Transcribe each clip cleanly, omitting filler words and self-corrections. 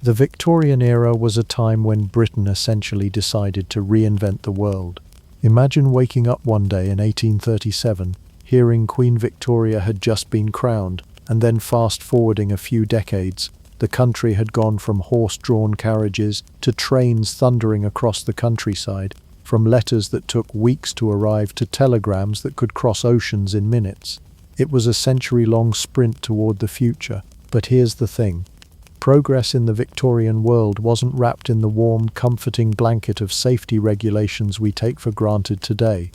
The Victorian era was a time when Britain essentially decided to reinvent the world. Imagine waking up one day in 1837, hearing Queen Victoria had just been crowned, and then fast-forwarding a few decades, the country had gone from horse-drawn carriages to trains thundering across the countryside, from letters that took weeks to arrive to telegrams that could cross oceans in minutes. It was a century-long sprint toward the future, but here's the thing. Progress in the Victorian world wasn't wrapped in the warm, comforting blanket of safety regulations we take for granted today.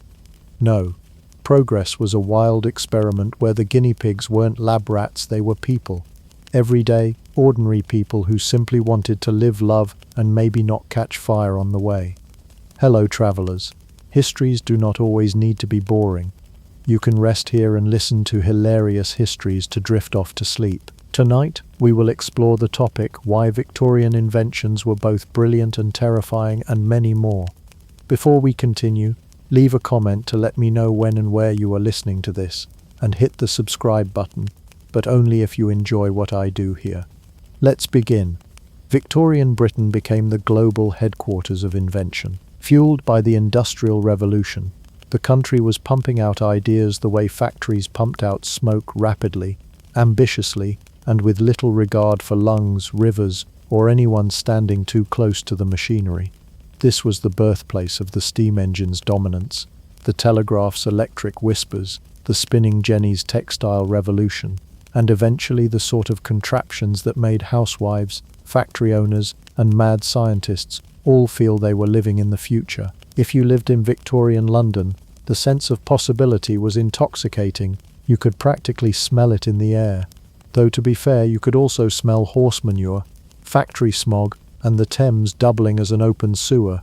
No, progress was a wild experiment where the guinea pigs weren't lab rats, they were people. Everyday, ordinary people who simply wanted to live, love, and maybe not catch fire on the way. Hello, travelers. Histories do not always need to be boring. You can rest here and listen to hilarious histories to drift off to sleep. Tonight, we will explore the topic why Victorian inventions were both brilliant and terrifying, and many more. Before we continue, leave a comment to let me know when and where you are listening to this, and hit the subscribe button, but only if you enjoy what I do here. Let's begin. Victorian Britain became the global headquarters of invention. Fueled by the Industrial Revolution, the country was pumping out ideas the way factories pumped out smoke rapidly, ambitiously, and with little regard for lungs, rivers, or anyone standing too close to the machinery. This was the birthplace of the steam engine's dominance, the telegraph's electric whispers, the spinning jenny's textile revolution, and eventually the sort of contraptions that made housewives, factory owners, and mad scientists all feel they were living in the future. If you lived in Victorian London, the sense of possibility was intoxicating. You could practically smell it in the air. Though to be fair, you could also smell horse manure, factory smog, and the Thames doubling as an open sewer.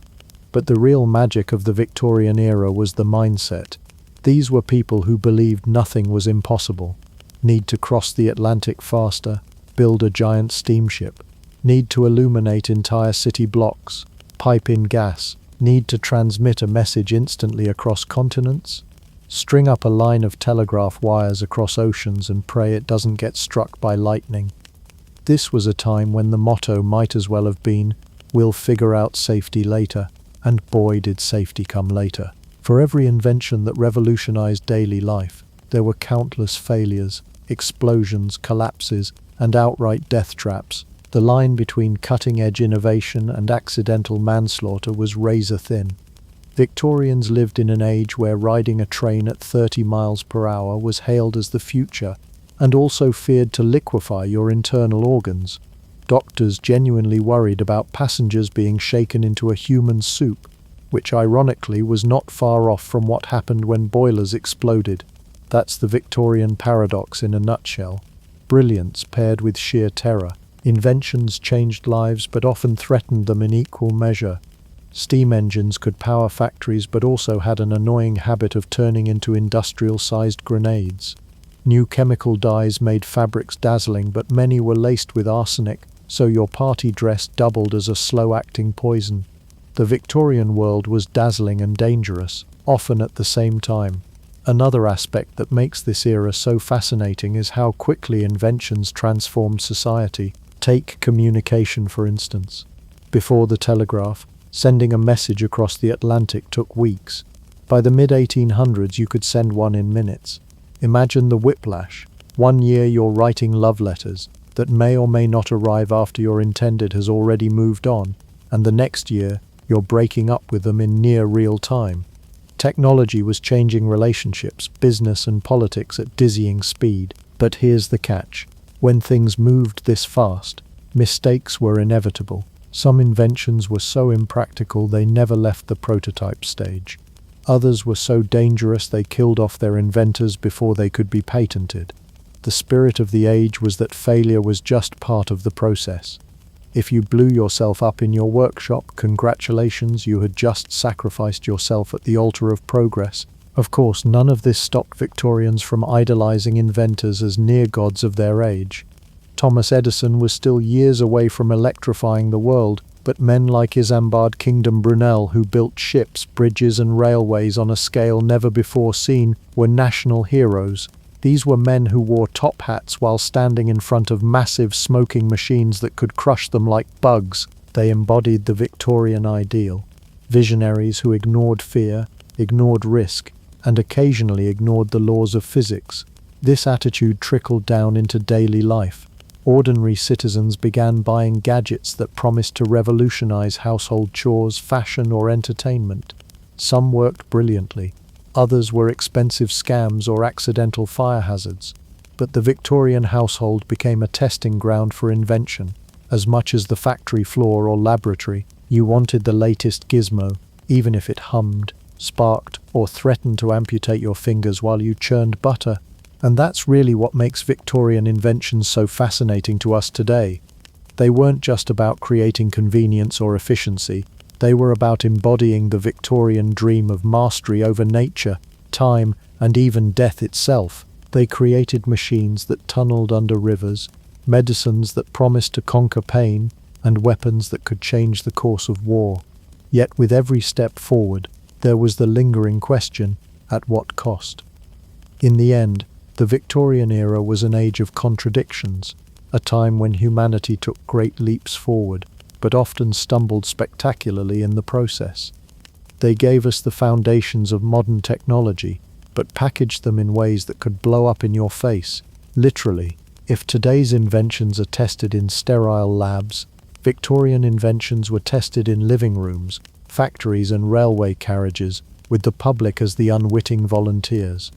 But the real magic of the Victorian era was the mindset. These were people who believed nothing was impossible. Need to cross the Atlantic faster, build a giant steamship. Need to illuminate entire city blocks, pipe in gas. Need to transmit a message instantly across continents. String up a line of telegraph wires across oceans and pray it doesn't get struck by lightning. This was a time when the motto might as well have been, "We'll figure out safety later," and boy did safety come later. For every invention that revolutionized daily life, there were countless failures, explosions, collapses, and outright death traps. The line between cutting-edge innovation and accidental manslaughter was razor-thin. Victorians lived in an age where riding a train at 30 miles per hour was hailed as the future, and also feared to liquefy your internal organs. Doctors genuinely worried about passengers being shaken into a human soup, which ironically was not far off from what happened when boilers exploded. That's the Victorian paradox in a nutshell. Brilliance paired with sheer terror. Inventions changed lives but often threatened them in equal measure. Steam engines could power factories but also had an annoying habit of turning into industrial-sized grenades. New chemical dyes made fabrics dazzling, but many were laced with arsenic, so your party dress doubled as a slow-acting poison. The Victorian world was dazzling and dangerous, often at the same time. Another aspect that makes this era so fascinating is how quickly inventions transformed society. Take communication, for instance. Before the telegraph, sending a message across the Atlantic took weeks. By the mid-1800s, you could send one in minutes. Imagine the whiplash. One year you're writing love letters that may or may not arrive after your intended has already moved on, and the next year you're breaking up with them in near real time. Technology was changing relationships, business and politics at dizzying speed. But here's the catch. When things moved this fast, mistakes were inevitable. Some inventions were so impractical they never left the prototype stage. Others were so dangerous they killed off their inventors before they could be patented. The spirit of the age was that failure was just part of the process. If you blew yourself up in your workshop, congratulations, you had just sacrificed yourself at the altar of progress. Of course, none of this stopped Victorians from idolizing inventors as near gods of their age. Thomas Edison was still years away from electrifying the world, but men like Isambard Kingdom Brunel, who built ships, bridges and railways on a scale never before seen, were national heroes. These were men who wore top hats while standing in front of massive smoking machines that could crush them like bugs. They embodied the Victorian ideal. Visionaries who ignored fear, ignored risk, and occasionally ignored the laws of physics. This attitude trickled down into daily life. Ordinary citizens began buying gadgets that promised to revolutionize household chores, fashion, or entertainment. Some worked brilliantly. Others were expensive scams or accidental fire hazards. But the Victorian household became a testing ground for invention. As much as the factory floor or laboratory, you wanted the latest gizmo, even if it hummed, sparked, or threatened to amputate your fingers while you churned butter. And that's really what makes Victorian inventions so fascinating to us today. They weren't just about creating convenience or efficiency. They were about embodying the Victorian dream of mastery over nature, time, and even death itself. They created machines that tunneled under rivers, medicines that promised to conquer pain, and weapons that could change the course of war. Yet with every step forward, there was the lingering question, at what cost? In the end, the Victorian era was an age of contradictions, a time when humanity took great leaps forward, but often stumbled spectacularly in the process. They gave us the foundations of modern technology, but packaged them in ways that could blow up in your face, literally. If today's inventions are tested in sterile labs, Victorian inventions were tested in living rooms, factories and railway carriages, with the public as the unwitting volunteers.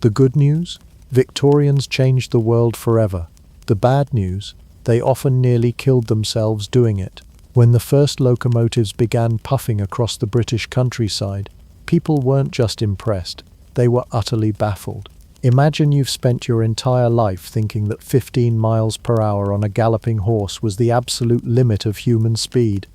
The good news? Victorians changed the world forever. The bad news? They often nearly killed themselves doing it. When the first locomotives began puffing across the British countryside, people weren't just impressed, they were utterly baffled. Imagine you've spent your entire life thinking that 15 miles per hour on a galloping horse was the absolute limit of human speed.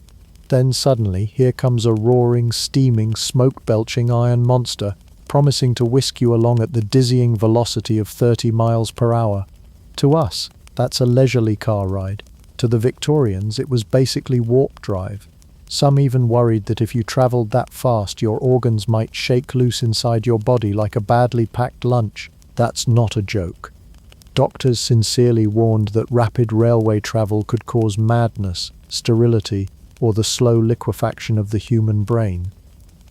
Then suddenly, here comes a roaring, steaming, smoke-belching iron monster, promising to whisk you along at the dizzying velocity of 30 miles per hour. To us, that's a leisurely car ride. To the Victorians, it was basically warp drive. Some even worried that if you traveled that fast, your organs might shake loose inside your body like a badly packed lunch. That's not a joke. Doctors sincerely warned that rapid railway travel could cause madness, sterility, or the slow liquefaction of the human brain.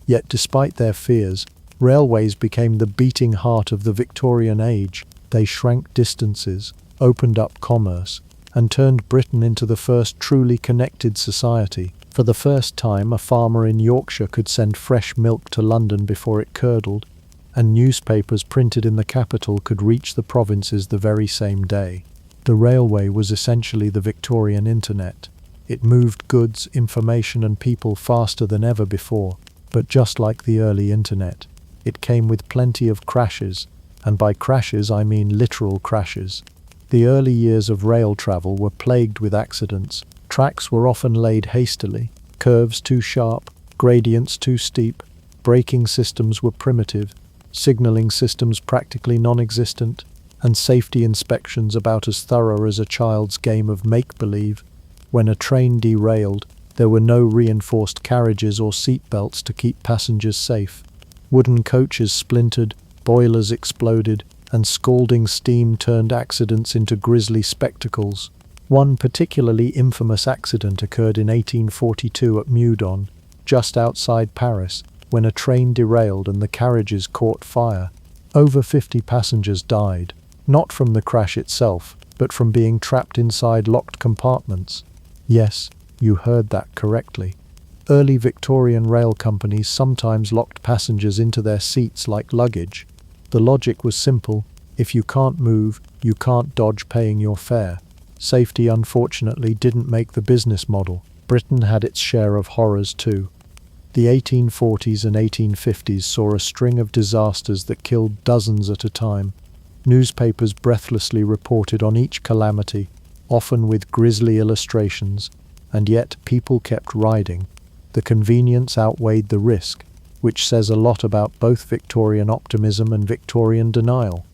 Yet despite their fears, railways became the beating heart of the Victorian age. They shrank distances, opened up commerce, and turned Britain into the first truly connected society. For the first time, a farmer in Yorkshire could send fresh milk to London before it curdled, and newspapers printed in the capital could reach the provinces the very same day. The railway was essentially the Victorian internet. It moved goods, information, and people faster than ever before. But just like the early internet, it came with plenty of crashes, and by crashes I mean literal crashes. The early years of rail travel were plagued with accidents. Tracks were often laid hastily, curves too sharp, gradients too steep, braking systems were primitive, signaling systems practically non-existent, and safety inspections about as thorough as a child's game of make-believe. When a train derailed, there were no reinforced carriages or seatbelts to keep passengers safe. Wooden coaches splintered, boilers exploded, and scalding steam turned accidents into grisly spectacles. One particularly infamous accident occurred in 1842 at Meudon, just outside Paris, when a train derailed and the carriages caught fire. Over 50 passengers died, not from the crash itself, but from being trapped inside locked compartments. Yes, you heard that correctly. Early Victorian rail companies sometimes locked passengers into their seats like luggage. The logic was simple: if you can't move, you can't dodge paying your fare. Safety, unfortunately, didn't make the business model. Britain had its share of horrors too. The 1840s and 1850s saw a string of disasters that killed dozens at a time. Newspapers breathlessly reported on each calamity, often with grisly illustrations, and yet people kept riding. The convenience outweighed the risk, which says a lot about both Victorian optimism and Victorian denial.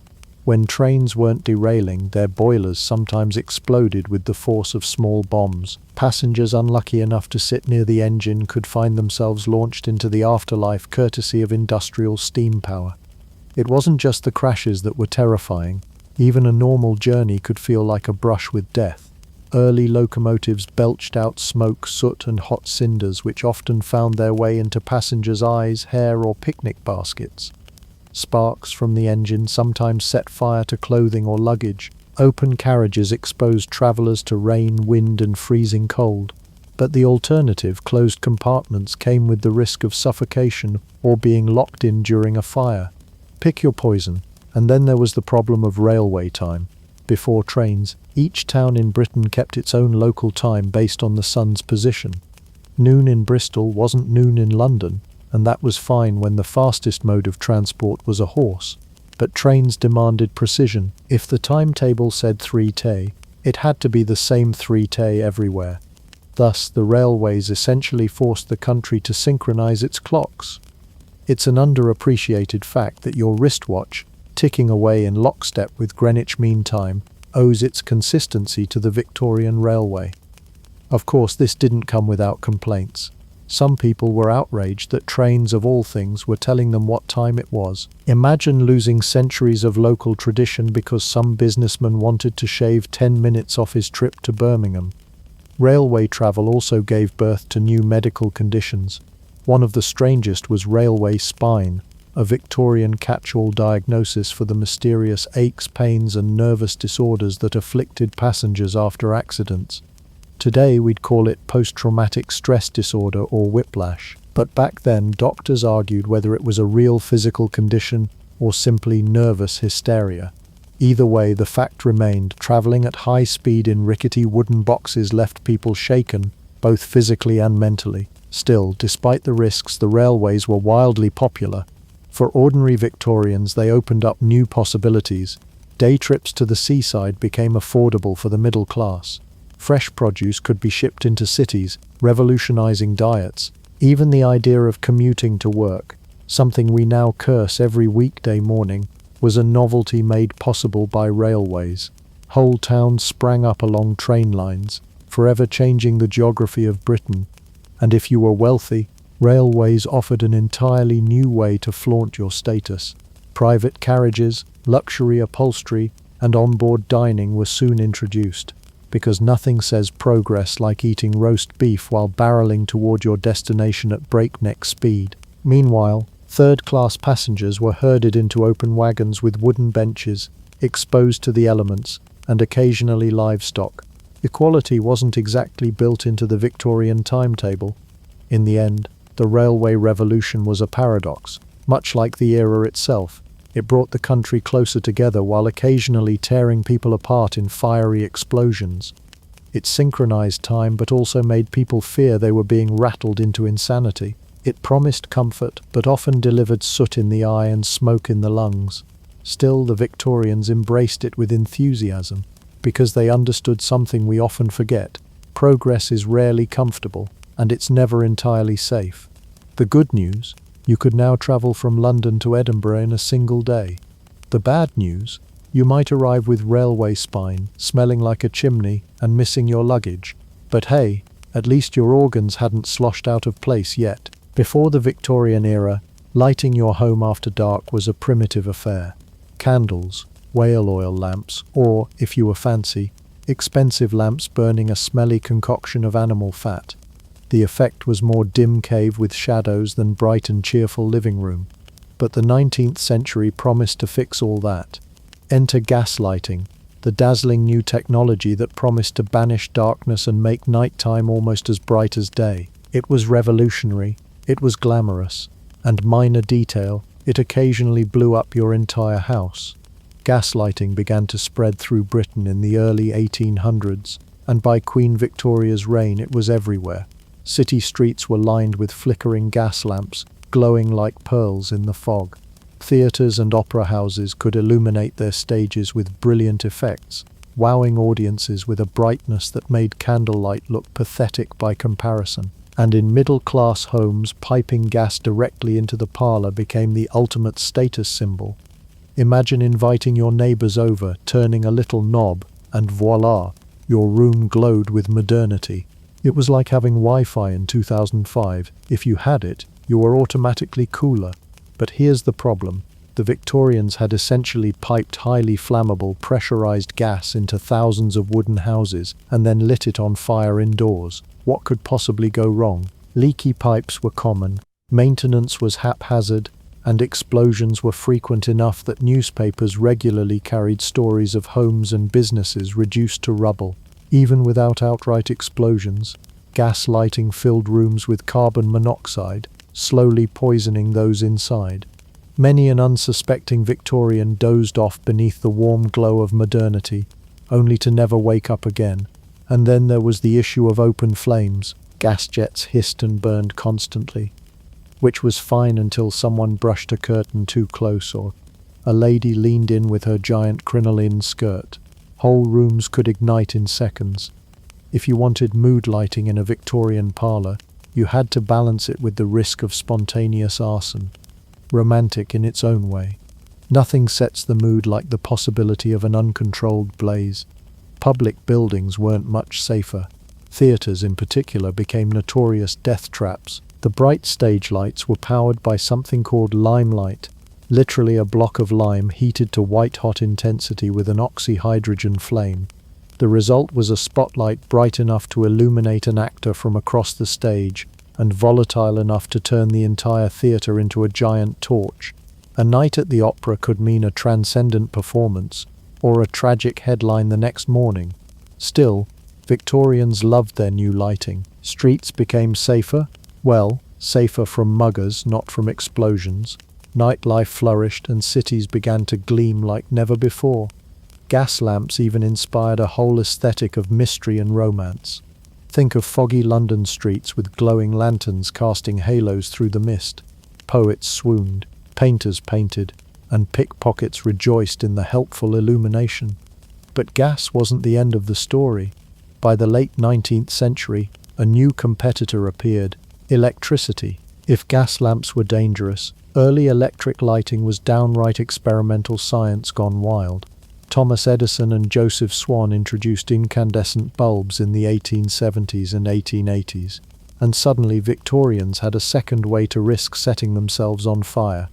When trains weren't derailing, their boilers sometimes exploded with the force of small bombs. Passengers unlucky enough to sit near the engine could find themselves launched into the afterlife courtesy of industrial steam power. It wasn't just the crashes that were terrifying. Even a normal journey could feel like a brush with death. Early locomotives belched out smoke, soot, and hot cinders which often found their way into passengers' eyes, hair, or picnic baskets. Sparks from the engine sometimes set fire to clothing or luggage. Open carriages exposed travelers to rain, wind, and freezing cold. But the alternative, closed compartments, came with the risk of suffocation or being locked in during a fire. Pick your poison. And then there was the problem of railway time. Before trains, each town in Britain kept its own local time based on the sun's position. Noon in Bristol wasn't noon in London, and that was fine when the fastest mode of transport was a horse. But trains demanded precision. If the timetable said 3 it had to be the same 3 everywhere. Thus, the railways essentially forced the country to synchronize its clocks. It's an underappreciated fact that your wristwatch, ticking away in lockstep with Greenwich Mean Time, owes its consistency to the Victorian railway. Of course, this didn't come without complaints. Some people were outraged that trains of all things were telling them what time it was. Imagine losing centuries of local tradition because some businessman wanted to shave 10 minutes off his trip to Birmingham. Railway travel also gave birth to new medical conditions. One of the strangest was railway spine, a Victorian catch-all diagnosis for the mysterious aches, pains, and nervous disorders that afflicted passengers after accidents. Today we'd call it post-traumatic stress disorder or whiplash, but back then doctors argued whether it was a real physical condition or simply nervous hysteria. Either way, the fact remained, travelling at high speed in rickety wooden boxes left people shaken, both physically and mentally. Still, despite the risks, the railways were wildly popular. For ordinary Victorians, they opened up new possibilities. Day trips to the seaside became affordable for the middle class. Fresh produce could be shipped into cities, revolutionizing diets. Even the idea of commuting to work, something we now curse every weekday morning, was a novelty made possible by railways. Whole towns sprang up along train lines, forever changing the geography of Britain. And if you were wealthy, railways offered an entirely new way to flaunt your status. Private carriages, luxury upholstery, and onboard dining were soon introduced, because nothing says progress like eating roast beef while barreling toward your destination at breakneck speed. Meanwhile, third-class passengers were herded into open wagons with wooden benches, exposed to the elements, and occasionally livestock. Equality wasn't exactly built into the Victorian timetable. In the end, the railway revolution was a paradox. Much like the era itself, it brought the country closer together while occasionally tearing people apart in fiery explosions. It synchronized time but also made people fear they were being rattled into insanity. It promised comfort but often delivered soot in the eye and smoke in the lungs. Still, the Victorians embraced it with enthusiasm, because they understood something we often forget. Progress is rarely comfortable, and it's never entirely safe. The good news: you could now travel from London to Edinburgh in a single day. The bad news: you might arrive with railway spine, smelling like a chimney, and missing your luggage. But hey, at least your organs hadn't sloshed out of place yet. Before the Victorian era, lighting your home after dark was a primitive affair. Candles, whale oil lamps, or, if you were fancy, expensive lamps burning a smelly concoction of animal fat. The effect was more dim cave with shadows than bright and cheerful living room. But the 19th century promised to fix all that. Enter gaslighting, the dazzling new technology that promised to banish darkness and make nighttime almost as bright as day. It was revolutionary, it was glamorous, and minor detail, it occasionally blew up your entire house. Gaslighting began to spread through Britain in the early 1800s, and by Queen Victoria's reign it was everywhere. City streets were lined with flickering gas lamps, glowing like pearls in the fog. Theatres and opera houses could illuminate their stages with brilliant effects, wowing audiences with a brightness that made candlelight look pathetic by comparison. And in middle-class homes, piping gas directly into the parlour became the ultimate status symbol. Imagine inviting your neighbours over, turning a little knob, and voila, your room glowed with modernity. It was like having Wi-Fi in 2005. If you had it, you were automatically cooler. But here's the problem. The Victorians had essentially piped highly flammable, pressurized gas into thousands of wooden houses and then lit it on fire indoors. What could possibly go wrong? Leaky pipes were common, maintenance was haphazard, and explosions were frequent enough that newspapers regularly carried stories of homes and businesses reduced to rubble. Even without outright explosions, gas lighting filled rooms with carbon monoxide, slowly poisoning those inside. Many an unsuspecting Victorian dozed off beneath the warm glow of modernity, only to never wake up again. And then there was the issue of open flames. Gas jets hissed and burned constantly, which was fine until someone brushed a curtain too close or a lady leaned in with her giant crinoline skirt. Whole rooms could ignite in seconds. If you wanted mood lighting in a Victorian parlour, you had to balance it with the risk of spontaneous arson. Romantic in its own way. Nothing sets the mood like the possibility of an uncontrolled blaze. Public buildings weren't much safer. Theatres in particular became notorious death traps. The bright stage lights were powered by something called limelight, literally a block of lime heated to white-hot intensity with an oxyhydrogen flame. The result was a spotlight bright enough to illuminate an actor from across the stage, and volatile enough to turn the entire theatre into a giant torch. A night at the opera could mean a transcendent performance, or a tragic headline the next morning. Still, Victorians loved their new lighting. Streets became safer. Well, safer from muggers, not from explosions. Nightlife flourished and cities began to gleam like never before. Gas lamps even inspired a whole aesthetic of mystery and romance. Think of foggy London streets with glowing lanterns casting halos through the mist. Poets swooned, painters painted, and pickpockets rejoiced in the helpful illumination. But gas wasn't the end of the story. By the late 19th century, a new competitor appeared: electricity. If gas lamps were dangerous, early electric lighting was downright experimental science gone wild. Thomas Edison and Joseph Swan introduced incandescent bulbs in the 1870s and 1880s, and suddenly Victorians had a second way to risk setting themselves on fire.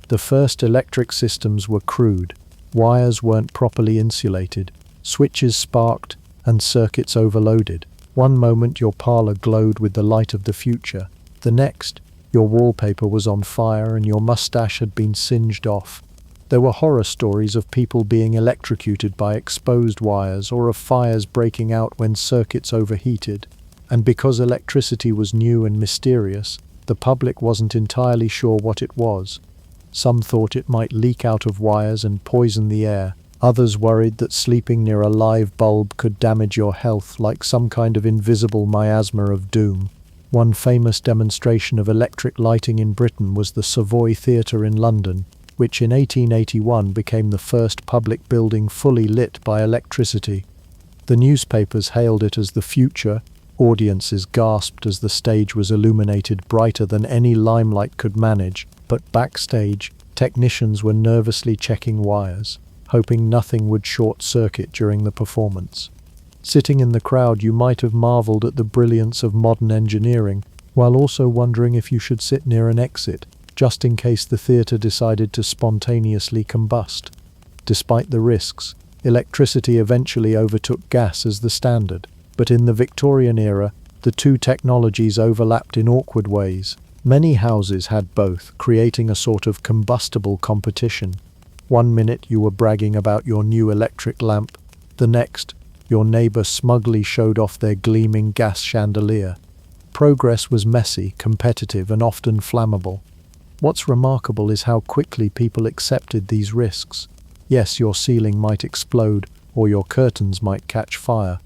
The first electric systems were crude. Wires weren't properly insulated, switches sparked, and circuits overloaded. One moment your parlour glowed with the light of the future. The next, your wallpaper was on fire and your mustache had been singed off. There were horror stories of people being electrocuted by exposed wires or of fires breaking out when circuits overheated. And because electricity was new and mysterious, the public wasn't entirely sure what it was. Some thought it might leak out of wires and poison the air. Others worried that sleeping near a live bulb could damage your health like some kind of invisible miasma of doom. One famous demonstration of electric lighting in Britain was the Savoy Theatre in London, which in 1881 became the first public building fully lit by electricity. The newspapers hailed it as the future. Audiences gasped as the stage was illuminated brighter than any limelight could manage, but backstage, technicians were nervously checking wires, hoping nothing would short-circuit during the performance. Sitting in the crowd, you might have marveled at the brilliance of modern engineering, while also wondering if you should sit near an exit, just in case the theatre decided to spontaneously combust. Despite the risks, electricity eventually overtook gas as the standard. But in the Victorian era, the two technologies overlapped in awkward ways. Many houses had both, creating a sort of combustible competition. One minute you were bragging about your new electric lamp, the next, your neighbour smugly showed off their gleaming gas chandelier. Progress was messy, competitive, and often flammable. What's remarkable is how quickly people accepted these risks. Yes, your ceiling might explode, or your curtains might catch fire,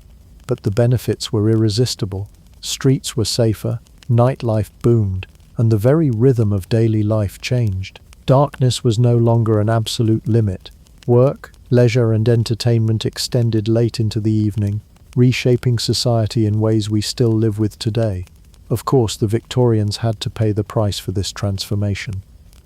but the benefits were irresistible. Streets were safer, nightlife boomed, and the very rhythm of daily life changed. Darkness was no longer an absolute limit. Work, leisure, and entertainment extended late into the evening, reshaping society in ways we still live with today. Of course, the Victorians had to pay the price for this transformation.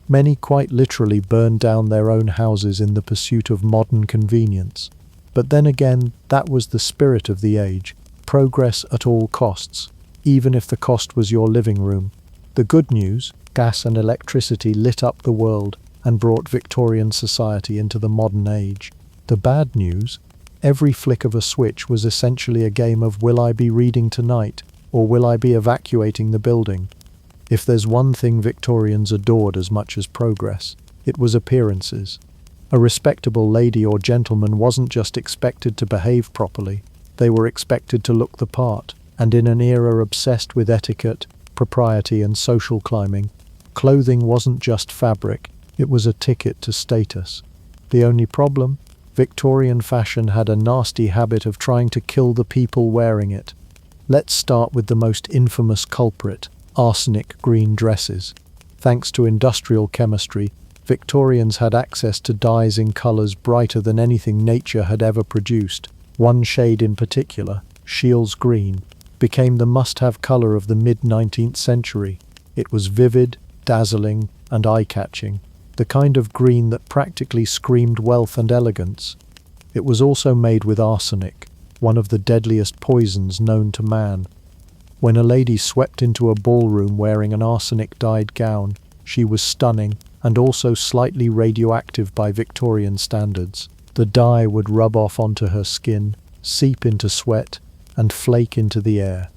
Many quite literally burned down their own houses in the pursuit of modern convenience. But then again, that was the spirit of the age. Progress at all costs, even if the cost was your living room. The good news, gas and electricity lit up the world, and brought Victorian society into the modern age. The bad news? Every flick of a switch was essentially a game of will I be reading tonight, or will I be evacuating the building? If there's one thing Victorians adored as much as progress, it was appearances. A respectable lady or gentleman wasn't just expected to behave properly, they were expected to look the part, and in an era obsessed with etiquette, propriety and social climbing, clothing wasn't just fabric, it was a ticket to status. The only problem? Victorian fashion had a nasty habit of trying to kill the people wearing it. Let's start with the most infamous culprit, arsenic green dresses. Thanks to industrial chemistry, Victorians had access to dyes in colours brighter than anything nature had ever produced. One shade in particular, Shields green, became the must-have colour of the mid-19th century. It was vivid, dazzling, and eye-catching, the kind of green that practically screamed wealth and elegance. It was also made with arsenic, one of the deadliest poisons known to man. When a lady swept into a ballroom wearing an arsenic-dyed gown, she was stunning and also slightly radioactive by Victorian standards. The dye would rub off onto her skin, seep into sweat, and flake into the air.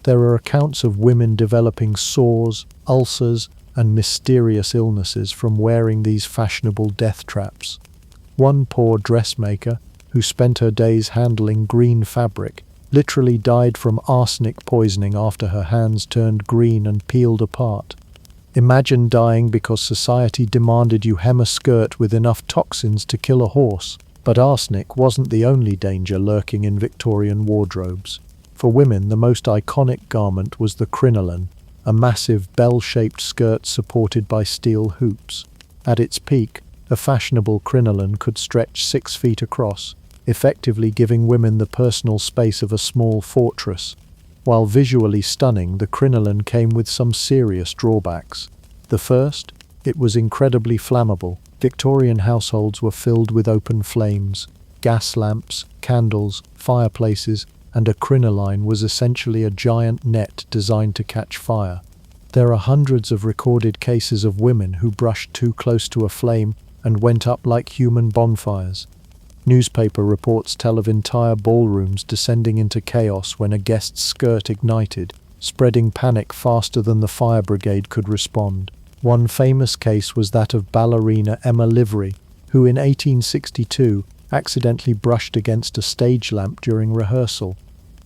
There are accounts of women developing sores, ulcers, and mysterious illnesses from wearing these fashionable death traps. One poor dressmaker, who spent her days handling green fabric, literally died from arsenic poisoning after her hands turned green and peeled apart. Imagine dying because society demanded you hem a skirt with enough toxins to kill a horse. But arsenic wasn't the only danger lurking in Victorian wardrobes. For women, the most iconic garment was the crinoline, a massive bell-shaped skirt supported by steel hoops. At its peak, a fashionable crinoline could stretch 6 feet across, effectively giving women the personal space of a small fortress. While visually stunning, the crinoline came with some serious drawbacks. The first, it was incredibly flammable. Victorian households were filled with open flames, gas lamps, candles, fireplaces, and a crinoline was essentially a giant net designed to catch fire. There are hundreds of recorded cases of women who brushed too close to a flame and went up like human bonfires. Newspaper reports tell of entire ballrooms descending into chaos when a guest's skirt ignited, spreading panic faster than the fire brigade could respond. One famous case was that of ballerina Emma Livery, who in 1862 accidentally brushed against a stage lamp during rehearsal.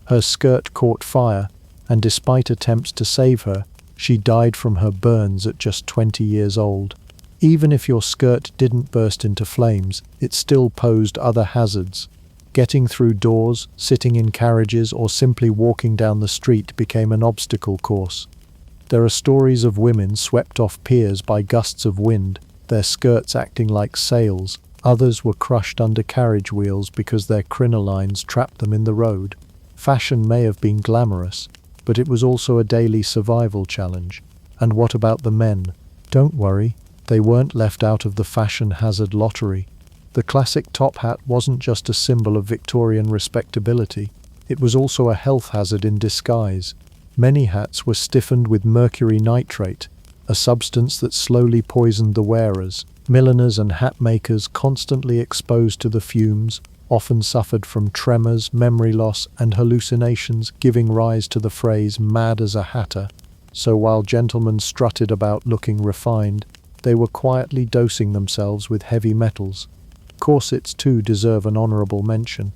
Her skirt caught fire, and despite attempts to save her, she died from her burns at just 20 years old. Even if your skirt didn't burst into flames, it still posed other hazards. Getting through doors, sitting in carriages, or simply walking down the street became an obstacle course. There are stories of women swept off piers by gusts of wind, their skirts acting like sails. Others were crushed under carriage wheels because their crinolines trapped them in the road. Fashion may have been glamorous, but it was also a daily survival challenge. And what about the men? Don't worry, they weren't left out of the fashion hazard lottery. The classic top hat wasn't just a symbol of Victorian respectability, it was also a health hazard in disguise. Many hats were stiffened with mercury nitrate, a substance that slowly poisoned the wearers. Milliners and hat makers, constantly exposed to the fumes, often suffered from tremors, memory loss, and hallucinations, giving rise to the phrase "mad as a hatter." So while gentlemen strutted about looking refined, they were quietly dosing themselves with heavy metals. Corsets too deserve an honorable mention.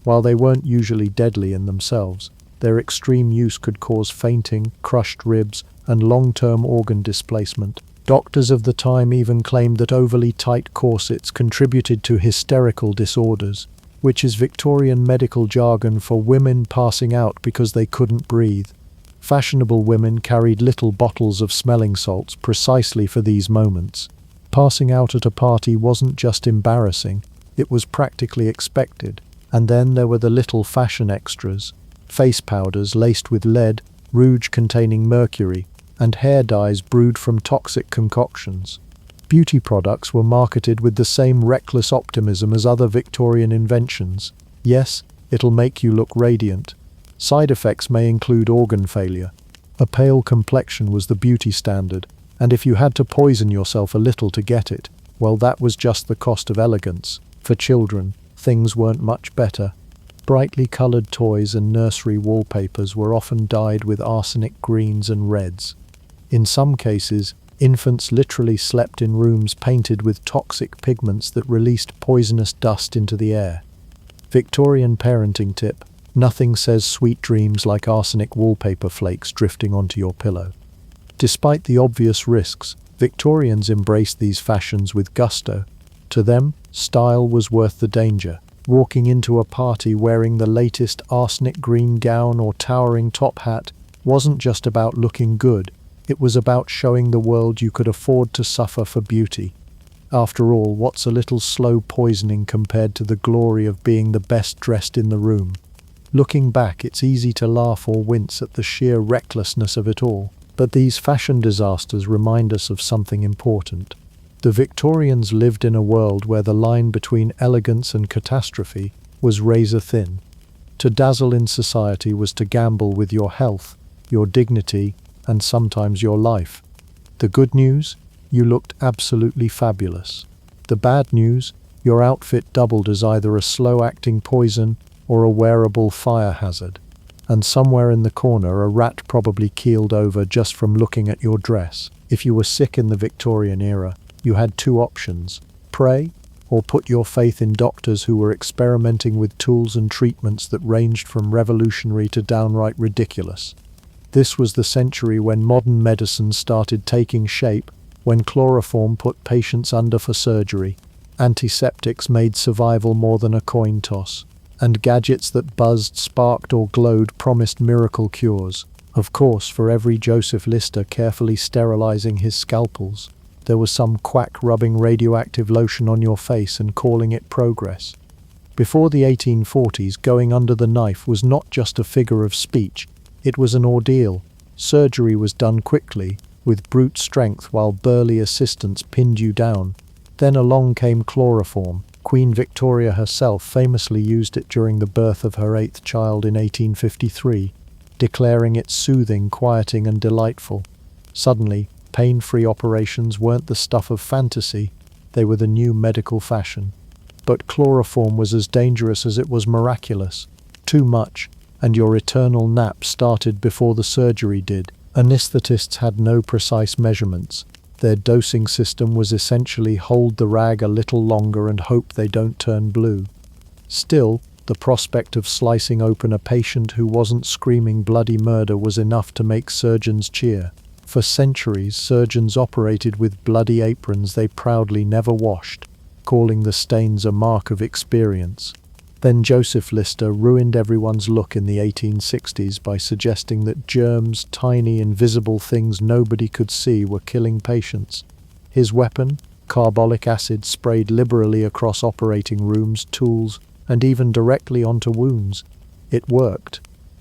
While they weren't usually deadly in themselves, their extreme use could cause fainting, crushed ribs, and long-term organ displacement. Doctors of the time even claimed that overly tight corsets contributed to hysterical disorders, which is Victorian medical jargon for women passing out because they couldn't breathe. Fashionable women carried little bottles of smelling salts precisely for these moments. Passing out at a party wasn't just embarrassing, it was practically expected. And then there were the little fashion extras. Face powders laced with lead, rouge containing mercury, and hair dyes brewed from toxic concoctions. Beauty products were marketed with the same reckless optimism as other Victorian inventions. Yes, it'll make you look radiant. Side effects may include organ failure. A pale complexion was the beauty standard, and if you had to poison yourself a little to get it, Well, that was just the cost of elegance. For children, things weren't much better. Brightly colored toys and nursery wallpapers were often dyed with arsenic greens and reds. In some cases, infants literally slept in rooms painted with toxic pigments that released poisonous dust into the air. Victorian parenting tip: nothing says sweet dreams like arsenic wallpaper flakes drifting onto your pillow. Despite the obvious risks, Victorians embraced these fashions with gusto. To them, style was worth the danger. Walking into a party wearing the latest arsenic green gown or towering top hat wasn't just about looking good, it was about showing the world you could afford to suffer for beauty. After all, what's a little slow poisoning compared to the glory of being the best dressed in the room? Looking back, it's easy to laugh or wince at the sheer recklessness of it all. But these fashion disasters remind us of something important. The Victorians lived in a world where the line between elegance and catastrophe was razor thin. To dazzle in society was to gamble with your health, your dignity, and sometimes your life. The good news? You looked absolutely fabulous. The bad news? Your outfit doubled as either a slow-acting poison or a wearable fire hazard. And somewhere in the corner a rat probably keeled over just from looking at your dress. If you were sick in the Victorian era, you had two options: pray, or put your faith in doctors who were experimenting with tools and treatments that ranged from revolutionary to downright ridiculous. This was the century when modern medicine started taking shape, when chloroform put patients under for surgery, antiseptics made survival more than a coin toss, and gadgets that buzzed, sparked, or glowed promised miracle cures. Of course, for every Joseph Lister carefully sterilizing his scalpels, there was some quack rubbing radioactive lotion on your face and calling it progress. Before the 1840s, going under the knife was not just a figure of speech, it was an ordeal. Surgery was done quickly, with brute strength, while burly assistants pinned you down. Then along came chloroform. Queen Victoria herself famously used it during the birth of her 8th child in 1853, declaring it soothing, quieting, and delightful. Suddenly, pain-free operations weren't the stuff of fantasy, they were the new medical fashion. But chloroform was as dangerous as it was miraculous. Too much, and your eternal nap started before the surgery did. Anesthetists had no precise measurements. Their dosing system was essentially hold the rag a little longer and hope they don't turn blue. Still, the prospect of slicing open a patient who wasn't screaming bloody murder was enough to make surgeons cheer. For centuries, surgeons operated with bloody aprons they proudly never washed, calling the stains a mark of experience. Then Joseph Lister ruined everyone's look in the 1860s by suggesting that germs, tiny invisible things nobody could see, were killing patients. His weapon, carbolic acid, sprayed liberally across operating rooms, tools, and even directly onto wounds. It worked.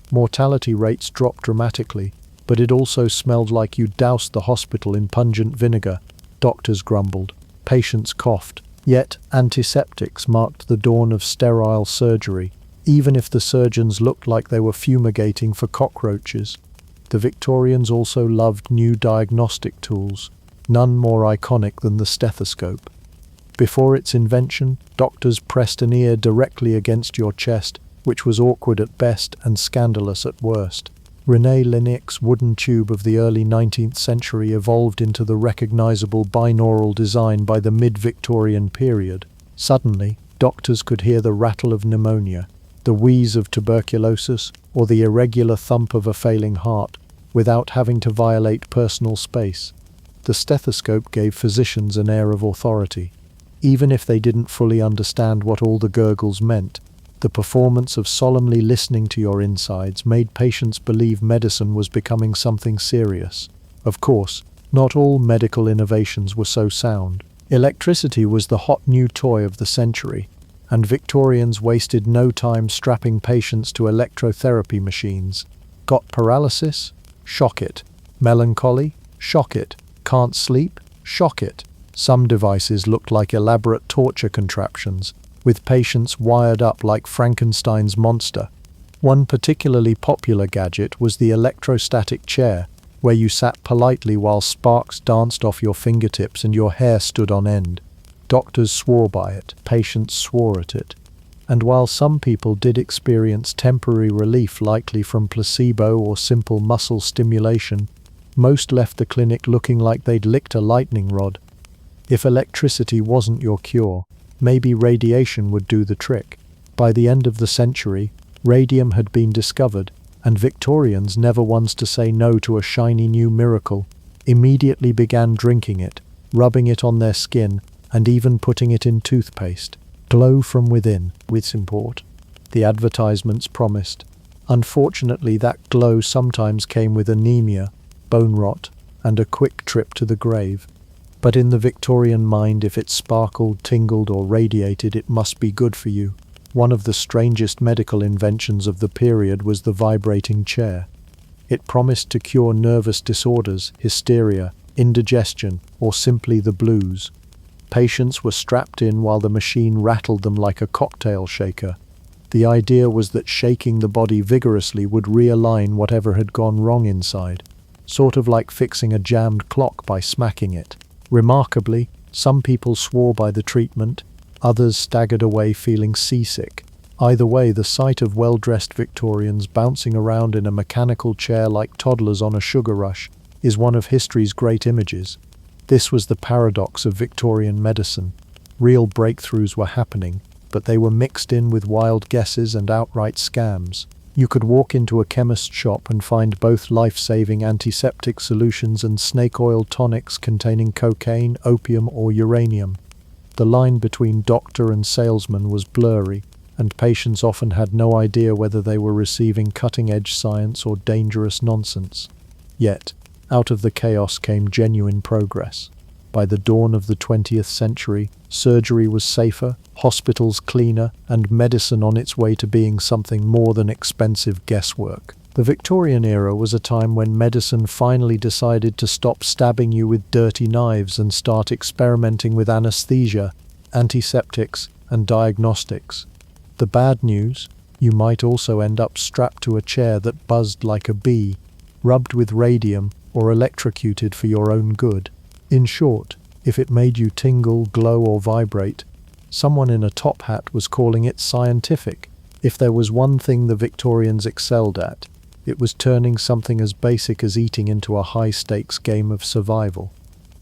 Mortality rates dropped dramatically, but it also smelled like you doused the hospital in pungent vinegar. Doctors grumbled. Patients coughed. Yet, antiseptics marked the dawn of sterile surgery, even if the surgeons looked like they were fumigating for cockroaches. The Victorians also loved new diagnostic tools, none more iconic than the stethoscope. Before its invention, doctors pressed an ear directly against your chest, which was awkward at best and scandalous at worst. René Laennec's wooden tube of the early 19th century evolved into the recognizable binaural design by the mid-Victorian period. Suddenly, doctors could hear the rattle of pneumonia, the wheeze of tuberculosis, or the irregular thump of a failing heart, without having to violate personal space. The stethoscope gave physicians an air of authority. Even if they didn't fully understand what all the gurgles meant, the performance of solemnly listening to your insides made patients believe medicine was becoming something serious. Of course, not all medical innovations were so sound. Electricity was the hot new toy of the century, and Victorians wasted no time strapping patients to electrotherapy machines. Got paralysis? Shock it. Melancholy? Shock it. Can't sleep? Shock it. Some devices looked like elaborate torture contraptions, with patients wired up like Frankenstein's monster. One particularly popular gadget was the electrostatic chair, where you sat politely while sparks danced off your fingertips and your hair stood on end. Doctors swore by it, patients swore at it. And while some people did experience temporary relief, likely from placebo or simple muscle stimulation, most left the clinic looking like they'd licked a lightning rod. If electricity wasn't your cure, maybe radiation would do the trick. By the end of the century, radium had been discovered, and Victorians, never ones to say no to a shiny new miracle, immediately began drinking it, rubbing it on their skin, and even putting it in toothpaste. Glow from within, with import, the advertisements promised. Unfortunately, that glow sometimes came with anemia, bone rot, and a quick trip to the grave. But in the Victorian mind, if it sparkled, tingled, or radiated, it must be good for you. One of the strangest medical inventions of the period was the vibrating chair. It promised to cure nervous disorders, hysteria, indigestion, or simply the blues. Patients were strapped in while the machine rattled them like a cocktail shaker. The idea was that shaking the body vigorously would realign whatever had gone wrong inside, sort of like fixing a jammed clock by smacking it. Remarkably, some people swore by the treatment, others staggered away feeling seasick. Either way, the sight of well-dressed Victorians bouncing around in a mechanical chair like toddlers on a sugar rush is one of history's great images. This was the paradox of Victorian medicine. Real breakthroughs were happening, but they were mixed in with wild guesses and outright scams. You could walk into a chemist's shop and find both life-saving antiseptic solutions and snake oil tonics containing cocaine, opium, or uranium. The line between doctor and salesman was blurry, and patients often had no idea whether they were receiving cutting-edge science or dangerous nonsense. Yet, out of the chaos came genuine progress. By the dawn of the 20th century, surgery was safer, hospitals cleaner, and medicine on its way to being something more than expensive guesswork. The Victorian era was a time when medicine finally decided to stop stabbing you with dirty knives and start experimenting with anesthesia, antiseptics, and diagnostics. The bad news? You might also end up strapped to a chair that buzzed like a bee, rubbed with radium, or electrocuted for your own good. In short, if it made you tingle, glow, or vibrate, someone in a top hat was calling it scientific. If there was one thing the Victorians excelled at, it was turning something as basic as eating into a high-stakes game of survival.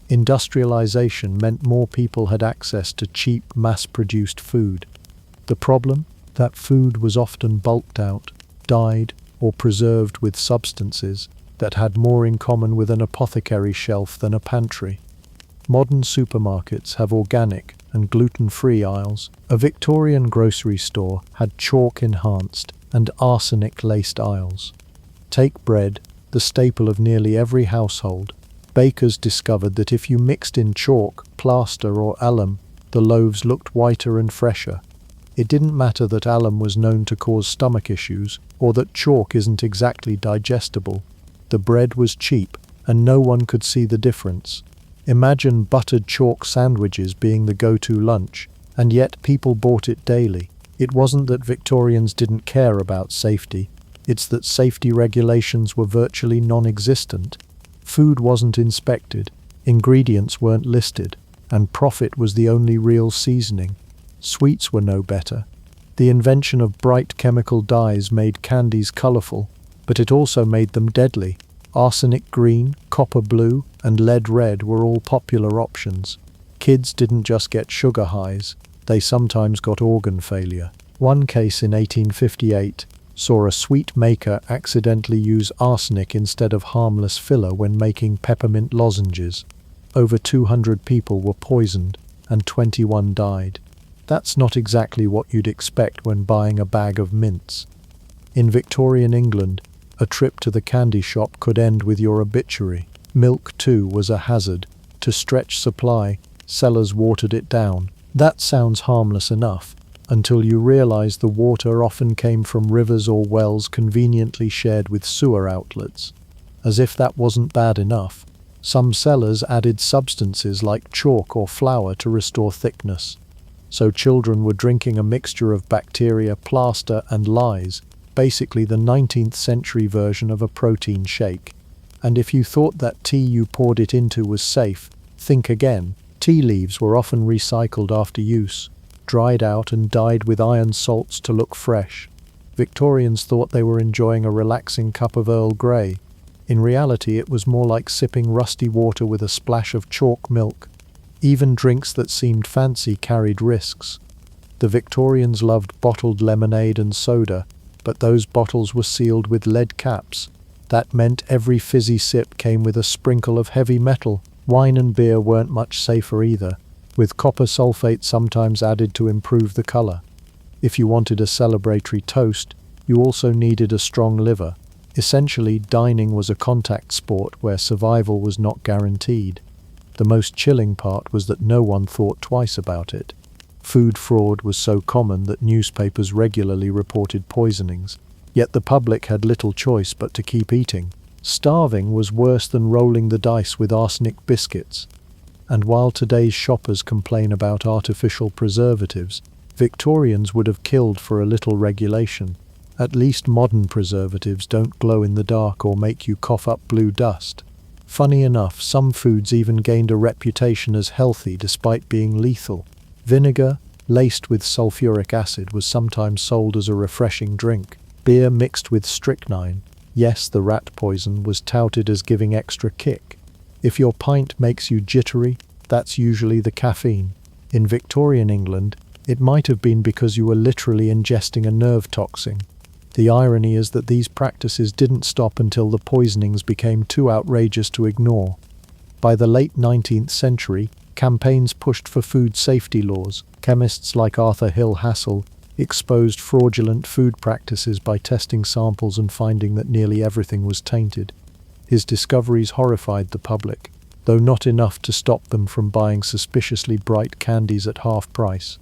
Industrialization meant more people had access to cheap, mass-produced food. The problem? That food was often bulked out, dyed, or preserved with substances that had more in common with an apothecary shelf than a pantry. Modern supermarkets have organic and gluten-free aisles. A Victorian grocery store had chalk-enhanced and arsenic-laced aisles. Take bread, the staple of nearly every household. Bakers discovered that if you mixed in chalk, plaster, or alum, the loaves looked whiter and fresher. It didn't matter that alum was known to cause stomach issues, or that chalk isn't exactly digestible. The bread was cheap, and no one could see the difference. Imagine buttered chalk sandwiches being the go-to lunch, and yet people bought it daily. It wasn't that Victorians didn't care about safety, it's that safety regulations were virtually non-existent. Food wasn't inspected, ingredients weren't listed, and profit was the only real seasoning. Sweets were no better. The invention of bright chemical dyes made candies colorful, but it also made them deadly. Arsenic green, copper blue, and lead red were all popular options. Kids didn't just get sugar highs, they sometimes got organ failure. One case in 1858 saw a sweet maker accidentally use arsenic instead of harmless filler when making peppermint lozenges. Over 200 people were poisoned, and 21 died. That's not exactly what you'd expect when buying a bag of mints. In Victorian England, a trip to the candy shop could end with your obituary. Milk, too, was a hazard. To stretch supply, sellers watered it down. That sounds harmless enough, until you realize the water often came from rivers or wells conveniently shared with sewer outlets. As if that wasn't bad enough, some sellers added substances like chalk or flour to restore thickness. So children were drinking a mixture of bacteria, plaster, and lies, basically the 19th century version of a protein shake. And if you thought that tea you poured it into was safe, think again. Tea leaves were often recycled after use, dried out and dyed with iron salts to look fresh. Victorians thought they were enjoying a relaxing cup of Earl Grey. In reality, it was more like sipping rusty water with a splash of chalk milk. Even drinks that seemed fancy carried risks. The Victorians loved bottled lemonade and soda, but those bottles were sealed with lead caps. That meant every fizzy sip came with a sprinkle of heavy metal. Wine and beer weren't much safer either, with copper sulfate sometimes added to improve the color. If you wanted a celebratory toast, you also needed a strong liver. Essentially, dining was a contact sport where survival was not guaranteed. The most chilling part was that no one thought twice about it. Food fraud was so common that newspapers regularly reported poisonings, yet the public had little choice but to keep eating. Starving was worse than rolling the dice with arsenic biscuits. And while today's shoppers complain about artificial preservatives, Victorians would have killed for a little regulation. At least modern preservatives don't glow in the dark or make you cough up blue dust. Funny enough, some foods even gained a reputation as healthy despite being lethal. Vinegar, laced with sulfuric acid, was sometimes sold as a refreshing drink. Beer mixed with strychnine, yes, the rat poison, was touted as giving extra kick. If your pint makes you jittery, that's usually the caffeine. In Victorian England, it might have been because you were literally ingesting a nerve toxin. The irony is that these practices didn't stop until the poisonings became too outrageous to ignore. By the late 19th century, campaigns pushed for food safety laws. Chemists like Arthur Hill Hassell exposed fraudulent food practices by testing samples and finding that nearly everything was tainted. His discoveries horrified the public, though not enough to stop them from buying suspiciously bright candies at half price.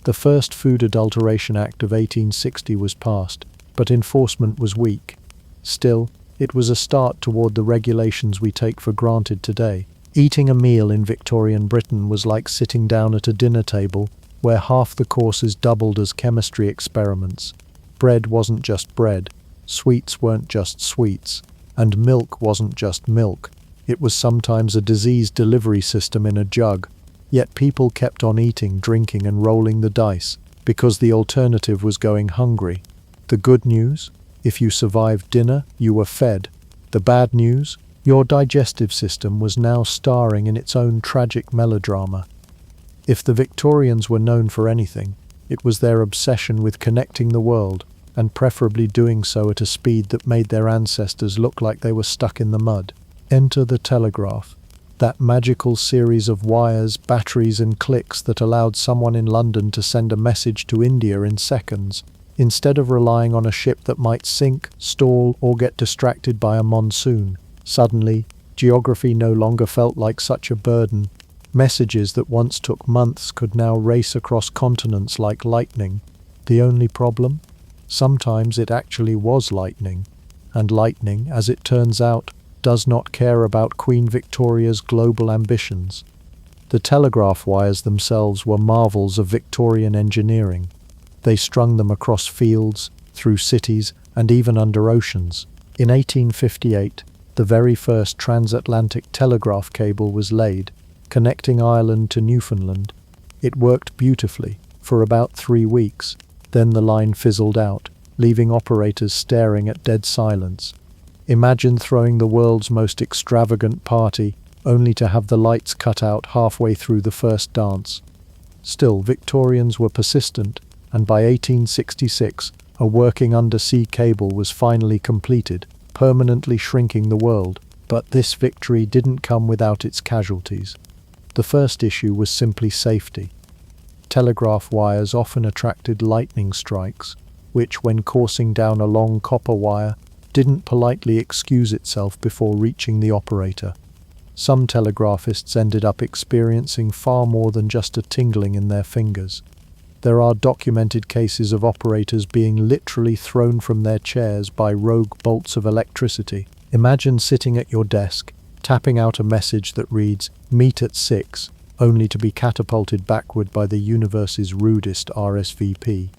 The first Food Adulteration Act of 1860 was passed, but enforcement was weak. Still, it was a start toward the regulations we take for granted today. Eating a meal in Victorian Britain was like sitting down at a dinner table where half the courses doubled as chemistry experiments. Bread wasn't just bread, sweets weren't just sweets, and milk wasn't just milk. It was sometimes a disease delivery system in a jug. Yet people kept on eating, drinking, and rolling the dice because the alternative was going hungry. The good news? If you survived dinner, you were fed. The bad news? Your digestive system was now starring in its own tragic melodrama. If the Victorians were known for anything, it was their obsession with connecting the world, and preferably doing so at a speed that made their ancestors look like they were stuck in the mud. Enter the telegraph, that magical series of wires, batteries, and clicks that allowed someone in London to send a message to India in seconds, instead of relying on a ship that might sink, stall, or get distracted by a monsoon. Suddenly, geography no longer felt like such a burden. Messages that once took months could now race across continents like lightning. The only problem? Sometimes it actually was lightning. And lightning, as it turns out, does not care about Queen Victoria's global ambitions. The telegraph wires themselves were marvels of Victorian engineering. They strung them across fields, through cities, and even under oceans. In 1858, the very first transatlantic telegraph cable was laid, connecting Ireland to Newfoundland. It worked beautifully for about 3 weeks. Then the line fizzled out, leaving operators staring at dead silence. Imagine throwing the world's most extravagant party, only to have the lights cut out halfway through the first dance. Still, Victorians were persistent, and by 1866, a working undersea cable was finally completed, permanently shrinking the world. But this victory didn't come without its casualties. The first issue was simply safety. Telegraph wires often attracted lightning strikes, which, when coursing down a long copper wire, didn't politely excuse itself before reaching the operator. Some telegraphists ended up experiencing far more than just a tingling in their fingers. There are documented cases of operators being literally thrown from their chairs by rogue bolts of electricity. Imagine sitting at your desk, tapping out a message that reads, "Meet at 6, only to be catapulted backward by the universe's rudest RSVP.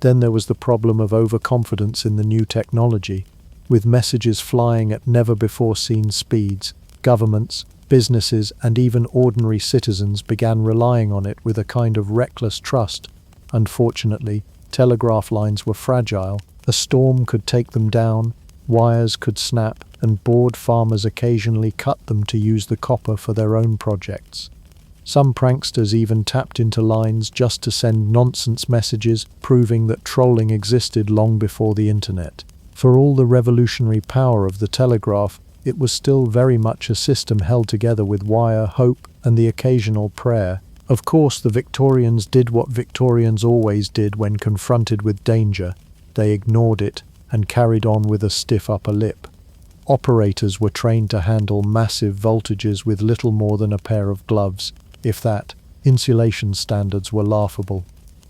Then there was the problem of overconfidence in the new technology. With messages flying at never-before-seen speeds, Governments, businesses, and even ordinary citizens began relying on it with a kind of reckless trust. Unfortunately, telegraph lines were fragile. A storm could take them down, wires could snap, and bored farmers occasionally cut them to use the copper for their own projects. Some pranksters even tapped into lines just to send nonsense messages, proving that trolling existed long before the internet. For all the revolutionary power of the telegraph, it was still very much a system held together with wire, hope, and the occasional prayer. Of course, the Victorians did what Victorians always did when confronted with danger. They ignored it and carried on with a stiff upper lip. Operators were trained to handle massive voltages with little more than a pair of gloves. If that, insulation standards were laughable.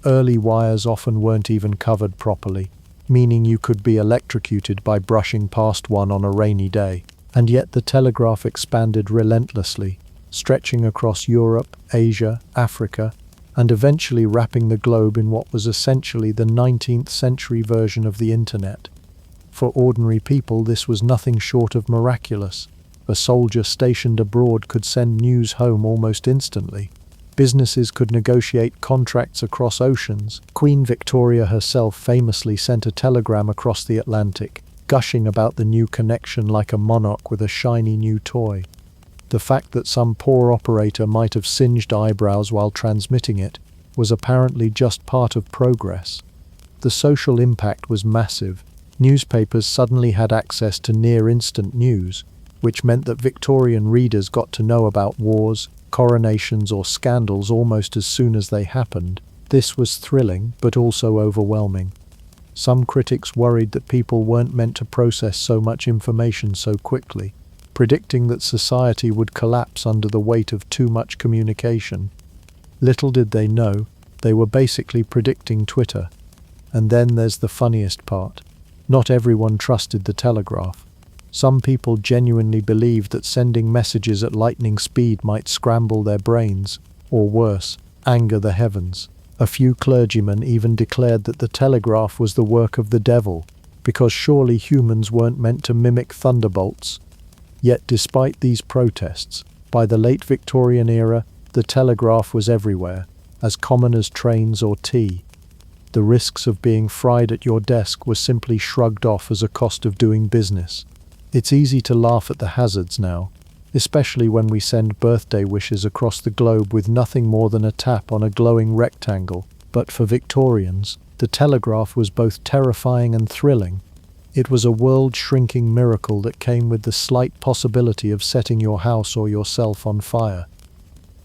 Early wires often weren't even covered properly, meaning you could be electrocuted by brushing past one on a rainy day. And yet the telegraph expanded relentlessly, stretching across Europe, Asia, Africa, and eventually wrapping the globe in what was essentially the 19th century version of the internet. For ordinary people, this was nothing short of miraculous. A soldier stationed abroad could send news home almost instantly. Businesses could negotiate contracts across oceans. Queen Victoria herself famously sent a telegram across the Atlantic, gushing about the new connection like a monarch with a shiny new toy. The fact that some poor operator might have singed eyebrows while transmitting it was apparently just part of progress. The social impact was massive. Newspapers suddenly had access to near-instant news, which meant that Victorian readers got to know about wars, coronations, or scandals almost as soon as they happened. This was thrilling, but also overwhelming. Some critics worried that people weren't meant to process so much information so quickly, predicting that society would collapse under the weight of too much communication. Little did they know, they were basically predicting Twitter. And then there's the funniest part. Not everyone trusted the telegraph. Some people genuinely believed that sending messages at lightning speed might scramble their brains, or worse, anger the heavens. A few clergymen even declared that the telegraph was the work of the devil, because surely humans weren't meant to mimic thunderbolts. Yet despite these protests, by the late Victorian era, the telegraph was everywhere, as common as trains or tea. The risks of being fried at your desk were simply shrugged off as a cost of doing business. It's easy to laugh at the hazards now, especially when we send birthday wishes across the globe with nothing more than a tap on a glowing rectangle. But for Victorians, the telegraph was both terrifying and thrilling. It was a world-shrinking miracle that came with the slight possibility of setting your house or yourself on fire.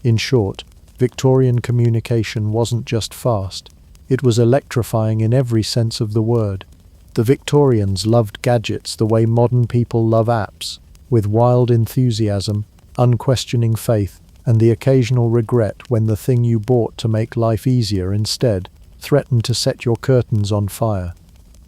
In short, Victorian communication wasn't just fast, it was electrifying in every sense of the word. The Victorians loved gadgets the way modern people love apps, with wild enthusiasm, unquestioning faith, and the occasional regret when the thing you bought to make life easier instead threatened to set your curtains on fire.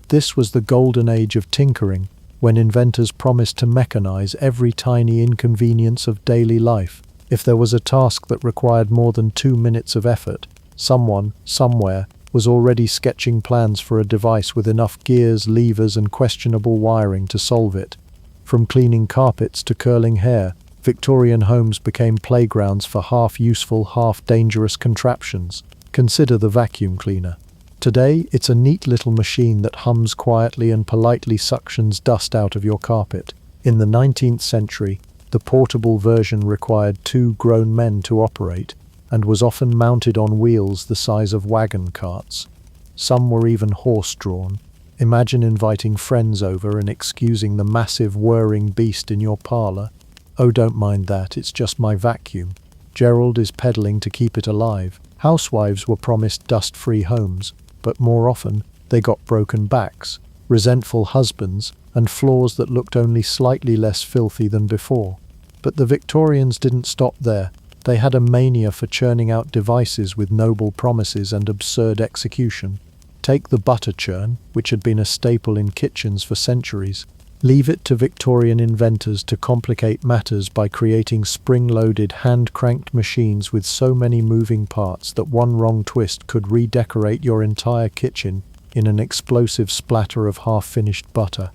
This was the golden age of tinkering, when inventors promised to mechanize every tiny inconvenience of daily life. If there was a task that required more than 2 minutes of effort, someone, somewhere, was already sketching plans for a device with enough gears, levers, and questionable wiring to solve it. From cleaning carpets to curling hair, Victorian homes became playgrounds for half-useful, half-dangerous contraptions. Consider the vacuum cleaner. Today, it's a neat little machine that hums quietly and politely suctions dust out of your carpet. In the 19th century, the portable version required 2 grown men to operate, and was often mounted on wheels the size of wagon carts. Some were even horse-drawn. Imagine inviting friends over and excusing the massive whirring beast in your parlor. "Oh, don't mind that, it's just my vacuum. Gerald is pedaling to keep it alive." Housewives were promised dust-free homes, but more often they got broken backs, resentful husbands, and floors that looked only slightly less filthy than before. But the Victorians didn't stop there. They had a mania for churning out devices with noble promises and absurd execution. Take the butter churn, which had been a staple in kitchens for centuries. Leave it to Victorian inventors to complicate matters by creating spring-loaded, hand-cranked machines with so many moving parts that one wrong twist could redecorate your entire kitchen in an explosive splatter of half-finished butter.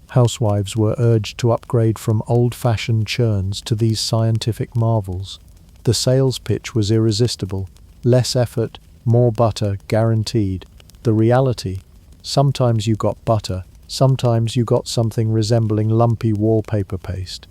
Housewives were urged to upgrade from old-fashioned churns to these scientific marvels. The sales pitch was irresistible. Less effort, more butter, guaranteed. The reality? Sometimes you got butter, sometimes you got something resembling lumpy wallpaper paste.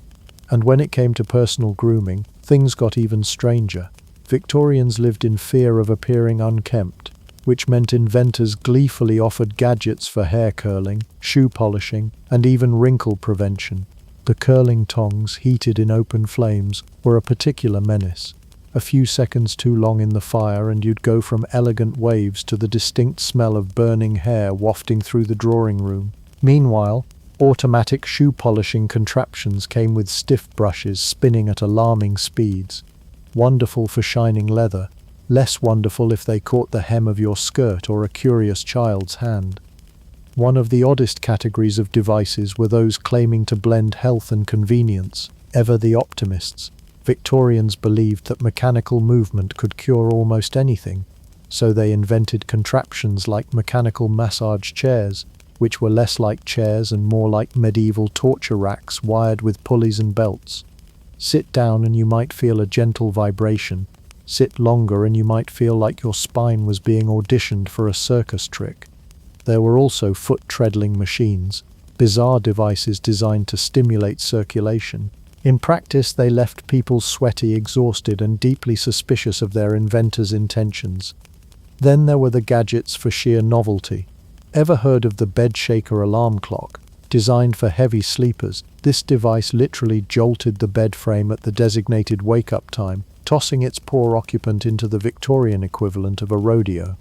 And when it came to personal grooming, things got even stranger. Victorians lived in fear of appearing unkempt, which meant inventors gleefully offered gadgets for hair curling, shoe polishing, and even wrinkle prevention. The curling tongs, heated in open flames, were a particular menace. A few seconds too long in the fire and you'd go from elegant waves to the distinct smell of burning hair wafting through the drawing room. Meanwhile, automatic shoe polishing contraptions came with stiff brushes spinning at alarming speeds. Wonderful for shining leather, less wonderful if they caught the hem of your skirt or a curious child's hand. One of the oddest categories of devices were those claiming to blend health and convenience, ever the optimists. Victorians believed that mechanical movement could cure almost anything, so they invented contraptions like mechanical massage chairs, which were less like chairs and more like medieval torture racks wired with pulleys and belts. Sit down and you might feel a gentle vibration. Sit longer and you might feel like your spine was being auditioned for a circus trick. There were also foot-treadling machines, bizarre devices designed to stimulate circulation. In practice, they left people sweaty, exhausted, and deeply suspicious of their inventors' intentions. Then there were the gadgets for sheer novelty. Ever heard of the bed shaker alarm clock? Designed for heavy sleepers, this device literally jolted the bed frame at the designated wake-up time, tossing its poor occupant into the Victorian equivalent of a rodeo.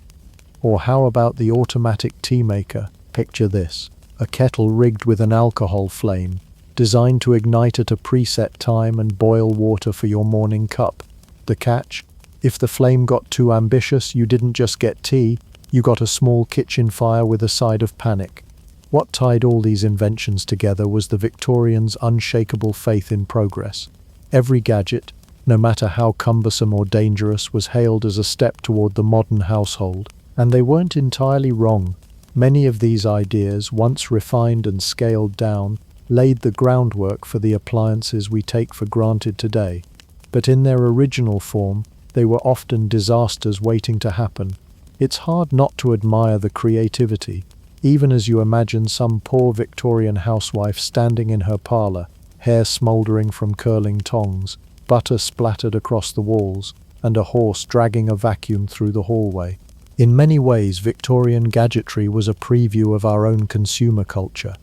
Or how about the automatic tea maker? Picture this: a kettle rigged with an alcohol flame, designed to ignite at a preset time and boil water for your morning cup. The catch? If the flame got too ambitious, you didn't just get tea, you got a small kitchen fire with a side of panic. What tied all these inventions together was the Victorians' unshakable faith in progress. Every gadget, no matter how cumbersome or dangerous, was hailed as a step toward the modern household. And they weren't entirely wrong. Many of these ideas, once refined and scaled down, laid the groundwork for the appliances we take for granted today. But in their original form, they were often disasters waiting to happen. It's hard not to admire the creativity, even as you imagine some poor Victorian housewife standing in her parlour, hair smouldering from curling tongs, butter splattered across the walls, and a horse dragging a vacuum through the hallway. In many ways, Victorian gadgetry was a preview of our own consumer culture.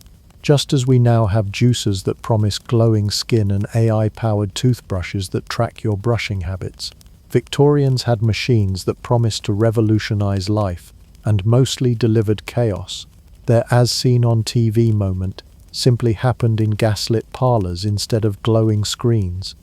Just as we now have juicers that promise glowing skin and AI-powered toothbrushes that track your brushing habits, Victorians had machines that promised to revolutionize life, and mostly delivered chaos. Their as-seen-on-TV moment simply happened in gaslit parlors instead of glowing screens.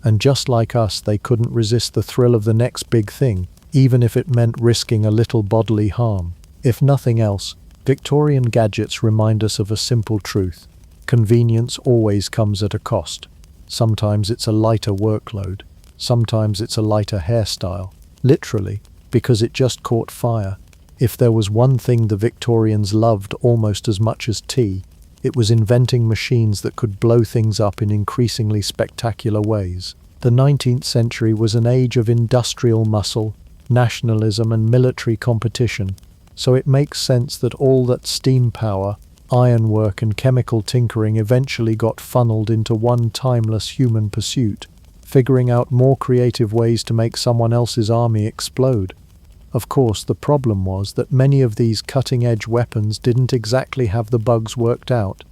And just like us, they couldn't resist the thrill of the next big thing, even if it meant risking a little bodily harm. If nothing else, Victorian gadgets remind us of a simple truth: convenience always comes at a cost. Sometimes it's a lighter workload, sometimes it's a lighter hairstyle, literally, because it just caught fire. If there was one thing the Victorians loved almost as much as tea, it was inventing machines that could blow things up in increasingly spectacular ways. The 19th century was an age of industrial muscle, nationalism, and military competition, so it makes sense that all that steam power, ironwork, and chemical tinkering eventually got funneled into one timeless human pursuit: figuring out more creative ways to make someone else's army explode. Of course, the problem was that many of these cutting-edge weapons didn't exactly have the bugs worked out.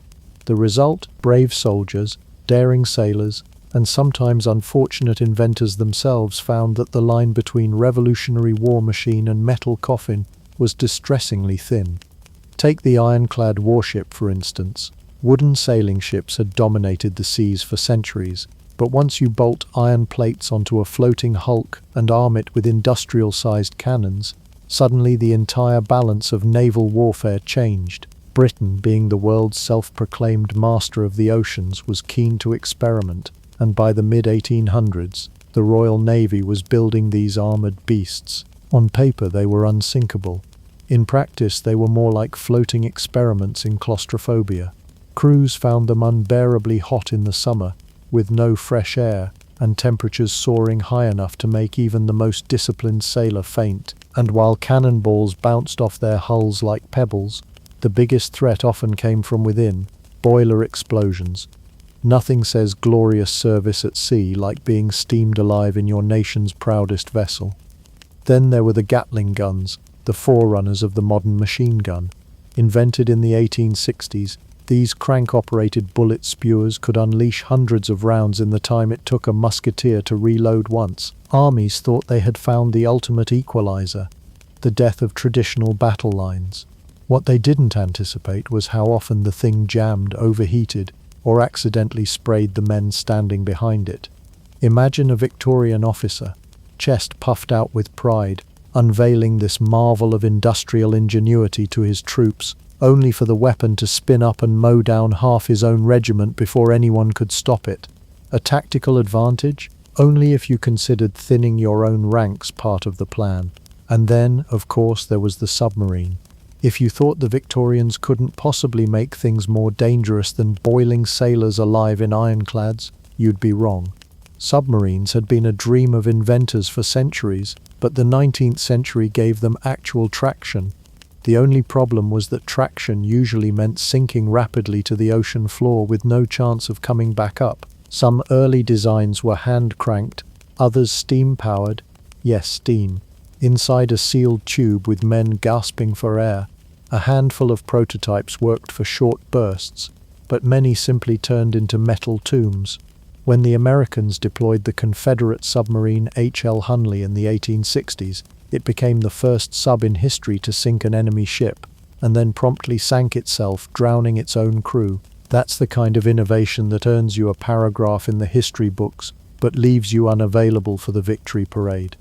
The result? Brave soldiers, daring sailors, and sometimes unfortunate inventors themselves found that the line between revolutionary war machine and metal coffin was distressingly thin. Take the ironclad warship, for instance. Wooden sailing ships had dominated the seas for centuries, but once you bolt iron plates onto a floating hulk and arm it with industrial-sized cannons, suddenly the entire balance of naval warfare changed. Britain, being the world's self-proclaimed master of the oceans, was keen to experiment, and by the mid-1800s, the Royal Navy was building these armoured beasts. On paper, they were unsinkable. In practice, they were more like floating experiments in claustrophobia. Crews found them unbearably hot in the summer, with no fresh air, and temperatures soaring high enough to make even the most disciplined sailor faint. And while cannonballs bounced off their hulls like pebbles, the biggest threat often came from within: boiler explosions. Nothing says glorious service at sea like being steamed alive in your nation's proudest vessel. Then there were the Gatling guns, the forerunners of the modern machine gun. Invented in the 1860s, these crank-operated bullet spewers could unleash hundreds of rounds in the time it took a musketeer to reload once. Armies thought they had found the ultimate equalizer, the death of traditional battle lines. What they didn't anticipate was how often the thing jammed, overheated, or accidentally sprayed the men standing behind it. Imagine a Victorian officer, chest puffed out with pride, unveiling this marvel of industrial ingenuity to his troops, only for the weapon to spin up and mow down half his own regiment before anyone could stop it. A tactical advantage? Only if you considered thinning your own ranks part of the plan. And then, of course, there was the submarine. If you thought the Victorians couldn't possibly make things more dangerous than boiling sailors alive in ironclads, you'd be wrong. Submarines had been a dream of inventors for centuries, but the 19th century gave them actual traction. The only problem was that traction usually meant sinking rapidly to the ocean floor with no chance of coming back up. Some early designs were hand-cranked, others steam-powered. Yes, steam. Inside a sealed tube with men gasping for air. A handful of prototypes worked for short bursts, but many simply turned into metal tombs. When the Americans deployed the Confederate submarine H.L. Hunley in the 1860s, it became the first sub in history to sink an enemy ship, and then promptly sank itself, drowning its own crew. That's the kind of innovation that earns you a paragraph in the history books, but leaves you unavailable for the victory parade.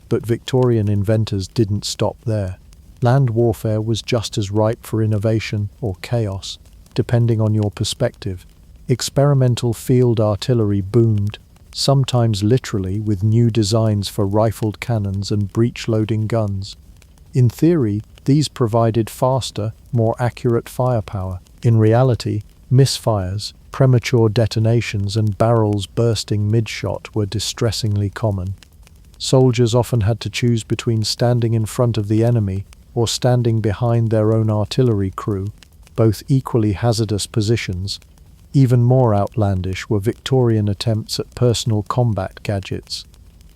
But Victorian inventors didn't stop there. Land warfare was just as ripe for innovation, or chaos, depending on your perspective. Experimental field artillery boomed, sometimes literally, with new designs for rifled cannons and breech-loading guns. In theory, these provided faster, more accurate firepower. In reality, misfires, premature detonations, and barrels bursting mid-shot were distressingly common. Soldiers often had to choose between standing in front of the enemy or standing behind their own artillery crew, both equally hazardous positions. Even more outlandish were Victorian attempts at personal combat gadgets.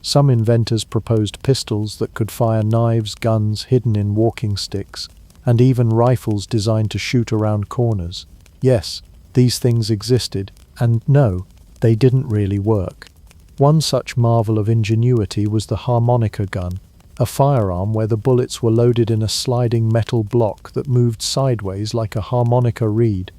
Some inventors proposed pistols that could fire knives, guns hidden in walking sticks, and even rifles designed to shoot around corners. Yes, these things existed, and no, they didn't really work. One such marvel of ingenuity was the harmonica gun, a firearm where the bullets were loaded in a sliding metal block that moved sideways like a harmonica reed.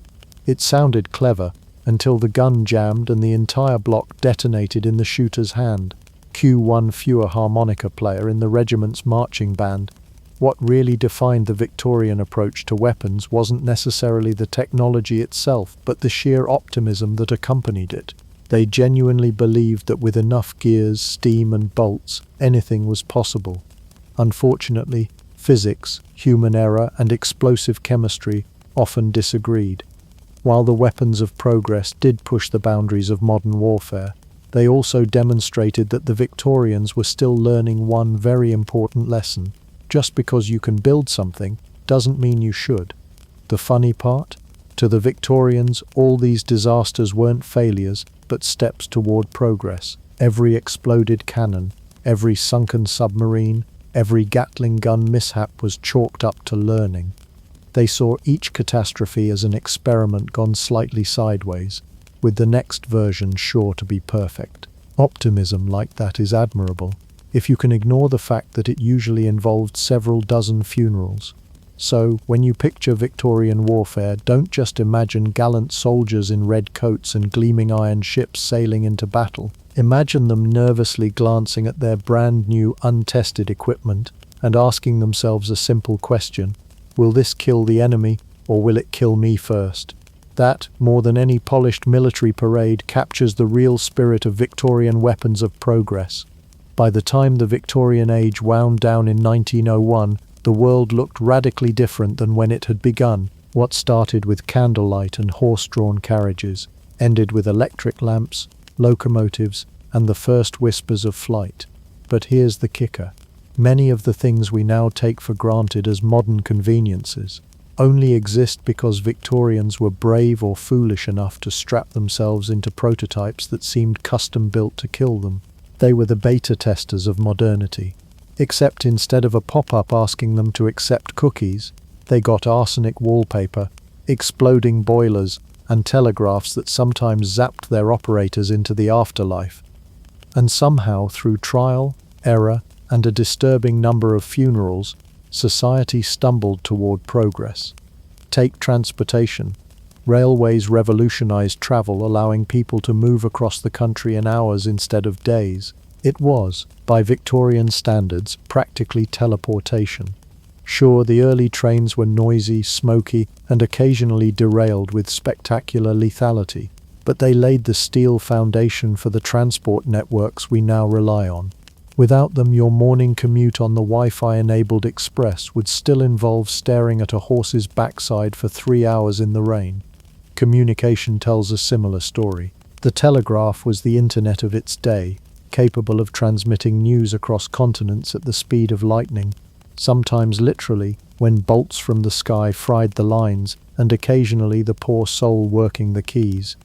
It sounded clever, until the gun jammed and the entire block detonated in the shooter's hand. Cue one fewer harmonica player in the regiment's marching band. What really defined the Victorian approach to weapons wasn't necessarily the technology itself, but the sheer optimism that accompanied it. They genuinely believed that with enough gears, steam, and bolts, anything was possible. Unfortunately, physics, human error, and explosive chemistry often disagreed. While the weapons of progress did push the boundaries of modern warfare, they also demonstrated that the Victorians were still learning one very important lesson. Just because you can build something doesn't mean you should. The funny part? To the Victorians, all these disasters weren't failures, but steps toward progress. Every exploded cannon, every sunken submarine, every Gatling gun mishap was chalked up to learning. They saw each catastrophe as an experiment gone slightly sideways, with the next version sure to be perfect. Optimism like that is admirable, if you can ignore the fact that it usually involved several dozen funerals. So, when you picture Victorian warfare, don't just imagine gallant soldiers in red coats and gleaming iron ships sailing into battle. Imagine them nervously glancing at their brand new, untested equipment and asking themselves a simple question: will this kill the enemy, or will it kill me first? That, more than any polished military parade, captures the real spirit of Victorian weapons of progress. By the time the Victorian age wound down in 1901, the world looked radically different than when it had begun. What started with candlelight and horse-drawn carriages ended with electric lamps, locomotives, and the first whispers of flight. But here's the kicker. Many of the things we now take for granted as modern conveniences only exist because Victorians were brave or foolish enough to strap themselves into prototypes that seemed custom-built to kill them. They were the beta testers of modernity. Except instead of a pop-up asking them to accept cookies, they got arsenic wallpaper, exploding boilers, and telegraphs that sometimes zapped their operators into the afterlife. And somehow, through trial, error, and a disturbing number of funerals, society stumbled toward progress. Take transportation. Railways revolutionized travel, allowing people to move across the country in hours instead of days. It was, by Victorian standards, practically teleportation. Sure, the early trains were noisy, smoky, and occasionally derailed with spectacular lethality, but they laid the steel foundation for the transport networks we now rely on. Without them, your morning commute on the Wi-Fi-enabled express would still involve staring at a horse's backside for 3 hours in the rain. Communication tells a similar story. The telegraph was the internet of its day, capable of transmitting news across continents at the speed of lightning, sometimes literally, when bolts from the sky fried the lines, and occasionally the poor soul working the keys.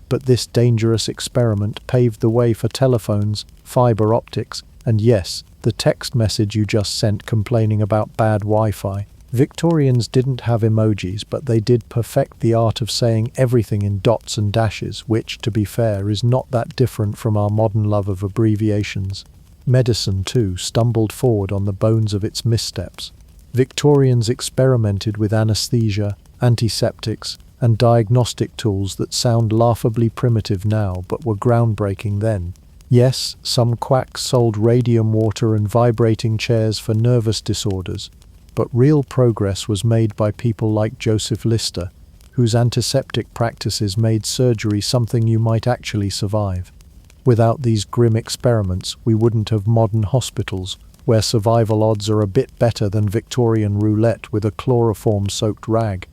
But this dangerous experiment paved the way for telephones, fiber optics, and yes, the text message you just sent complaining about bad Wi-Fi. Victorians didn't have emojis, but they did perfect the art of saying everything in dots and dashes, which, to be fair, is not that different from our modern love of abbreviations. Medicine, too, stumbled forward on the bones of its missteps. Victorians experimented with anesthesia, antiseptics, and diagnostic tools that sound laughably primitive now, but were groundbreaking then. Yes, some quacks sold radium water and vibrating chairs for nervous disorders, but real progress was made by people like Joseph Lister, whose antiseptic practices made surgery something you might actually survive. Without these grim experiments, we wouldn't have modern hospitals, where survival odds are a bit better than Victorian roulette with a chloroform-soaked rag.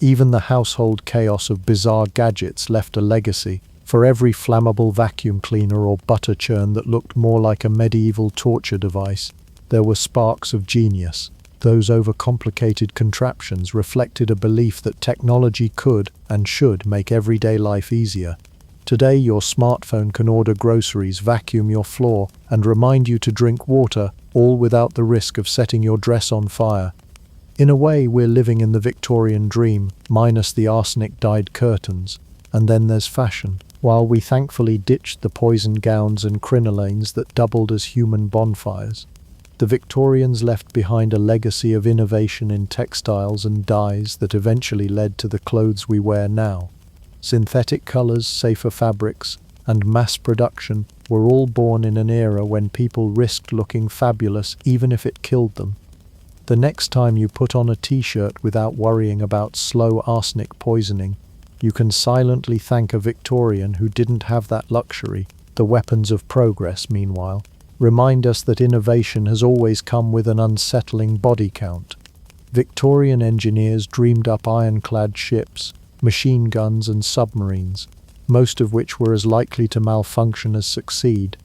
Even the household chaos of bizarre gadgets left a legacy. For every flammable vacuum cleaner or butter churn that looked more like a medieval torture device, there were sparks of genius. Those overcomplicated contraptions reflected a belief that technology could and should make everyday life easier. Today, your smartphone can order groceries, vacuum your floor, and remind you to drink water, all without the risk of setting your dress on fire. In a way, we're living in the Victorian dream, minus the arsenic-dyed curtains. And then there's fashion. While we thankfully ditched the poison gowns and crinolines that doubled as human bonfires, the Victorians left behind a legacy of innovation in textiles and dyes that eventually led to the clothes we wear now. Synthetic colors, safer fabrics, and mass production were all born in an era when people risked looking fabulous even if it killed them. The next time you put on a t-shirt without worrying about slow arsenic poisoning, you can silently thank a Victorian who didn't have that luxury. The weapons of progress, meanwhile, remind us that innovation has always come with an unsettling body count. Victorian engineers dreamed up ironclad ships, machine guns and submarines, most of which were as likely to malfunction as succeed.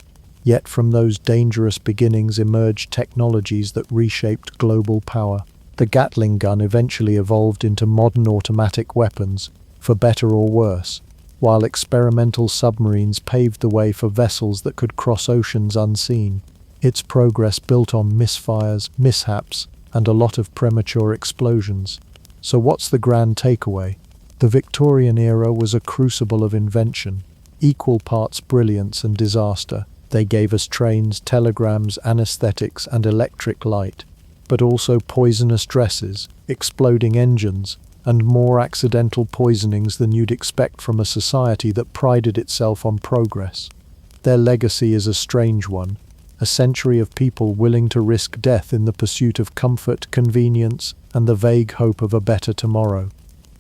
Yet from those dangerous beginnings emerged technologies that reshaped global power. The Gatling gun eventually evolved into modern automatic weapons, for better or worse, while experimental submarines paved the way for vessels that could cross oceans unseen. Its progress built on misfires, mishaps, and a lot of premature explosions. So what's the grand takeaway? The Victorian era was a crucible of invention, equal parts brilliance and disaster. They gave us trains, telegrams, anesthetics, and electric light, but also poisonous dresses, exploding engines, and more accidental poisonings than you'd expect from a society that prided itself on progress. Their legacy is a strange one, a century of people willing to risk death in the pursuit of comfort, convenience, and the vague hope of a better tomorrow.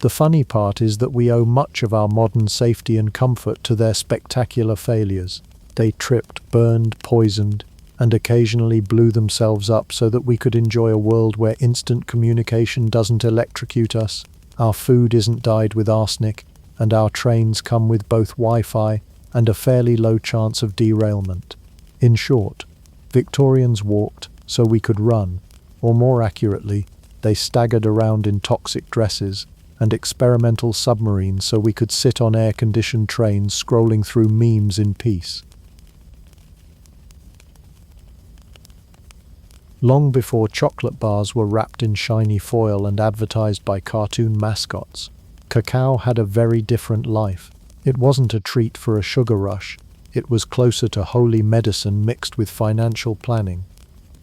The funny part is that we owe much of our modern safety and comfort to their spectacular failures. They tripped, burned, poisoned, and occasionally blew themselves up so that we could enjoy a world where instant communication doesn't electrocute us. Our food isn't dyed with arsenic, and our trains come with both Wi-Fi and a fairly low chance of derailment. In short, Victorians walked so we could run, or more accurately, they staggered around in toxic dresses and experimental submarines so we could sit on air-conditioned trains scrolling through memes in peace. Long before chocolate bars were wrapped in shiny foil and advertised by cartoon mascots, cacao had a very different life. It wasn't a treat for a sugar rush, it was closer to holy medicine mixed with financial planning.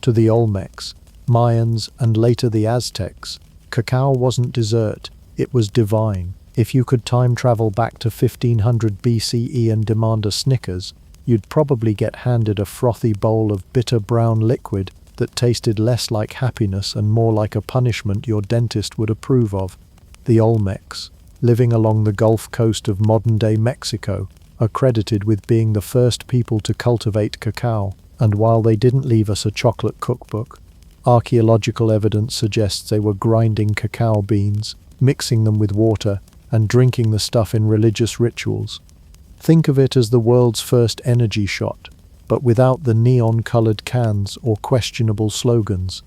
To the Olmecs, Mayans, and later the Aztecs, cacao wasn't dessert, it was divine. If you could time travel back to 1500 BCE and demand a Snickers, you'd probably get handed a frothy bowl of bitter brown liquid that tasted less like happiness and more like a punishment your dentist would approve of. The Olmecs, living along the Gulf Coast of modern-day Mexico, are credited with being the first people to cultivate cacao, and while they didn't leave us a chocolate cookbook, archaeological evidence suggests they were grinding cacao beans, mixing them with water, and drinking the stuff in religious rituals. Think of it as the world's first energy shot, but without the neon-colored cans or questionable slogans.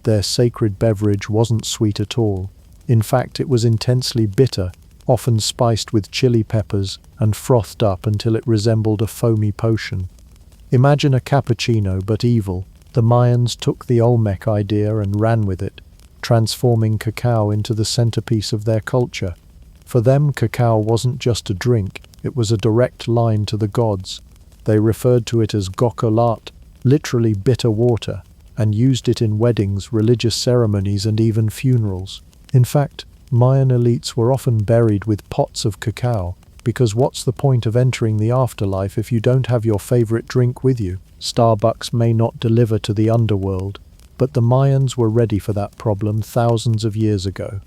Their sacred beverage wasn't sweet at all. In fact, it was intensely bitter, often spiced with chili peppers and frothed up until it resembled a foamy potion. Imagine a cappuccino but evil. The Mayans took the Olmec idea and ran with it, transforming cacao into the centerpiece of their culture. For them, cacao wasn't just a drink, it was a direct line to the gods. They referred to it as gokolat, literally bitter water, and used it in weddings, religious ceremonies, and even funerals. In fact, Mayan elites were often buried with pots of cacao, because what's the point of entering the afterlife if you don't have your favorite drink with you? Starbucks may not deliver to the underworld, but the Mayans were ready for that problem thousands of years ago.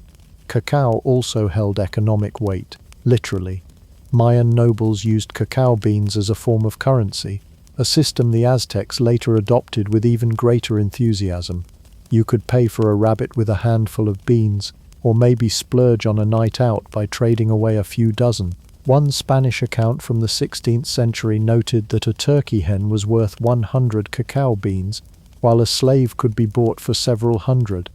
Cacao also held economic weight, literally. Mayan nobles used cacao beans as a form of currency, a system the Aztecs later adopted with even greater enthusiasm. You could pay for a rabbit with a handful of beans, or maybe splurge on a night out by trading away a few dozen. One Spanish account from the 16th century noted that a turkey hen was worth 100 cacao beans, while a slave could be bought for several hundred.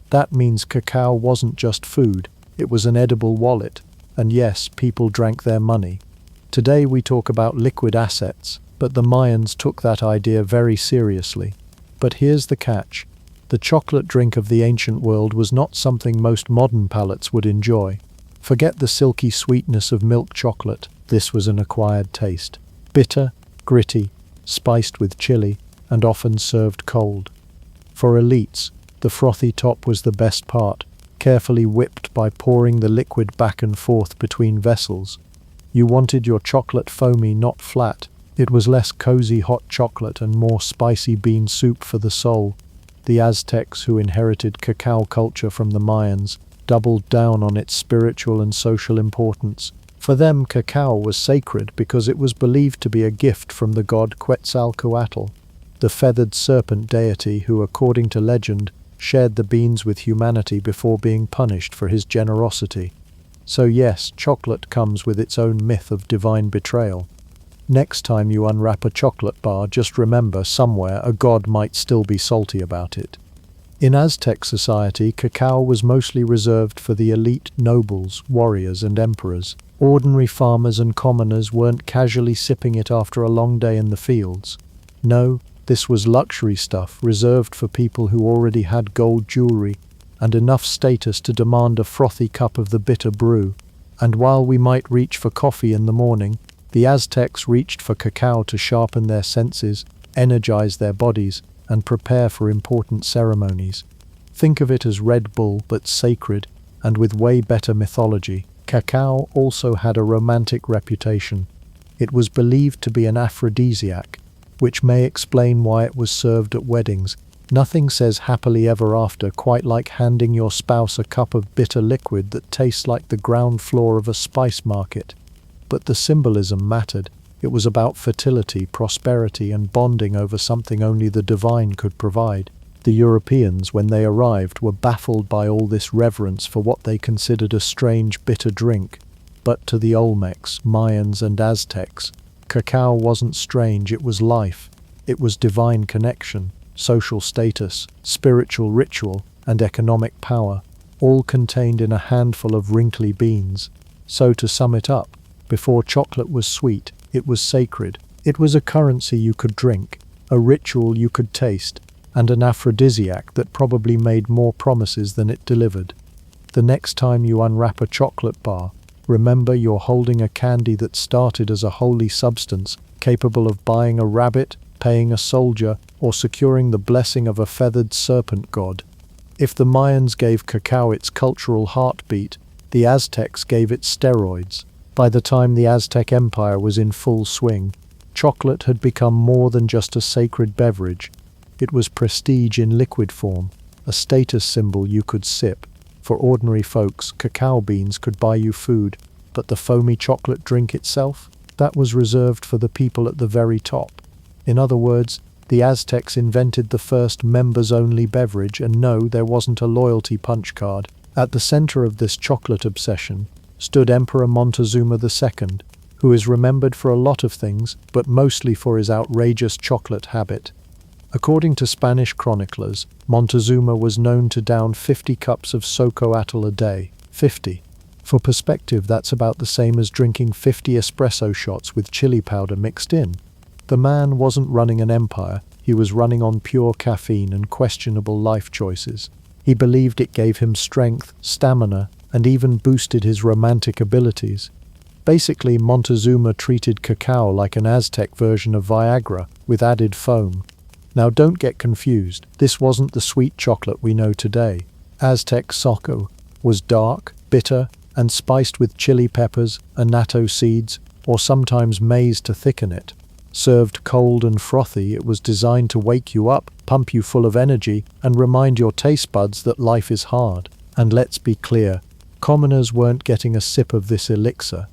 That means cacao wasn't just food, it was an edible wallet. And yes, people drank their money. Today we talk about liquid assets, but the Mayans took that idea very seriously. But here's the catch. The chocolate drink of the ancient world was not something most modern palates would enjoy. Forget the silky sweetness of milk chocolate, this was an acquired taste. Bitter, gritty, spiced with chili, and often served cold. For elites, the frothy top was the best part, carefully whipped by pouring the liquid back and forth between vessels. You wanted your chocolate foamy, not flat. It was less cozy hot chocolate and more spicy bean soup for the soul. The Aztecs, who inherited cacao culture from the Mayans, doubled down on its spiritual and social importance. For them, cacao was sacred because it was believed to be a gift from the god Quetzalcoatl, the feathered serpent deity who, according to legend, shared the beans with humanity before being punished for his generosity. So yes, chocolate comes with its own myth of divine betrayal. Next time you unwrap a chocolate bar, just remember somewhere a god might still be salty about it. In Aztec society, cacao was mostly reserved for the elite nobles, warriors, and emperors. Ordinary farmers and commoners weren't casually sipping it after a long day in the fields. No, this was luxury stuff reserved for people who already had gold jewelry and enough status to demand a frothy cup of the bitter brew. And while we might reach for coffee in the morning, the Aztecs reached for cacao to sharpen their senses, energize their bodies, and prepare for important ceremonies. Think of it as Red Bull, but sacred, and with way better mythology. Cacao also had a romantic reputation. It was believed to be an aphrodisiac, which may explain why it was served at weddings. Nothing says happily ever after quite like handing your spouse a cup of bitter liquid that tastes like the ground floor of a spice market. But the symbolism mattered. It was about fertility, prosperity, and bonding over something only the divine could provide. The Europeans, when they arrived, were baffled by all this reverence for what they considered a strange, bitter drink. But to the Olmecs, Mayans, and Aztecs, cacao wasn't strange, it was life. It was divine connection, social status, spiritual ritual, and economic power, all contained in a handful of wrinkly beans. So to sum it up, before chocolate was sweet, it was sacred. It was a currency you could drink, a ritual you could taste, and an aphrodisiac that probably made more promises than it delivered. The next time you unwrap a chocolate bar, remember you're holding a candy that started as a holy substance, capable of buying a rabbit, paying a soldier, or securing the blessing of a feathered serpent god. If the Mayans gave cacao its cultural heartbeat, the Aztecs gave it steroids. By the time the Aztec Empire was in full swing, chocolate had become more than just a sacred beverage. It was prestige in liquid form, a status symbol you could sip. For ordinary folks, cacao beans could buy you food, but the foamy chocolate drink itself? That was reserved for the people at the very top. In other words, the Aztecs invented the first members-only beverage, and no, there wasn't a loyalty punch card. At the center of this chocolate obsession stood Emperor Montezuma II, who is remembered for a lot of things, but mostly for his outrageous chocolate habit. According to Spanish chroniclers, Montezuma was known to down 50 cups of Socoatl a day. 50. For perspective, that's about the same as drinking 50 espresso shots with chili powder mixed in. The man wasn't running an empire, he was running on pure caffeine and questionable life choices. He believed it gave him strength, stamina, and even boosted his romantic abilities. Basically, Montezuma treated cacao like an Aztec version of Viagra, with added foam. Now don't get confused, this wasn't the sweet chocolate we know today. Aztec Soco was dark, bitter, and spiced with chili peppers, annatto seeds, or sometimes maize to thicken it. Served cold and frothy, it was designed to wake you up, pump you full of energy, and remind your taste buds that life is hard. And let's be clear, commoners weren't getting a sip of this elixir.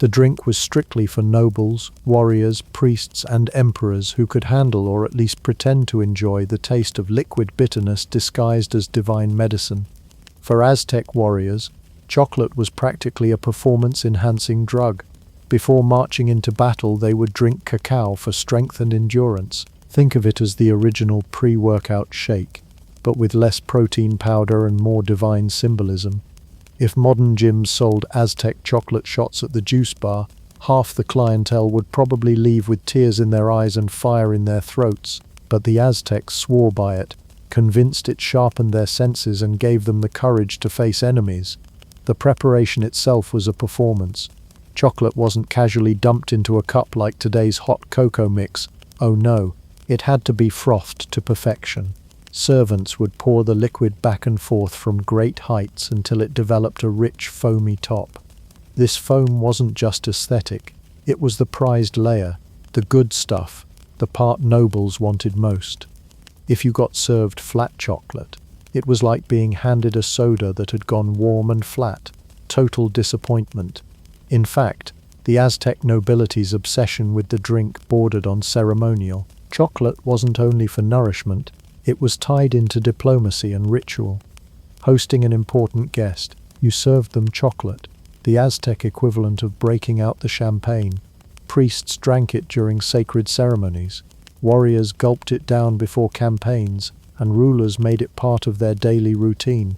The drink was strictly for nobles, warriors, priests, and emperors who could handle or at least pretend to enjoy the taste of liquid bitterness disguised as divine medicine. For Aztec warriors, chocolate was practically a performance-enhancing drug. Before marching into battle, they would drink cacao for strength and endurance. Think of it as the original pre-workout shake, but with less protein powder and more divine symbolism. If modern gyms sold Aztec chocolate shots at the juice bar, half the clientele would probably leave with tears in their eyes and fire in their throats. But the Aztecs swore by it, convinced it sharpened their senses and gave them the courage to face enemies. The preparation itself was a performance. Chocolate wasn't casually dumped into a cup like today's hot cocoa mix. Oh no, it had to be frothed to perfection. Servants would pour the liquid back and forth from great heights until it developed a rich, foamy top. This foam wasn't just aesthetic, it was the prized layer, the good stuff, the part nobles wanted most. If you got served flat chocolate, it was like being handed a soda that had gone warm and flat. Total disappointment. In fact, the Aztec nobility's obsession with the drink bordered on ceremonial. Chocolate wasn't only for nourishment, it was tied into diplomacy and ritual. Hosting an important guest, you served them chocolate, the Aztec equivalent of breaking out the champagne. Priests drank it during sacred ceremonies. Warriors gulped it down before campaigns, and rulers made it part of their daily routine.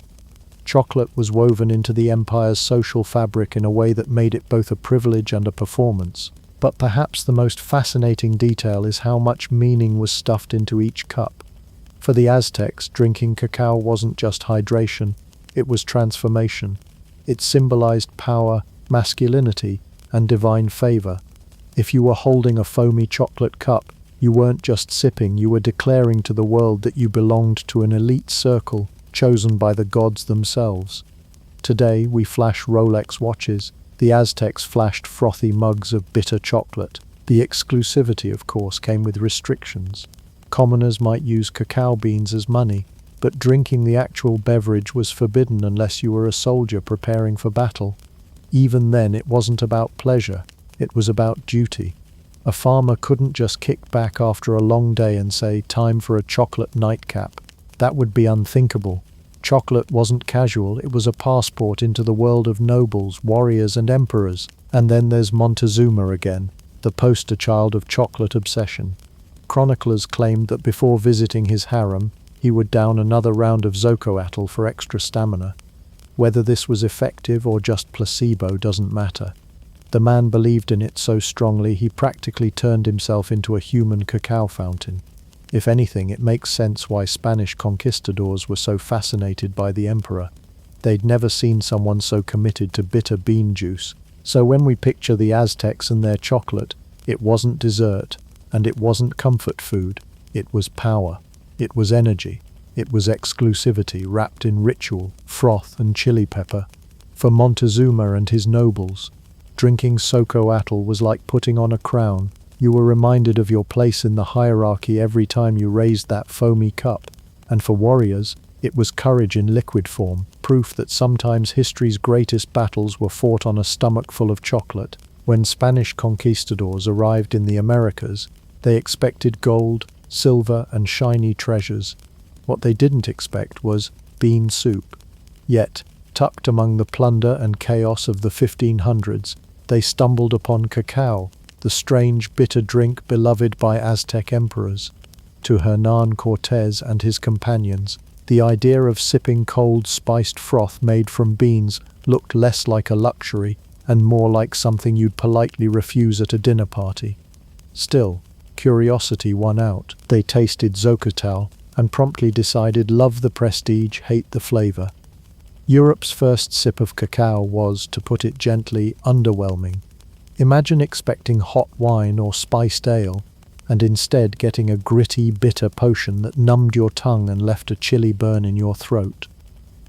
Chocolate was woven into the empire's social fabric in a way that made it both a privilege and a performance. But perhaps the most fascinating detail is how much meaning was stuffed into each cup. For the Aztecs, drinking cacao wasn't just hydration, it was transformation. It symbolized power, masculinity, and divine favor. If you were holding a foamy chocolate cup, you weren't just sipping, you were declaring to the world that you belonged to an elite circle, chosen by the gods themselves. Today, we flash Rolex watches. The Aztecs flashed frothy mugs of bitter chocolate. The exclusivity, of course, came with restrictions. Commoners might use cacao beans as money, but drinking the actual beverage was forbidden unless you were a soldier preparing for battle. Even then, it wasn't about pleasure, it was about duty. A farmer couldn't just kick back after a long day and say, "Time for a chocolate nightcap." That would be unthinkable. Chocolate wasn't casual, it was a passport into the world of nobles, warriors, and emperors. And then there's Montezuma again, the poster child of chocolate obsession. Chroniclers claimed that before visiting his harem, he would down another round of Zocoatl for extra stamina. Whether this was effective or just placebo doesn't matter. The man believed in it so strongly he practically turned himself into a human cacao fountain. If anything, it makes sense why Spanish conquistadors were so fascinated by the emperor. They'd never seen someone so committed to bitter bean juice. So when we picture the Aztecs and their chocolate, it wasn't dessert, and it wasn't comfort food. It was power. It was energy. It was exclusivity wrapped in ritual, froth, and chili pepper. For Montezuma and his nobles, drinking Zocoatl was like putting on a crown. You were reminded of your place in the hierarchy every time you raised that foamy cup. And for warriors, it was courage in liquid form, proof that sometimes history's greatest battles were fought on a stomach full of chocolate. When Spanish conquistadors arrived in the Americas, they expected gold, silver, and shiny treasures. What they didn't expect was bean soup. Yet, tucked among the plunder and chaos of the 1500s, they stumbled upon cacao, the strange, bitter drink beloved by Aztec emperors. To Hernan Cortés and his companions, the idea of sipping cold, spiced froth made from beans looked less like a luxury and more like something you'd politely refuse at a dinner party. Still, curiosity won out. They tasted Zocoatl and promptly decided love the prestige, hate the flavor. Europe's first sip of cacao was, to put it gently, underwhelming. Imagine expecting hot wine or spiced ale, and instead getting a gritty, bitter potion that numbed your tongue and left a chilly burn in your throat.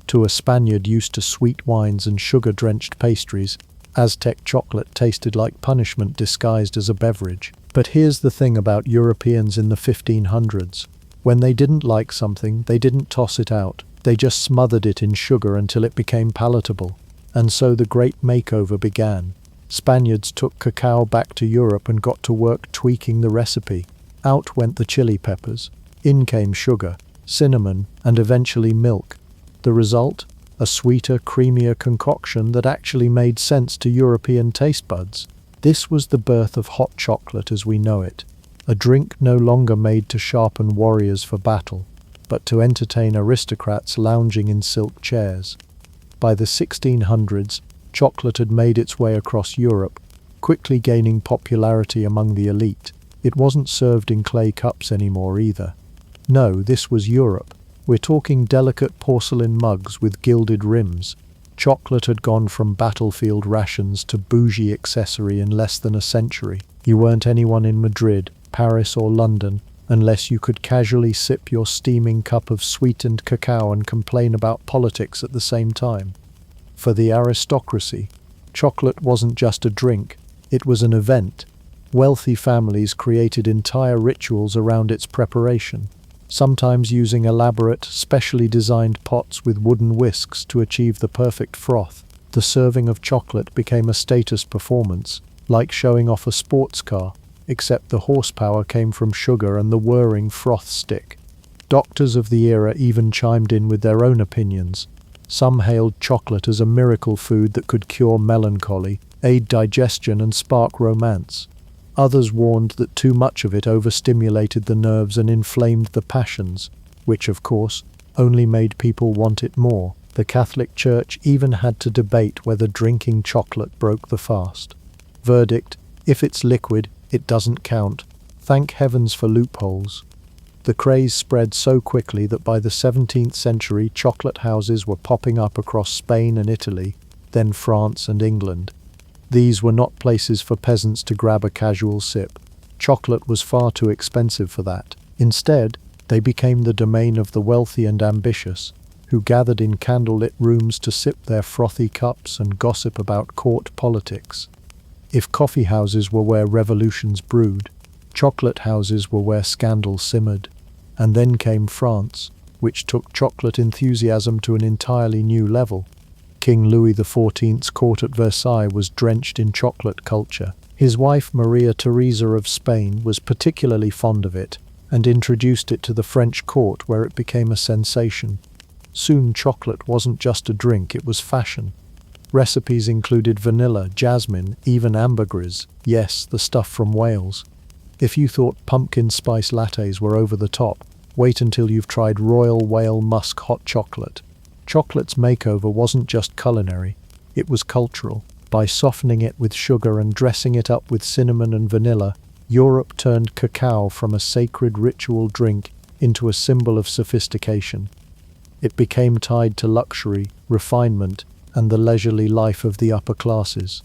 To a Spaniard used to sweet wines and sugar-drenched pastries, Aztec chocolate tasted like punishment disguised as a beverage. But here's the thing about Europeans in the 1500s. When they didn't like something, they didn't toss it out. They just smothered it in sugar until it became palatable. And so the great makeover began. Spaniards took cacao back to Europe and got to work tweaking the recipe. Out went the chili peppers. In came sugar, cinnamon, and eventually milk. The result? A sweeter, creamier concoction that actually made sense to European taste buds. This was the birth of hot chocolate as we know it. A drink no longer made to sharpen warriors for battle, but to entertain aristocrats lounging in silk chairs. By the 1600s, chocolate had made its way across Europe, quickly gaining popularity among the elite. It wasn't served in clay cups anymore either. No, this was Europe. We're talking delicate porcelain mugs with gilded rims. Chocolate had gone from battlefield rations to bougie accessory in less than a century. You weren't anyone in Madrid, Paris, or London unless you could casually sip your steaming cup of sweetened cacao and complain about politics at the same time. For the aristocracy, chocolate wasn't just a drink, it was an event. Wealthy families created entire rituals around its preparation, sometimes using elaborate, specially designed pots with wooden whisks to achieve the perfect froth. The serving of chocolate became a status performance, like showing off a sports car, except the horsepower came from sugar and the whirring froth stick. Doctors of the era even chimed in with their own opinions. Some hailed chocolate as a miracle food that could cure melancholy, aid digestion, and spark romance. Others warned that too much of it overstimulated the nerves and inflamed the passions, which, of course, only made people want it more. The Catholic Church even had to debate whether drinking chocolate broke the fast. Verdict: if it's liquid, it doesn't count. Thank heavens for loopholes. The craze spread so quickly that by the 17th century chocolate houses were popping up across Spain and Italy, then France and England. These were not places for peasants to grab a casual sip. Chocolate was far too expensive for that. Instead, they became the domain of the wealthy and ambitious, who gathered in candlelit rooms to sip their frothy cups and gossip about court politics. If coffee houses were where revolutions brewed, chocolate houses were where scandal simmered. And then came France, which took chocolate enthusiasm to an entirely new level. King Louis XIV's court at Versailles was drenched in chocolate culture. His wife Maria Theresa of Spain was particularly fond of it, and introduced it to the French court, where it became a sensation. Soon chocolate wasn't just a drink, it was fashion. Recipes included vanilla, jasmine, even ambergris, yes, the stuff from Wales. If you thought pumpkin spice lattes were over the top, wait until you've tried Royal Whale Musk hot chocolate. Chocolate's makeover wasn't just culinary, it was cultural. By softening it with sugar and dressing it up with cinnamon and vanilla, Europe turned cacao from a sacred ritual drink into a symbol of sophistication. It became tied to luxury, refinement, and the leisurely life of the upper classes.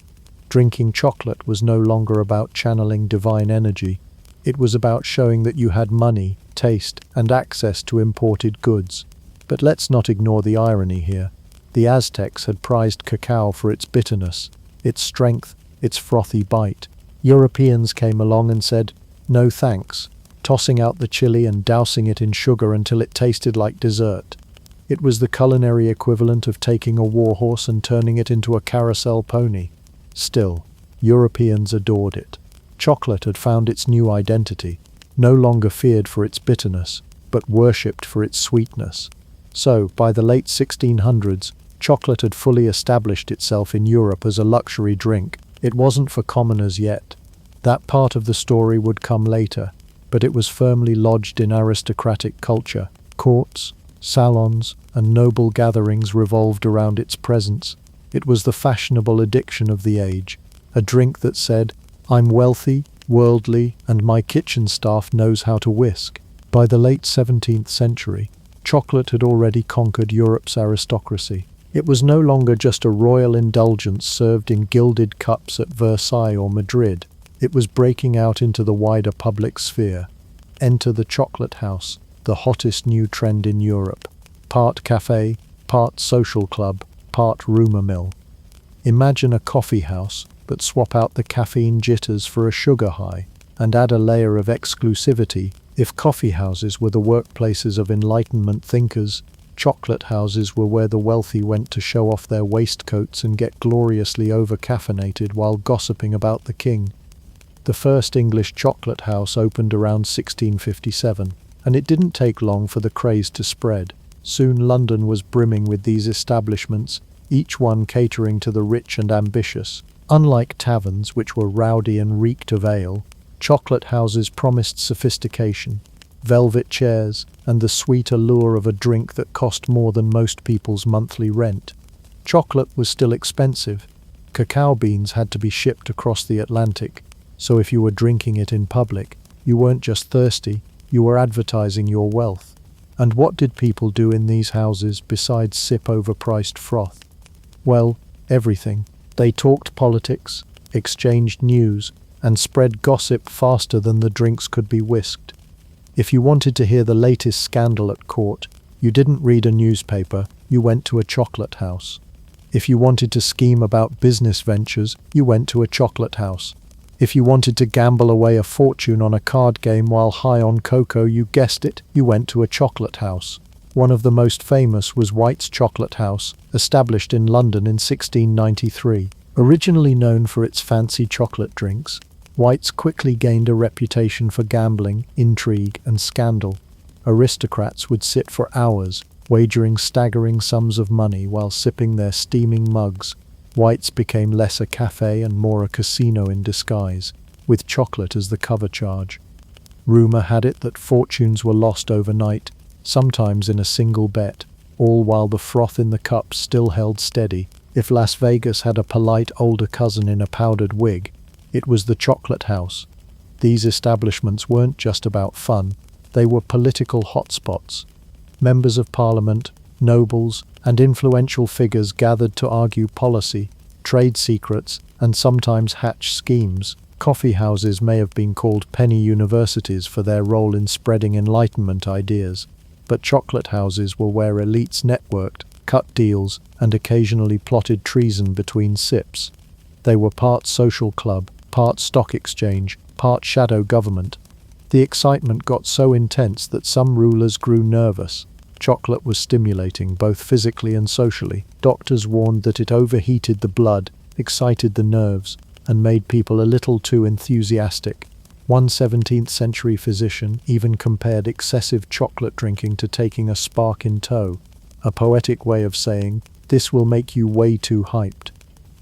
Drinking chocolate was no longer about channeling divine energy. It was about showing that you had money, taste, and access to imported goods. But let's not ignore the irony here. The Aztecs had prized cacao for its bitterness, its strength, its frothy bite. Europeans came along and said, "No thanks," tossing out the chili and dousing it in sugar until it tasted like dessert. It was the culinary equivalent of taking a warhorse and turning it into a carousel pony. Still, Europeans adored it. Chocolate had found its new identity, no longer feared for its bitterness, but worshipped for its sweetness. So, by the late 1600s, chocolate had fully established itself in Europe as a luxury drink. It wasn't for commoners yet. That part of the story would come later, but it was firmly lodged in aristocratic culture. Courts, salons, and noble gatherings revolved around its presence. It was the fashionable addiction of the age, a drink that said, "I'm wealthy, worldly, and my kitchen staff knows how to whisk." By the late 17th century, chocolate had already conquered Europe's aristocracy. It was no longer just a royal indulgence served in gilded cups at Versailles or Madrid. It was breaking out into the wider public sphere. Enter the chocolate house, the hottest new trend in Europe. Part cafe, part social club, part rumor mill. Imagine a coffee house, but swap out the caffeine jitters for a sugar high, and add a layer of exclusivity. If coffee houses were the workplaces of Enlightenment thinkers, chocolate houses were where the wealthy went to show off their waistcoats and get gloriously over-caffeinated while gossiping about the king. The first English chocolate house opened around 1657, and it didn't take long for the craze to spread. Soon London was brimming with these establishments, each one catering to the rich and ambitious. Unlike taverns, which were rowdy and reeked of ale, chocolate houses promised sophistication, velvet chairs, and the sweet allure of a drink that cost more than most people's monthly rent. Chocolate was still expensive. Cacao beans had to be shipped across the Atlantic, so if you were drinking it in public, you weren't just thirsty, you were advertising your wealth. And what did people do in these houses besides sip overpriced froth? Well, everything. They talked politics, exchanged news, and spread gossip faster than the drinks could be whisked. If you wanted to hear the latest scandal at court, you didn't read a newspaper, you went to a chocolate house. If you wanted to scheme about business ventures, you went to a chocolate house. If you wanted to gamble away a fortune on a card game while high on cocoa, you guessed it, you went to a chocolate house. One of the most famous was White's Chocolate House, established in London in 1693. Originally known for its fancy chocolate drinks, White's quickly gained a reputation for gambling, intrigue, and scandal. Aristocrats would sit for hours, wagering staggering sums of money while sipping their steaming mugs. White's became less a cafe and more a casino in disguise, with chocolate as the cover charge. Rumor had it that fortunes were lost overnight, sometimes in a single bet, all while the froth in the cup still held steady. If Las Vegas had a polite older cousin in a powdered wig, it was the chocolate house. These establishments weren't just about fun, they were political hotspots. Members of Parliament, nobles, and influential figures gathered to argue policy, trade secrets, and sometimes hatch schemes. Coffee houses may have been called penny universities for their role in spreading Enlightenment ideas, but chocolate houses were where elites networked, cut deals, and occasionally plotted treason between sips. They were part social club, part stock exchange, part shadow government. The excitement got so intense that some rulers grew nervous. Chocolate was stimulating, both physically and socially. Doctors warned that it overheated the blood, excited the nerves, and made people a little too enthusiastic. One 17th century physician even compared excessive chocolate drinking to taking a spark in tow, a poetic way of saying, "This will make you way too hyped."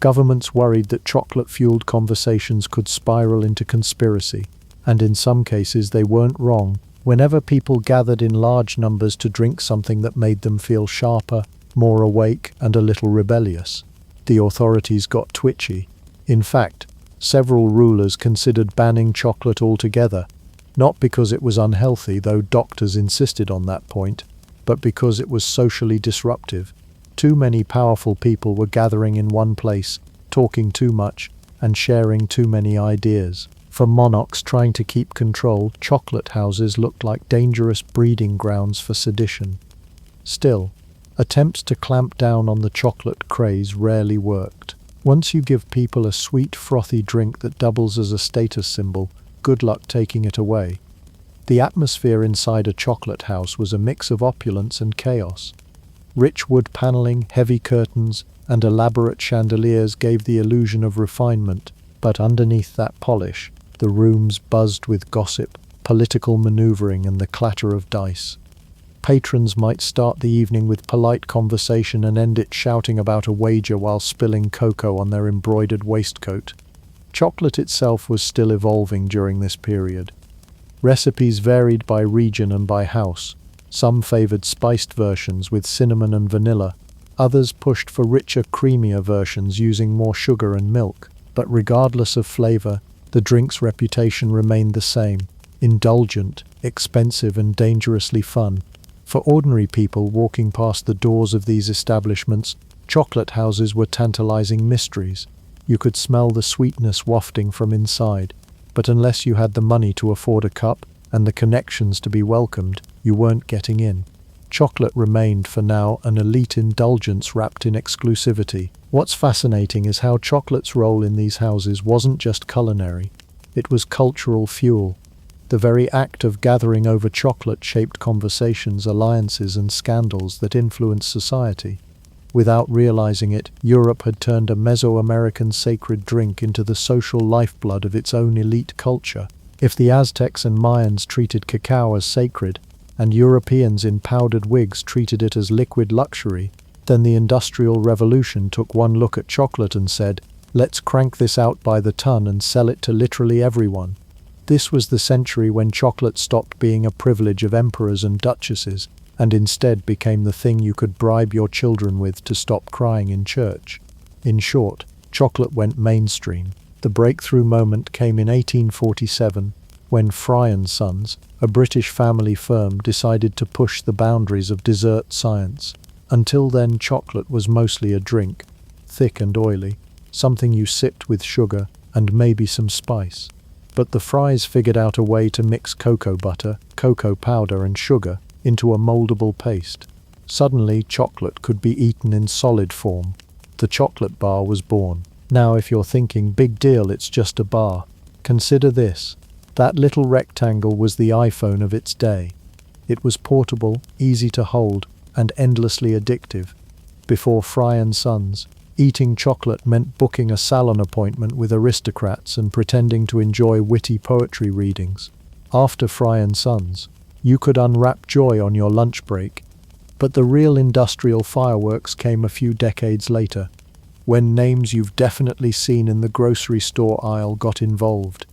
Governments worried that chocolate-fueled conversations could spiral into conspiracy, and in some cases they weren't wrong. Whenever people gathered in large numbers to drink something that made them feel sharper, more awake, and a little rebellious, the authorities got twitchy. In fact, several rulers considered banning chocolate altogether, not because it was unhealthy, though doctors insisted on that point, but because it was socially disruptive. Too many powerful people were gathering in one place, talking too much, and sharing too many ideas. For monarchs trying to keep control, chocolate houses looked like dangerous breeding grounds for sedition. Still, attempts to clamp down on the chocolate craze rarely worked. Once you give people a sweet, frothy drink that doubles as a status symbol, good luck taking it away. The atmosphere inside a chocolate house was a mix of opulence and chaos. Rich wood paneling, heavy curtains, and elaborate chandeliers gave the illusion of refinement, but underneath that polish, the rooms buzzed with gossip, political maneuvering, and the clatter of dice. Patrons might start the evening with polite conversation and end it shouting about a wager while spilling cocoa on their embroidered waistcoat. Chocolate itself was still evolving during this period. Recipes varied by region and by house. Some favored spiced versions with cinnamon and vanilla. Others pushed for richer, creamier versions using more sugar and milk. But regardless of flavor, the drink's reputation remained the same: indulgent, expensive, and dangerously fun. For ordinary people walking past the doors of these establishments, chocolate houses were tantalizing mysteries. You could smell the sweetness wafting from inside, but unless you had the money to afford a cup and the connections to be welcomed, you weren't getting in. Chocolate remained, for now, an elite indulgence wrapped in exclusivity. What's fascinating is how chocolate's role in these houses wasn't just culinary. It was cultural fuel. The very act of gathering over chocolate shaped conversations, alliances, and scandals that influenced society. Without realizing it, Europe had turned a Mesoamerican sacred drink into the social lifeblood of its own elite culture. If the Aztecs and Mayans treated cacao as sacred, and Europeans in powdered wigs treated it as liquid luxury, then the Industrial Revolution took one look at chocolate and said, "Let's crank this out by the ton and sell it to literally everyone." This was the century when chocolate stopped being a privilege of emperors and duchesses, and instead became the thing you could bribe your children with to stop crying in church. In short, chocolate went mainstream. The breakthrough moment came in 1847, when Fry & Sons, a British family firm, decided to push the boundaries of dessert science. Until then, chocolate was mostly a drink, thick and oily, something you sipped with sugar and maybe some spice. But the Frys figured out a way to mix cocoa butter, cocoa powder, and sugar into a moldable paste. Suddenly, chocolate could be eaten in solid form. The chocolate bar was born. Now, if you're thinking, big deal, it's just a bar, consider this. That little rectangle was the iPhone of its day. It was portable, easy to hold, and endlessly addictive. Before Fry & Sons, eating chocolate meant booking a salon appointment with aristocrats and pretending to enjoy witty poetry readings. After Fry & Sons, you could unwrap joy on your lunch break. But the real industrial fireworks came a few decades later, when names you've definitely seen in the grocery store aisle got involved.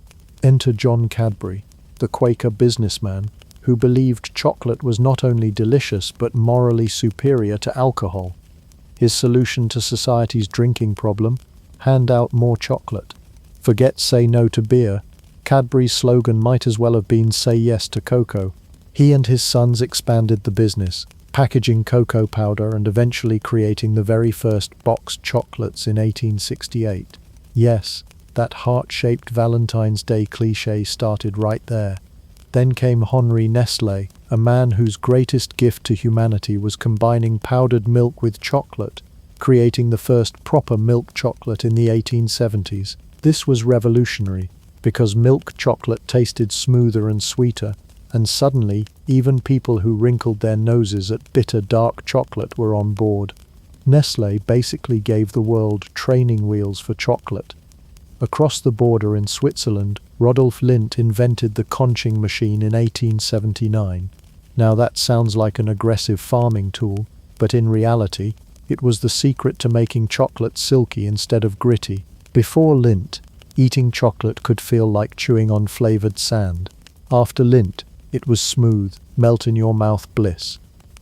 Enter John Cadbury, the Quaker businessman, who believed chocolate was not only delicious but morally superior to alcohol. His solution to society's drinking problem? Hand out more chocolate. Forget "say no to beer." Cadbury's slogan might as well have been "say yes to cocoa." He and his sons expanded the business, packaging cocoa powder and eventually creating the very first boxed chocolates in 1868. Yes, that heart-shaped Valentine's Day cliché started right there. Then came Henri Nestlé, a man whose greatest gift to humanity was combining powdered milk with chocolate, creating the first proper milk chocolate in the 1870s. This was revolutionary, because milk chocolate tasted smoother and sweeter, and suddenly, even people who wrinkled their noses at bitter dark chocolate were on board. Nestlé basically gave the world training wheels for chocolate. Across the border in Switzerland, Rodolph Lindt invented the conching machine in 1879. Now that sounds like an aggressive farming tool, but in reality, it was the secret to making chocolate silky instead of gritty. Before Lindt, eating chocolate could feel like chewing on flavored sand. After Lindt, it was smooth, melt-in-your-mouth bliss.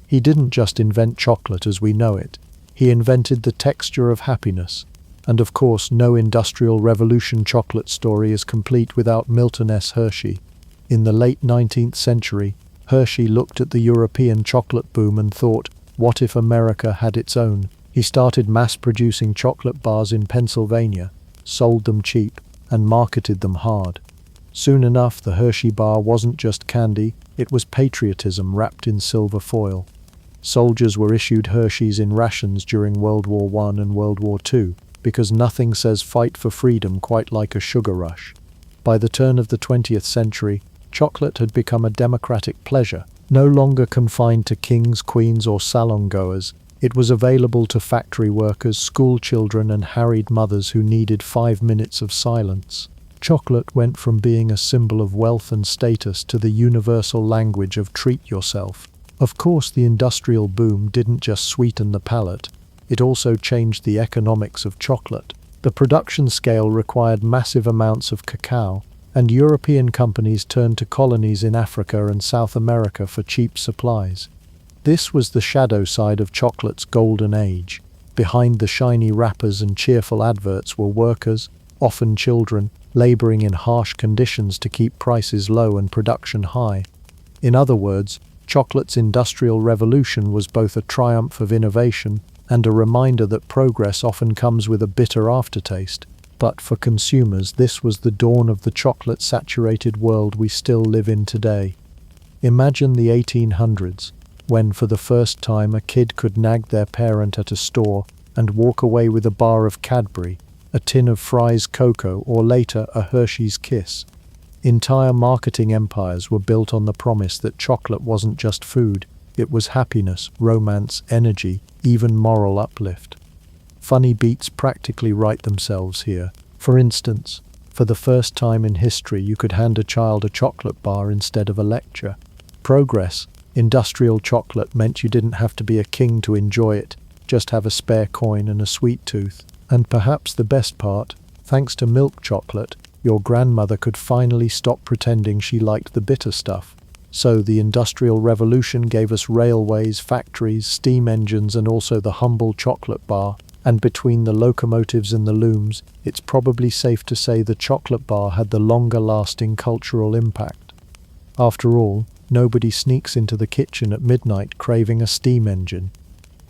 He didn't just invent chocolate as we know it. He invented the texture of happiness. And of course, no Industrial Revolution chocolate story is complete without Milton S. Hershey. In the late 19th century, Hershey looked at the European chocolate boom and thought, what if America had its own? He started mass-producing chocolate bars in Pennsylvania, sold them cheap, and marketed them hard. Soon enough, the Hershey bar wasn't just candy, it was patriotism wrapped in silver foil. Soldiers were issued Hershey's in rations during World War I and World War II, because nothing says fight for freedom quite like a sugar rush. By the turn of the 20th century, chocolate had become a democratic pleasure, no longer confined to kings, queens, or salon-goers. It was available to factory workers, school children, and harried mothers who needed 5 minutes of silence. Chocolate went from being a symbol of wealth and status to the universal language of treat yourself. Of course, the industrial boom didn't just sweeten the palate, it also changed the economics of chocolate. The production scale required massive amounts of cacao, and European companies turned to colonies in Africa and South America for cheap supplies. This was the shadow side of chocolate's golden age. Behind the shiny wrappers and cheerful adverts were workers, often children, laboring in harsh conditions to keep prices low and production high. In other words, chocolate's industrial revolution was both a triumph of innovation and a reminder that progress often comes with a bitter aftertaste. But for consumers, this was the dawn of the chocolate-saturated world we still live in today. Imagine the 1800s, when for the first time a kid could nag their parent at a store and walk away with a bar of Cadbury, a tin of Fry's Cocoa, or later a Hershey's Kiss. Entire marketing empires were built on the promise that chocolate wasn't just food, it was happiness, romance, energy, even moral uplift. Funny beats practically write themselves here. For instance, for the first time in history you could hand a child a chocolate bar instead of a lecture. Progress, industrial chocolate meant you didn't have to be a king to enjoy it, just have a spare coin and a sweet tooth. And perhaps the best part, thanks to milk chocolate, your grandmother could finally stop pretending she liked the bitter stuff. So the Industrial Revolution gave us railways, factories, steam engines, and also the humble chocolate bar. And between the locomotives and the looms, it's probably safe to say the chocolate bar had the longer-lasting cultural impact. After all, nobody sneaks into the kitchen at midnight craving a steam engine.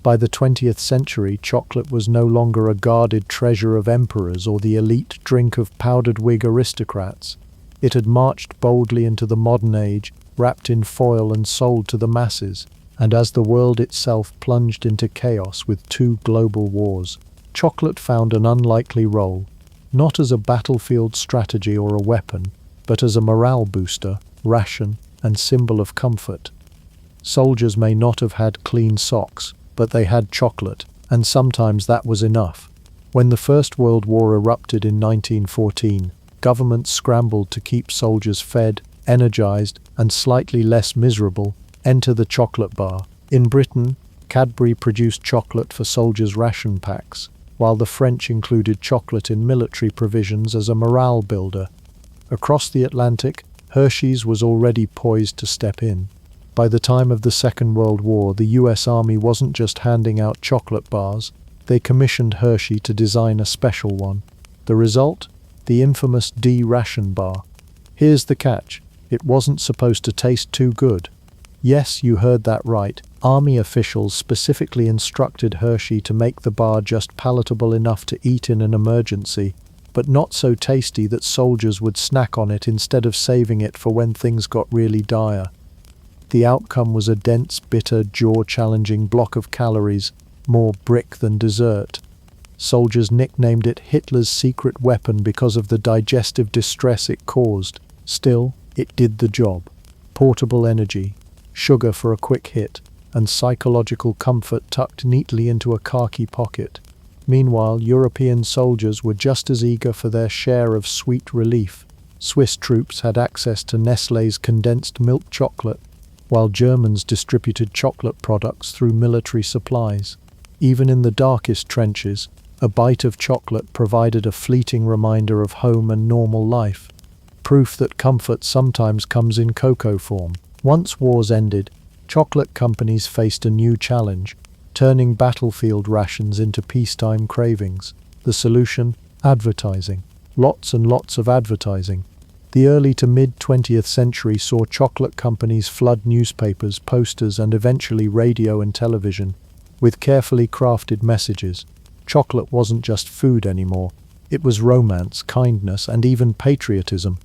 By the 20th century, chocolate was no longer a guarded treasure of emperors or the elite drink of powdered wig aristocrats. It had marched boldly into the modern age, wrapped in foil and sold to the masses. And as the world itself plunged into chaos with 2 global wars, chocolate found an unlikely role, not as a battlefield strategy or a weapon, but as a morale booster, ration, and symbol of comfort. Soldiers may not have had clean socks, but they had chocolate, and sometimes that was enough. When the First World War erupted in 1914, governments scrambled to keep soldiers fed, energized, and slightly less miserable. Enter the chocolate bar. In Britain, Cadbury produced chocolate for soldiers' ration packs, while the French included chocolate in military provisions as a morale builder. Across the Atlantic, Hershey's was already poised to step in. By the time of the Second World War, the US Army wasn't just handing out chocolate bars, they commissioned Hershey to design a special one. The result? The infamous D ration bar. Here's the catch. It wasn't supposed to taste too good. Yes, you heard that right. Army officials specifically instructed Hershey to make the bar just palatable enough to eat in an emergency, but not so tasty that soldiers would snack on it instead of saving it for when things got really dire. The outcome was a dense, bitter, jaw-challenging block of calories, more brick than dessert. Soldiers nicknamed it Hitler's secret weapon because of the digestive distress it caused. Still, it did the job. Portable energy, sugar for a quick hit, and psychological comfort tucked neatly into a khaki pocket. Meanwhile, European soldiers were just as eager for their share of sweet relief. Swiss troops had access to Nestlé's condensed milk chocolate, while Germans distributed chocolate products through military supplies. Even in the darkest trenches, a bite of chocolate provided a fleeting reminder of home and normal life, proof that comfort sometimes comes in cocoa form. Once wars ended, chocolate companies faced a new challenge, turning battlefield rations into peacetime cravings. The solution? Advertising. Lots and lots of advertising. The early to mid-20th century saw chocolate companies flood newspapers, posters, and eventually radio and television with carefully crafted messages. Chocolate wasn't just food anymore. It was romance, kindness, and even patriotism.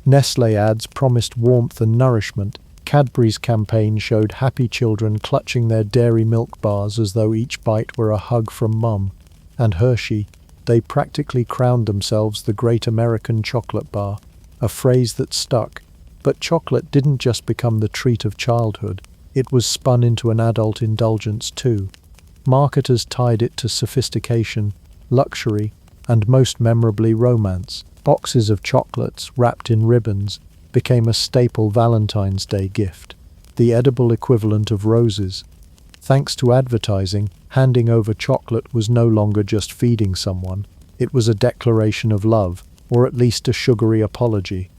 Nestlé ads promised warmth and nourishment. Cadbury's campaign showed happy children clutching their dairy milk bars as though each bite were a hug from mum. And Hershey, they practically crowned themselves the great American chocolate bar, a phrase that stuck. But chocolate didn't just become the treat of childhood, it was spun into an adult indulgence too. Marketers tied it to sophistication, luxury, and most memorably romance. Boxes of chocolates, wrapped in ribbons, became a staple Valentine's Day gift, the edible equivalent of roses. Thanks to advertising, handing over chocolate was no longer just feeding someone, it was a declaration of love, or at least a sugary apology.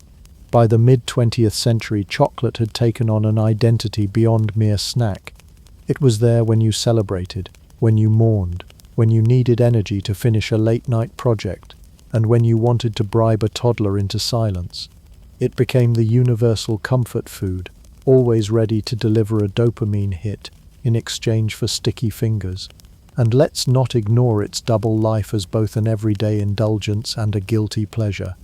By the mid-20th century, chocolate had taken on an identity beyond mere snack. It was there when you celebrated, when you mourned, when you needed energy to finish a late-night project, and when you wanted to bribe a toddler into silence. It became the universal comfort food, always ready to deliver a dopamine hit in exchange for sticky fingers. And let's not ignore its double life as both an everyday indulgence and a guilty pleasure.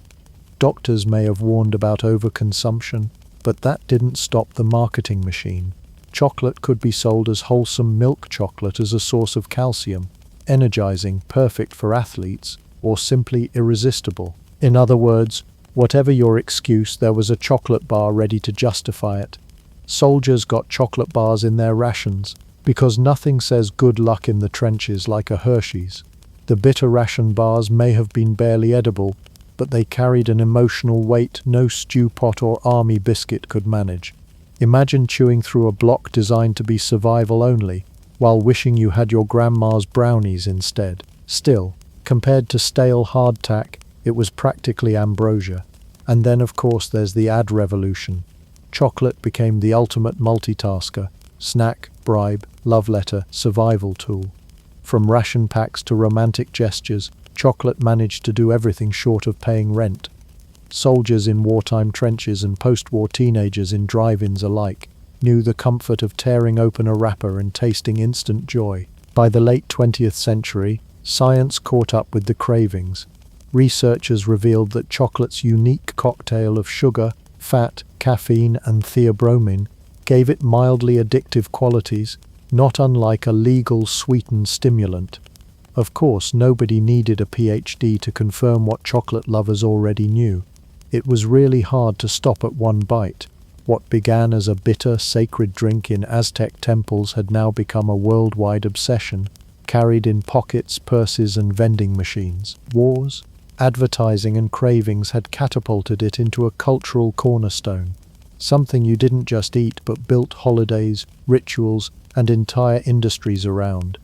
Doctors may have warned about overconsumption, but that didn't stop the marketing machine. Chocolate could be sold as wholesome milk chocolate as a source of calcium, energizing, perfect for athletes, or simply irresistible. In other words, whatever your excuse, there was a chocolate bar ready to justify it. Soldiers got chocolate bars in their rations, because nothing says good luck in the trenches like a Hershey's. The bitter ration bars may have been barely edible, but they carried an emotional weight no stew pot or army biscuit could manage. Imagine chewing through a block designed to be survival only, while wishing you had your grandma's brownies instead. Still, compared to stale hardtack, it was practically ambrosia. And then of course there's the ad revolution. Chocolate became the ultimate multitasker. Snack, bribe, love letter, survival tool. From ration packs to romantic gestures, chocolate managed to do everything short of paying rent. Soldiers in wartime trenches and post-war teenagers in drive-ins alike knew the comfort of tearing open a wrapper and tasting instant joy. By the late 20th century, science caught up with the cravings. Researchers revealed that chocolate's unique cocktail of sugar, fat, caffeine, and theobromine gave it mildly addictive qualities, not unlike a legal sweetened stimulant. Of course, nobody needed a PhD to confirm what chocolate lovers already knew. It was really hard to stop at one bite. What began as a bitter, sacred drink in Aztec temples had now become a worldwide obsession, carried in pockets, purses, and vending machines. Wars, advertising, and cravings had catapulted it into a cultural cornerstone. Something you didn't just eat but built holidays, rituals, and entire industries around.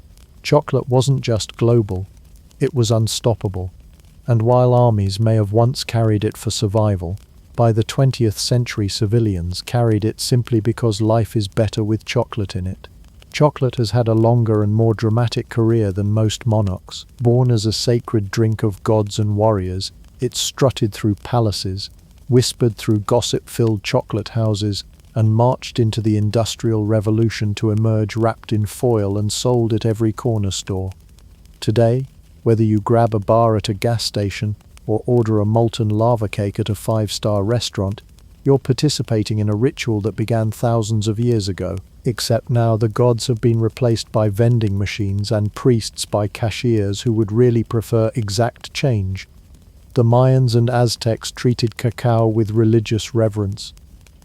Chocolate wasn't just global, it was unstoppable. And while armies may have once carried it for survival, by the 20th century civilians carried it simply because life is better with chocolate in it. Chocolate has had a longer and more dramatic career than most monarchs. Born as a sacred drink of gods and warriors, it strutted through palaces, whispered through gossip-filled chocolate houses, and marched into the Industrial Revolution to emerge wrapped in foil and sold at every corner store. Today, whether you grab a bar at a gas station or order a molten lava cake at a five-star restaurant, you're participating in a ritual that began thousands of years ago, except now the gods have been replaced by vending machines and priests by cashiers who would really prefer exact change. The Mayans and Aztecs treated cacao with religious reverence.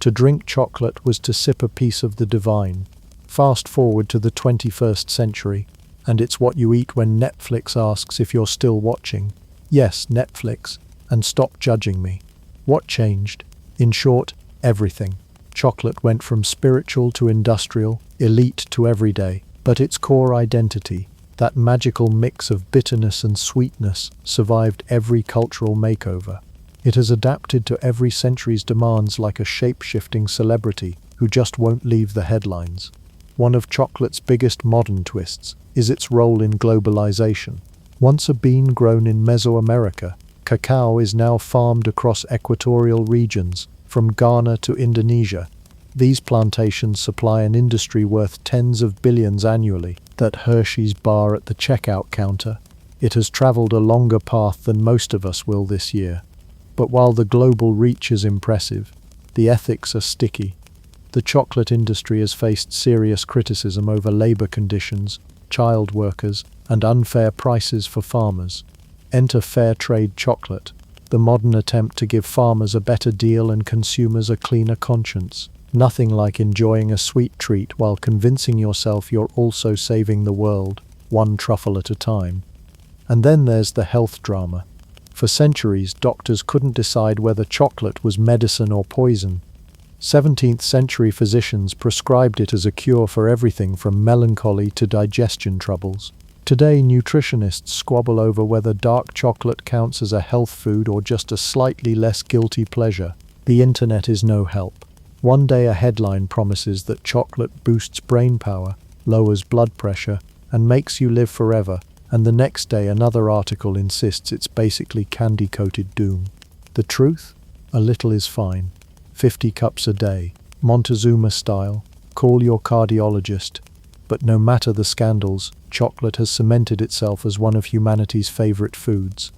To drink chocolate was to sip a piece of the divine. Fast forward to the 21st century, And it's what you eat when Netflix asks if you're still watching. Yes, Netflix, and stop judging me. What changed? In short, everything. Chocolate went from spiritual to industrial, elite to everyday, but its core identity, that magical mix of bitterness and sweetness, survived every cultural makeover. It has adapted to every century's demands like a shape-shifting celebrity who just won't leave the headlines. One of chocolate's biggest modern twists is its role in globalization. Once a bean grown in Mesoamerica, cacao is now farmed across equatorial regions, from Ghana to Indonesia. These plantations supply an industry worth tens of billions annually. That Hershey's bar at the checkout counter, it has traveled a longer path than most of us will this year. But while the global reach is impressive, the ethics are sticky. The chocolate industry has faced serious criticism over labor conditions, child workers, and unfair prices for farmers. Enter fair trade chocolate, the modern attempt to give farmers a better deal and consumers a cleaner conscience. Nothing like enjoying a sweet treat while convincing yourself you're also saving the world, one truffle at a time. And then there's the health drama. For centuries, doctors couldn't decide whether chocolate was medicine or poison. 17th century physicians prescribed it as a cure for everything from melancholy to digestion troubles. Today, nutritionists squabble over whether dark chocolate counts as a health food or just a slightly less guilty pleasure. The internet is no help. One day a headline promises that chocolate boosts brain power, lowers blood pressure, and makes you live forever, and the next day another article insists it's basically candy-coated doom. The truth? A little is fine. 50 cups a day, Montezuma style, call your cardiologist. But no matter the scandals, chocolate has cemented itself as one of humanity's favorite foods.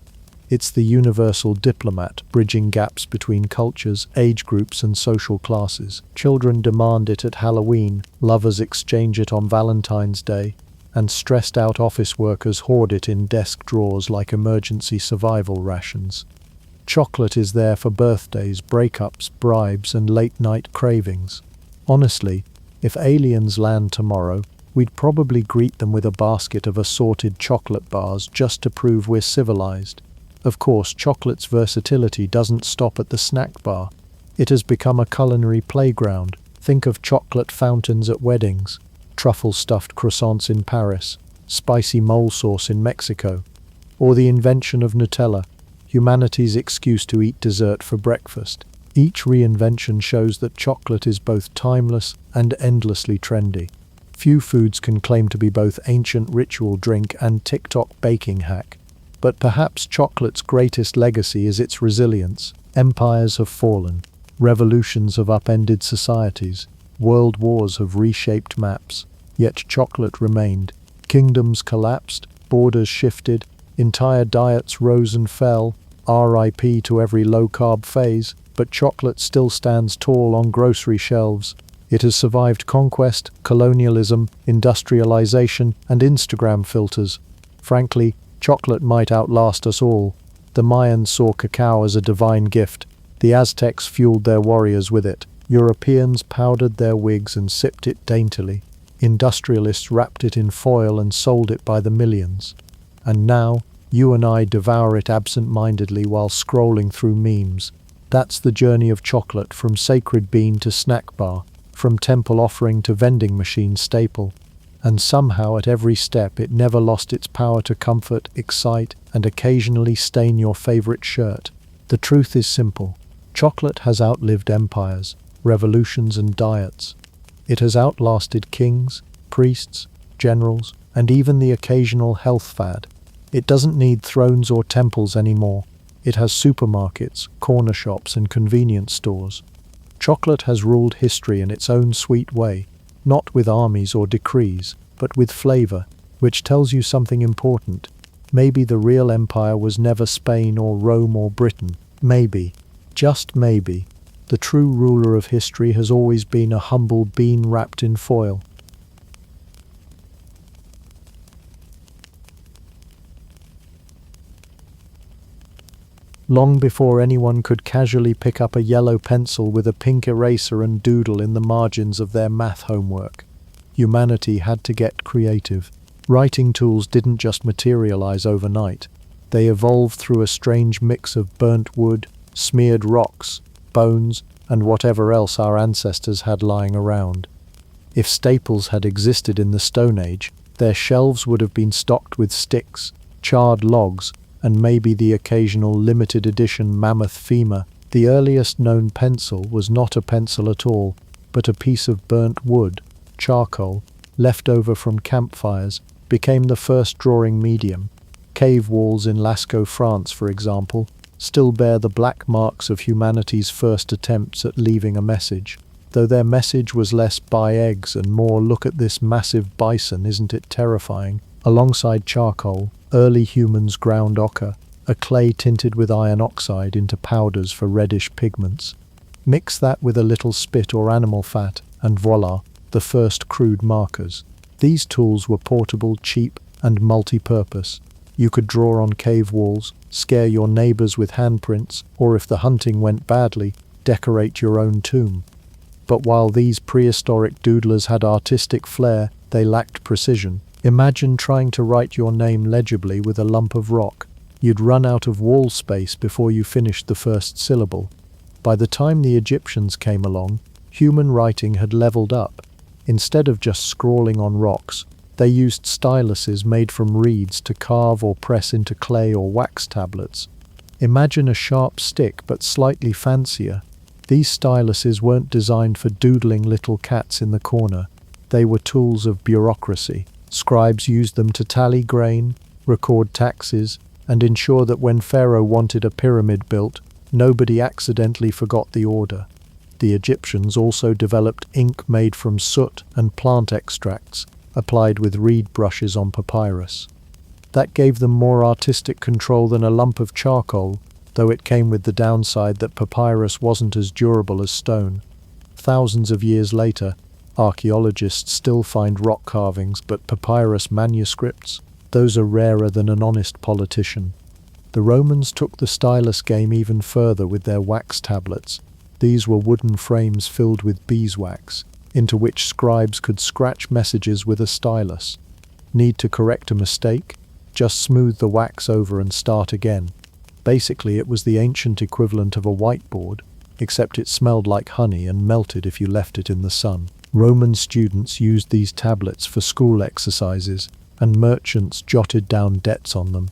It's the universal diplomat, bridging gaps between cultures, age groups, and social classes. Children demand it at Halloween, lovers exchange it on Valentine's Day, and stressed-out office workers hoard it in desk drawers like emergency survival rations. Chocolate is there for birthdays, breakups, bribes, and late-night cravings. Honestly, if aliens land tomorrow, we'd probably greet them with a basket of assorted chocolate bars just to prove we're civilized. Of course, chocolate's versatility doesn't stop at the snack bar. It has become a culinary playground. Think of chocolate fountains at weddings, truffle-stuffed croissants in Paris, spicy mole sauce in Mexico, or the invention of Nutella, humanity's excuse to eat dessert for breakfast. Each reinvention shows that chocolate is both timeless and endlessly trendy. Few foods can claim to be both ancient ritual drink and TikTok baking hack. But perhaps chocolate's greatest legacy is its resilience. Empires have fallen, revolutions have upended societies, world wars have reshaped maps, yet chocolate remained. Kingdoms collapsed, borders shifted, entire diets rose and fell, RIP to every low-carb phase, but chocolate still stands tall on grocery shelves. It has survived conquest, colonialism, industrialization, and Instagram filters. Frankly, chocolate might outlast us all. The Mayans saw cacao as a divine gift. The Aztecs fueled their warriors with it. Europeans powdered their wigs and sipped it daintily. Industrialists wrapped it in foil and sold it by the millions. And now, you and I devour it absent-mindedly while scrolling through memes. That's the journey of chocolate, from sacred bean to snack bar, from temple offering to vending machine staple. And somehow at every step it never lost its power to comfort, excite, and occasionally stain your favorite shirt. The truth is simple. Chocolate has outlived empires, revolutions, and diets. It has outlasted kings, priests, generals, and even the occasional health fad. It doesn't need thrones or temples anymore. It has supermarkets, corner shops, and convenience stores. Chocolate has ruled history in its own sweet way, not with armies or decrees, but with flavor, which tells you something important. Maybe the real empire was never Spain or Rome or Britain. Maybe, just maybe, the true ruler of history has always been a humble bean wrapped in foil. Long before anyone could casually pick up a yellow pencil with a pink eraser and doodle in the margins of their math homework, humanity had to get creative. Writing tools didn't just materialize overnight. They evolved through a strange mix of burnt wood, smeared rocks, bones, and whatever else our ancestors had lying around. If staples had existed in the Stone Age, their shelves would have been stocked with sticks, charred logs, and maybe the occasional limited edition mammoth femur. The earliest known pencil was not a pencil at all, but a piece of burnt wood, charcoal, left over from campfires, became the first drawing medium. Cave walls in Lascaux, France, for example, still bear the black marks of humanity's first attempts at leaving a message. Though their message was less buy eggs and more look at this massive bison, isn't it terrifying? Alongside charcoal, early humans ground ochre, a clay tinted with iron oxide into powders for reddish pigments. Mix that with a little spit or animal fat, and voila, the first crude markers. These tools were portable, cheap, and multi-purpose. You could draw on cave walls, scare your neighbors with handprints, or if the hunting went badly, decorate your own tomb. But while these prehistoric doodlers had artistic flair, they lacked precision. Imagine trying to write your name legibly with a lump of rock. You'd run out of wall space before you finished the first syllable. By the time the Egyptians came along, human writing had leveled up. Instead of just scrawling on rocks, they used styluses made from reeds to carve or press into clay or wax tablets. Imagine a sharp stick but slightly fancier. These styluses weren't designed for doodling little cats in the corner. They were tools of bureaucracy. Scribes used them to tally grain, record taxes, and ensure that when Pharaoh wanted a pyramid built, nobody accidentally forgot the order. The Egyptians also developed ink made from soot and plant extracts, applied with reed brushes on papyrus. That gave them more artistic control than a lump of charcoal, though it came with the downside that papyrus wasn't as durable as stone. Thousands of years later, archaeologists still find rock carvings, but papyrus manuscripts, those are rarer than an honest politician. The Romans took the stylus game even further with their wax tablets. These were wooden frames filled with beeswax, into which scribes could scratch messages with a stylus. Need to correct a mistake? Just smooth the wax over and start again. Basically, it was the ancient equivalent of a whiteboard, except it smelled like honey and melted if you left it in the sun. Roman students used these tablets for school exercises, and merchants jotted down debts on them.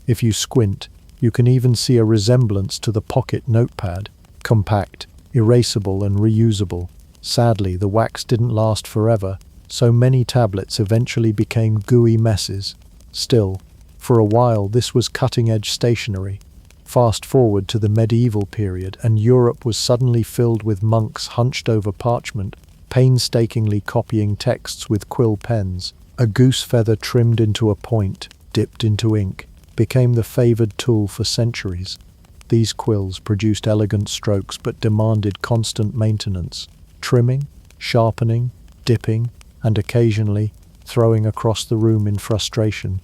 If you squint, you can even see a resemblance to the pocket notepad, compact, erasable and reusable. Sadly, the wax didn't last forever, so many tablets eventually became gooey messes. Still, for a while this was cutting-edge stationery. Fast forward to the medieval period, and Europe was suddenly filled with monks hunched over parchment, painstakingly copying texts with quill pens. A goose feather trimmed into a point, dipped into ink, became the favored tool for centuries. These quills produced elegant strokes but demanded constant maintenance, trimming, sharpening, dipping, and occasionally throwing across the room in frustration.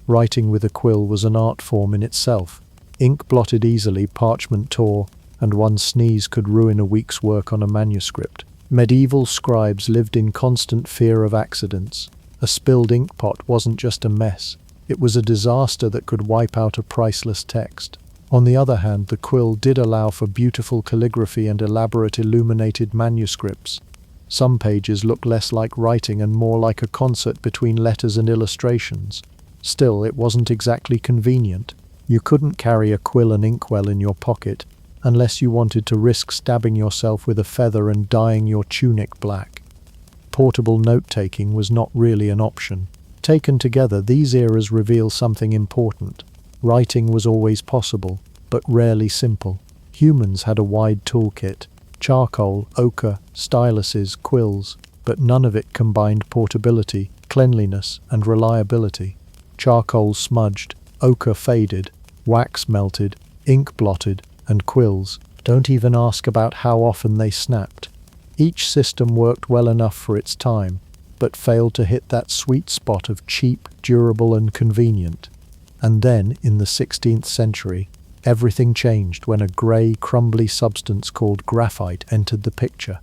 Writing with a quill was an art form in itself. Ink blotted easily, parchment tore, and one sneeze could ruin a week's work on a manuscript. Medieval scribes lived in constant fear of accidents. A spilled ink pot wasn't just a mess, it was a disaster that could wipe out a priceless text. On the other hand, the quill did allow for beautiful calligraphy and elaborate illuminated manuscripts. Some pages look less like writing and more like a concert between letters and illustrations. Still, it wasn't exactly convenient. You couldn't carry a quill and inkwell in your pocket, unless you wanted to risk stabbing yourself with a feather and dyeing your tunic black. Portable note-taking was not really an option. Taken together, these eras reveal something important. Writing was always possible, but rarely simple. Humans had a wide toolkit: charcoal, ochre, styluses, quills, but none of it combined portability, cleanliness, and reliability. Charcoal smudged, ochre faded, wax melted, ink blotted, and quills. Don't even ask about how often they snapped. Each system worked well enough for its time, but failed to hit that sweet spot of cheap, durable, and convenient. And then, in the 16th century, everything changed when a grey, crumbly substance called graphite entered the picture.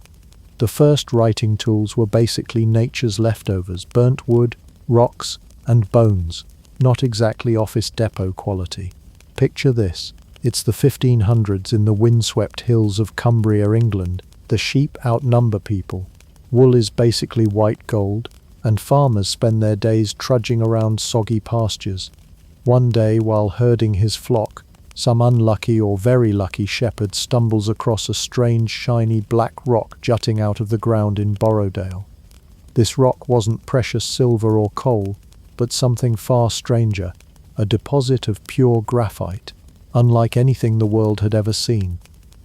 The first writing tools were basically nature's leftovers: burnt wood, rocks, and bones, not exactly office depot quality. Picture this. It's the 1500s in the windswept hills of Cumbria, England. The sheep outnumber people. Wool is basically white gold, and farmers spend their days trudging around soggy pastures. One day, while herding his flock, some unlucky or very lucky shepherd stumbles across a strange shiny black rock jutting out of the ground in Borrowdale. This rock wasn't precious silver or coal, but something far stranger, a deposit of pure graphite, unlike anything the world had ever seen.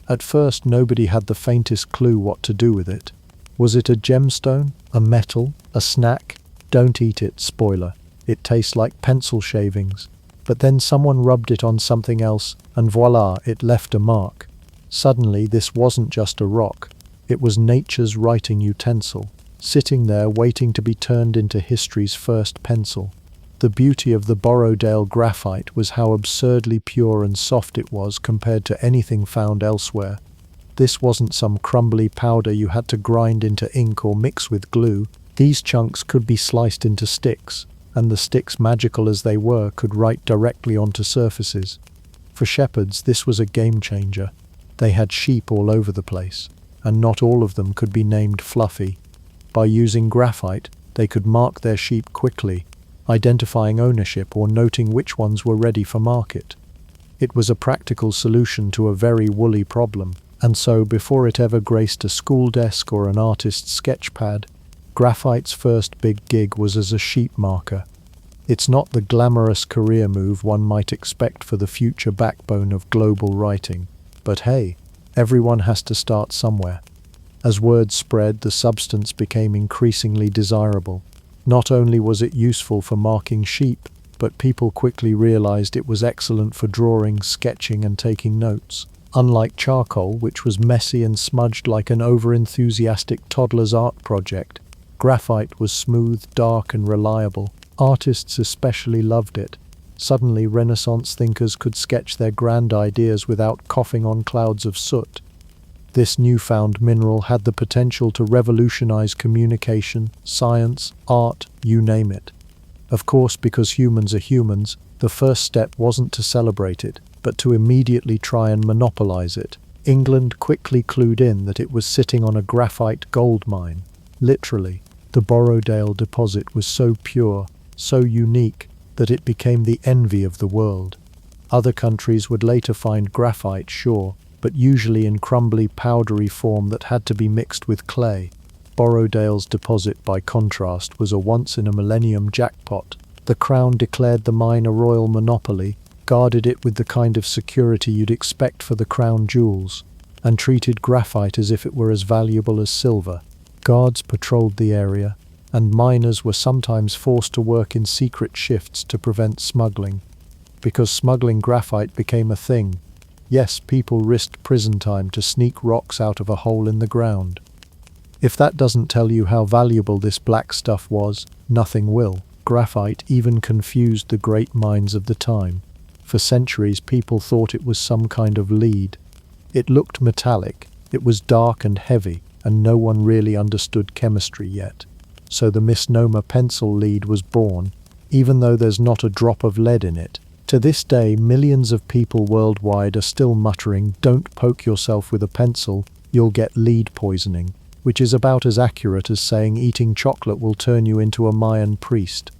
At first, nobody had the faintest clue what to do with it. Was it a gemstone? A metal? A snack? Don't eat it, spoiler. It tastes like pencil shavings. But then someone rubbed it on something else, and voila, it left a mark. Suddenly, this wasn't just a rock. It was nature's writing utensil, sitting there waiting to be turned into history's first pencil. The beauty of the Borrowdale graphite was how absurdly pure and soft it was compared to anything found elsewhere. This wasn't some crumbly powder you had to grind into ink or mix with glue. These chunks could be sliced into sticks, and the sticks, magical as they were, could write directly onto surfaces. For shepherds, this was a game changer. They had sheep all over the place, and not all of them could be named Fluffy. By using graphite, they could mark their sheep quickly, identifying ownership or noting which ones were ready for market. It was a practical solution to a very woolly problem, and so before it ever graced a school desk or an artist's sketch pad, graphite's first big gig was as a sheep marker. It's not the glamorous career move one might expect for the future backbone of global writing, but hey, everyone has to start somewhere. As word spread, the substance became increasingly desirable. Not only was it useful for marking sheep, but people quickly realized it was excellent for drawing, sketching, and taking notes. Unlike charcoal, which was messy and smudged like an over-enthusiastic toddler's art project, graphite was smooth, dark, and reliable. Artists especially loved it. Suddenly, Renaissance thinkers could sketch their grand ideas without coughing on clouds of soot. This newfound mineral had the potential to revolutionize communication, science, art, you name it. Of course, because humans are humans, the first step wasn't to celebrate it, but to immediately try and monopolize it. England quickly clued in that it was sitting on a graphite gold mine. Literally, the Borrowdale deposit was so pure, so unique, that it became the envy of the world. Other countries would later find graphite, sure, but usually in crumbly, powdery form that had to be mixed with clay. Borrowdale's deposit, by contrast, was a once-in-a-millennium jackpot. The Crown declared the mine a royal monopoly, guarded it with the kind of security you'd expect for the crown jewels, and treated graphite as if it were as valuable as silver. Guards patrolled the area, and miners were sometimes forced to work in secret shifts to prevent smuggling. Because smuggling graphite became a thing, yes, people risked prison time to sneak rocks out of a hole in the ground. If that doesn't tell you how valuable this black stuff was, nothing will. Graphite even confused the great minds of the time. For centuries, people thought it was some kind of lead. It looked metallic, it was dark and heavy, and no one really understood chemistry yet. So the misnomer pencil lead was born, even though there's not a drop of lead in it. To this day, millions of people worldwide are still muttering, "Don't poke yourself with a pencil, you'll get lead poisoning," which is about as accurate as saying eating chocolate will turn you into a Mayan priest.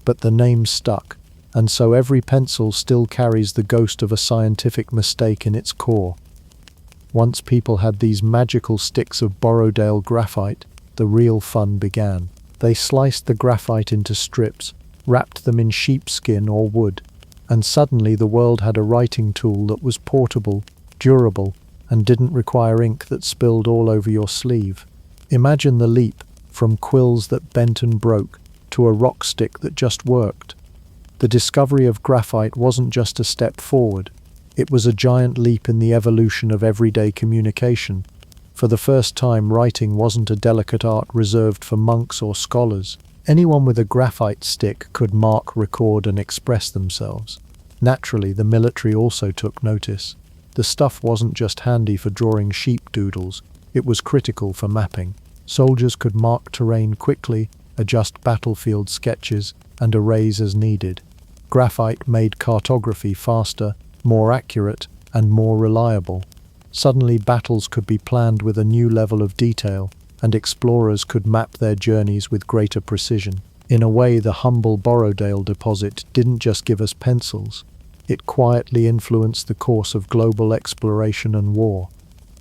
But the name stuck, and so every pencil still carries the ghost of a scientific mistake in its core. Once people had these magical sticks of Borrowdale graphite, the real fun began. They sliced the graphite into strips, wrapped them in sheepskin or wood, and suddenly the world had a writing tool that was portable, durable, and didn't require ink that spilled all over your sleeve. Imagine the leap from quills that bent and broke to a rock stick that just worked. The discovery of graphite wasn't just a step forward, it was a giant leap in the evolution of everyday communication. For the first time, writing wasn't a delicate art reserved for monks or scholars. Anyone with a graphite stick could mark, record, and express themselves. Naturally, the military also took notice. The stuff wasn't just handy for drawing sheep doodles, it was critical for mapping. Soldiers could mark terrain quickly, adjust battlefield sketches, and erase as needed. Graphite made cartography faster, more accurate, and more reliable. Suddenly battles could be planned with a new level of detail, and explorers could map their journeys with greater precision. In a way, the humble Borrowdale deposit didn't just give us pencils. It quietly influenced the course of global exploration and war.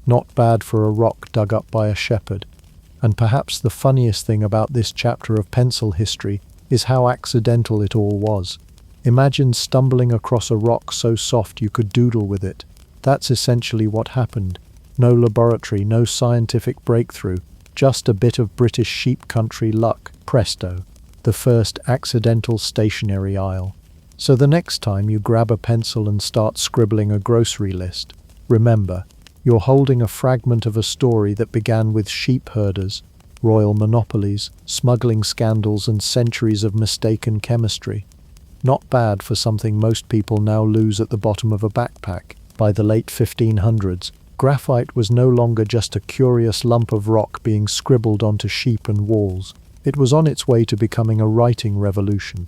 Not bad for a rock dug up by a shepherd. And perhaps the funniest thing about this chapter of pencil history is how accidental it all was. Imagine stumbling across a rock so soft you could doodle with it. That's essentially what happened. No laboratory, no scientific breakthrough, just a bit of British sheep country luck. Presto, the first accidental stationery aisle. So the next time you grab a pencil and start scribbling a grocery list, remember, you're holding a fragment of a story that began with sheep herders, royal monopolies, smuggling scandals, and centuries of mistaken chemistry. Not bad for something most people now lose at the bottom of a backpack. By the late 1500s, graphite was no longer just a curious lump of rock being scribbled onto sheep and walls. It was on its way to becoming a writing revolution.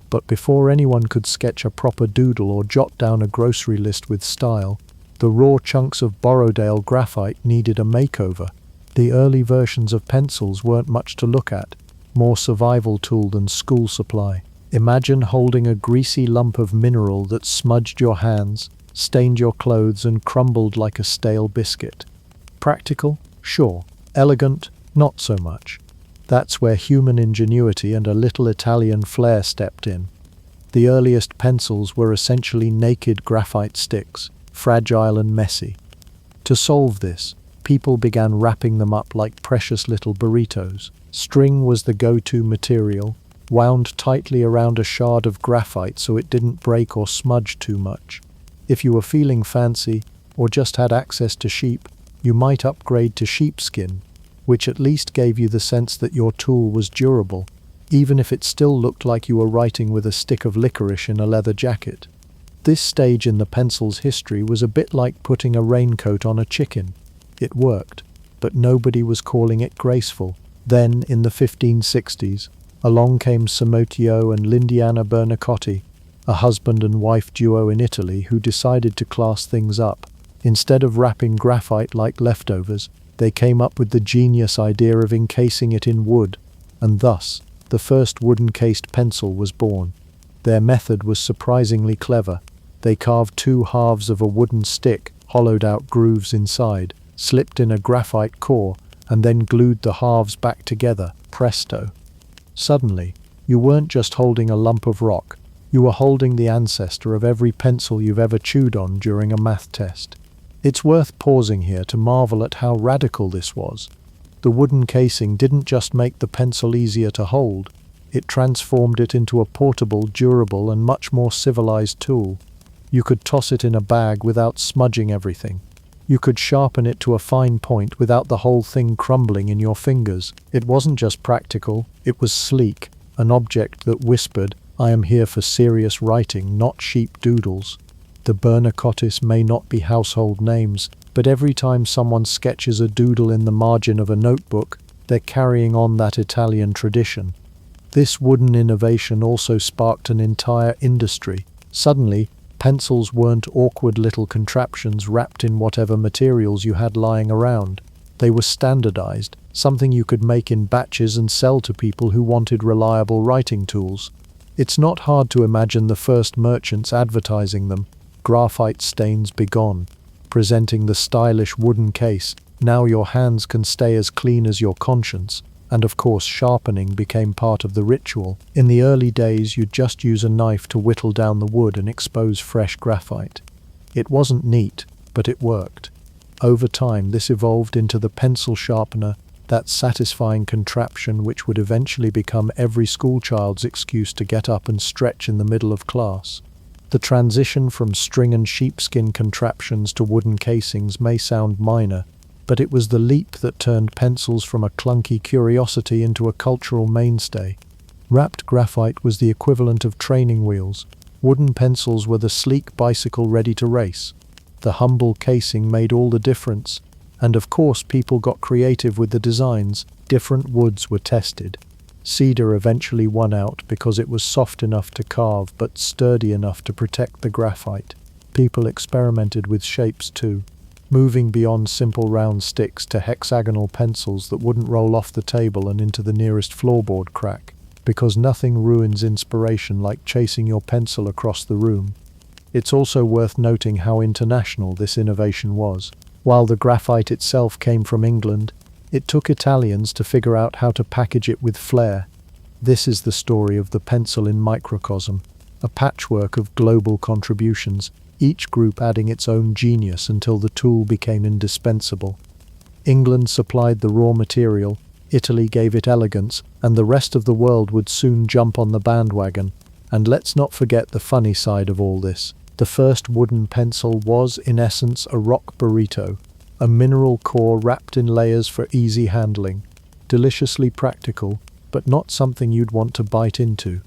But before anyone could sketch a proper doodle or jot down a grocery list with style, the raw chunks of Borrowdale graphite needed a makeover. The early versions of pencils weren't much to look at, more survival tool than school supply. Imagine holding a greasy lump of mineral that smudged your hands, stained your clothes, and crumbled like a stale biscuit. Practical? Sure. Elegant? Not so much. That's where human ingenuity and a little Italian flair stepped in. The earliest pencils were essentially naked graphite sticks, fragile and messy. To solve this, people began wrapping them up like precious little burritos. String was the go-to material, wound tightly around a shard of graphite so it didn't break or smudge too much. If you were feeling fancy, or just had access to sheep, you might upgrade to sheepskin, which at least gave you the sense that your tool was durable, even if it still looked like you were writing with a stick of licorice in a leather jacket. This stage in the pencil's history was a bit like putting a raincoat on a chicken. It worked, but nobody was calling it graceful. Then, in the 1560s, along came Samotio and Lindiana Bernacotti, a husband and wife duo in Italy who decided to class things up. Instead of wrapping graphite like leftovers, they came up with the genius idea of encasing it in wood, and thus, the first wooden-cased pencil was born. Their method was surprisingly clever. They carved two halves of a wooden stick, hollowed out grooves inside, slipped in a graphite core, and then glued the halves back together. Presto. Suddenly, you weren't just holding a lump of rock, you were holding the ancestor of every pencil you've ever chewed on during a math test. It's worth pausing here to marvel at how radical this was. The wooden casing didn't just make the pencil easier to hold, it transformed it into a portable, durable, and much more civilized tool. You could toss it in a bag without smudging everything. You could sharpen it to a fine point without the whole thing crumbling in your fingers. It wasn't just practical, it was sleek, an object that whispered, "I am here for serious writing, not sheep doodles." The Bernacottis may not be household names, but every time someone sketches a doodle in the margin of a notebook, they're carrying on that Italian tradition. This wooden innovation also sparked an entire industry. Suddenly, pencils weren't awkward little contraptions wrapped in whatever materials you had lying around. They were standardized, something you could make in batches and sell to people who wanted reliable writing tools. It's not hard to imagine the first merchants advertising them. Graphite stains begone, presenting the stylish wooden case. Now your hands can stay as clean as your conscience, and of course sharpening became part of the ritual. In the early days, you'd just use a knife to whittle down the wood and expose fresh graphite. It wasn't neat, but it worked. Over time, this evolved into the pencil sharpener, that satisfying contraption which would eventually become every schoolchild's excuse to get up and stretch in the middle of class. The transition from string and sheepskin contraptions to wooden casings may sound minor, but it was the leap that turned pencils from a clunky curiosity into a cultural mainstay. Wrapped graphite was the equivalent of training wheels. Wooden pencils were the sleek bicycle ready to race. The humble casing made all the difference, and of course people got creative with the designs. Different woods were tested. Cedar eventually won out because it was soft enough to carve but sturdy enough to protect the graphite. People experimented with shapes too, moving beyond simple round sticks to hexagonal pencils that wouldn't roll off the table and into the nearest floorboard crack, because nothing ruins inspiration like chasing your pencil across the room. It's also worth noting how international this innovation was. While the graphite itself came from England, it took Italians to figure out how to package it with flair. This is the story of the pencil in microcosm, a patchwork of global contributions, each group adding its own genius until the tool became indispensable. England supplied the raw material, Italy gave it elegance, and the rest of the world would soon jump on the bandwagon. And let's not forget the funny side of all this. The first wooden pencil was, in essence, a rock burrito, a mineral core wrapped in layers for easy handling. Deliciously practical, but not something you'd want to bite into.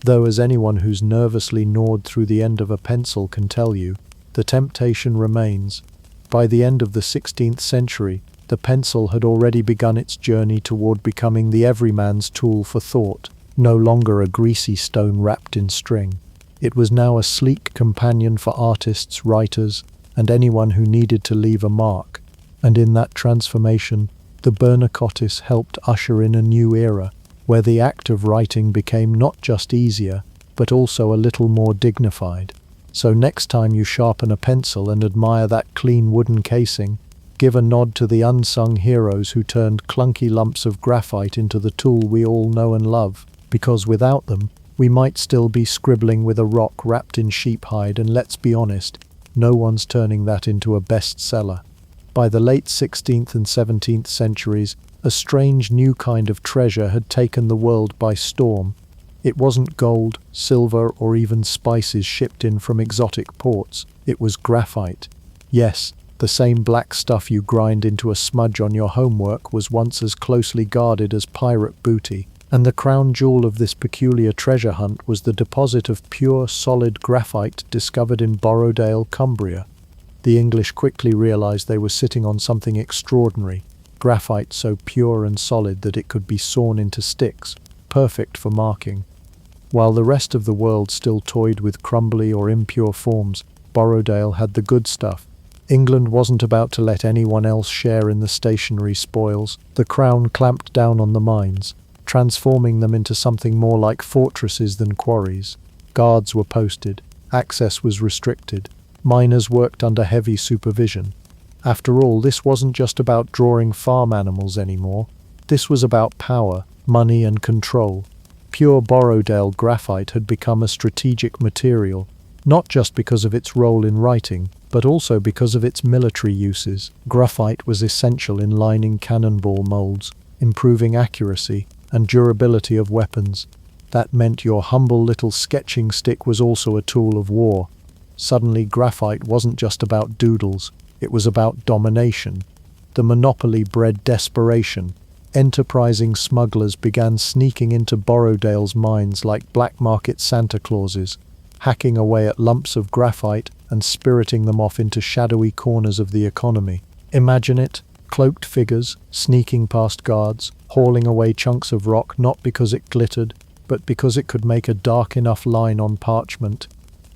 Though, as anyone who's nervously gnawed through the end of a pencil can tell you, the temptation remains. By the end of the 16th century, the pencil had already begun its journey toward becoming the everyman's tool for thought, no longer a greasy stone wrapped in string. It was now a sleek companion for artists, writers, and anyone who needed to leave a mark. And in that transformation, the Bernacotis helped usher in a new era, where the act of writing became not just easier, but also a little more dignified. So next time you sharpen a pencil and admire that clean wooden casing, give a nod to the unsung heroes who turned clunky lumps of graphite into the tool we all know and love, because without them, we might still be scribbling with a rock wrapped in sheep hide, and let's be honest, no one's turning that into a bestseller. By the late 16th and 17th centuries, a strange new kind of treasure had taken the world by storm. It wasn't gold, silver, or even spices shipped in from exotic ports. It was graphite. Yes, the same black stuff you grind into a smudge on your homework was once as closely guarded as pirate booty. And the crown jewel of this peculiar treasure hunt was the deposit of pure, solid graphite discovered in Borrowdale, Cumbria. The English quickly realized they were sitting on something extraordinary, graphite so pure and solid that it could be sawn into sticks, perfect for marking. While the rest of the world still toyed with crumbly or impure forms, Borrowdale had the good stuff. England wasn't about to let anyone else share in the stationary spoils. The crown clamped down on the mines, transforming them into something more like fortresses than quarries. Guards were posted, access was restricted, miners worked under heavy supervision. After all, this wasn't just about drawing farm animals anymore. This was about power, money, and control. Pure Borrowdale graphite had become a strategic material, not just because of its role in writing, but also because of its military uses. Graphite was essential in lining cannonball molds, improving accuracy and durability of weapons. That meant your humble little sketching stick was also a tool of war. Suddenly, graphite wasn't just about doodles, it was about domination. The monopoly bred desperation. Enterprising smugglers began sneaking into Borrowdale's mines like black market Santa Clauses, hacking away at lumps of graphite and spiriting them off into shadowy corners of the economy. Imagine it, cloaked figures, sneaking past guards, hauling away chunks of rock not because it glittered, but because it could make a dark enough line on parchment.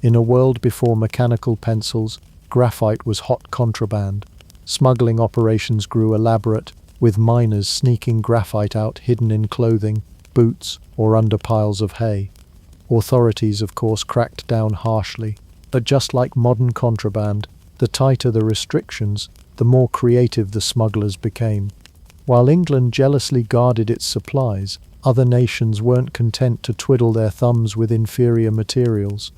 In a world before mechanical pencils, graphite was hot contraband. Smuggling operations grew elaborate, with miners sneaking graphite out hidden in clothing, boots, or under piles of hay. Authorities, of course, cracked down harshly, but just like modern contraband, the tighter the restrictions, the more creative the smugglers became. While England jealously guarded its supplies, other nations weren't content to twiddle their thumbs with inferior materials.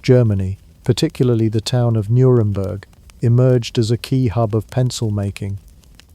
Germany, particularly the town of Nuremberg, emerged as a key hub of pencil making.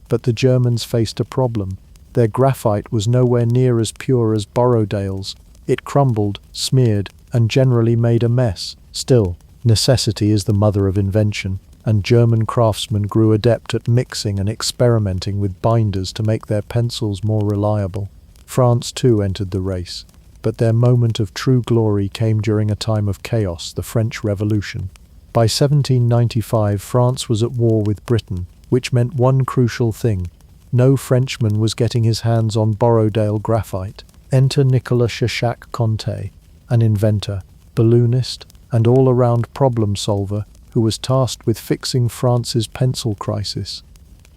But the Germans faced a problem. Their graphite was nowhere near as pure as Borrowdale's. It crumbled, smeared, and generally made a mess. Still, necessity is the mother of invention, and German craftsmen grew adept at mixing and experimenting with binders to make their pencils more reliable. France too entered the race, but their moment of true glory came during a time of chaos, the French Revolution. By 1795, France was at war with Britain, which meant one crucial thing: no Frenchman was getting his hands on Borrowdale graphite. Enter Nicolas Conte, an inventor, balloonist, and all-around problem solver who was tasked with fixing France's pencil crisis.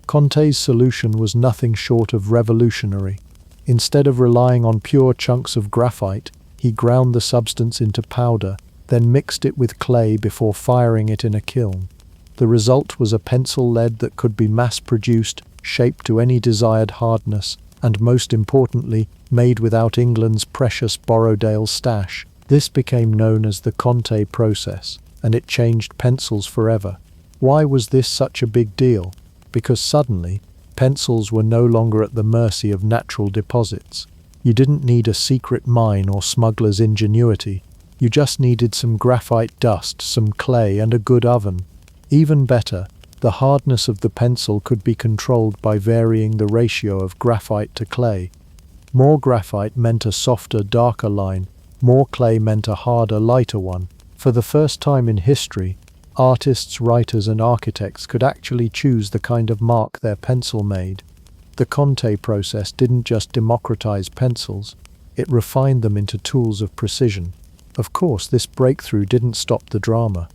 Conte's solution was nothing short of revolutionary. Instead of relying on pure chunks of graphite, he ground the substance into powder, then mixed it with clay before firing it in a kiln. The result was a pencil lead that could be mass-produced, shaped to any desired hardness, and most importantly, made without England's precious Borrowdale stash. This became known as the Conte process, and it changed pencils forever. Why was this such a big deal? Because suddenly, pencils were no longer at the mercy of natural deposits. You didn't need a secret mine or smuggler's ingenuity. You just needed some graphite dust, some clay, and a good oven. Even better, the hardness of the pencil could be controlled by varying the ratio of graphite to clay. More graphite meant a softer, darker line. More clay meant a harder, lighter one. For the first time in history, artists, writers, and architects could actually choose the kind of mark their pencil made. The Conte process didn't just democratize pencils, it refined them into tools of precision. Of course, this breakthrough didn't stop the drama.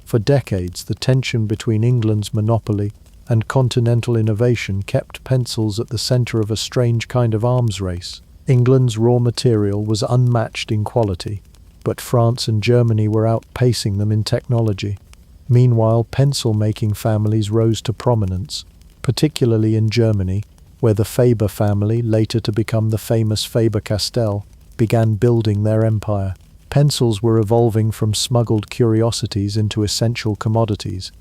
For decades, the tension between England's monopoly and continental innovation kept pencils at the center of a strange kind of arms race. England's raw material was unmatched in quality, but France and Germany were outpacing them in technology. Meanwhile, pencil-making families rose to prominence, particularly in Germany, where the Faber family, later to become the famous Faber-Castell, began building their empire. Pencils were evolving from smuggled curiosities into essential commodities.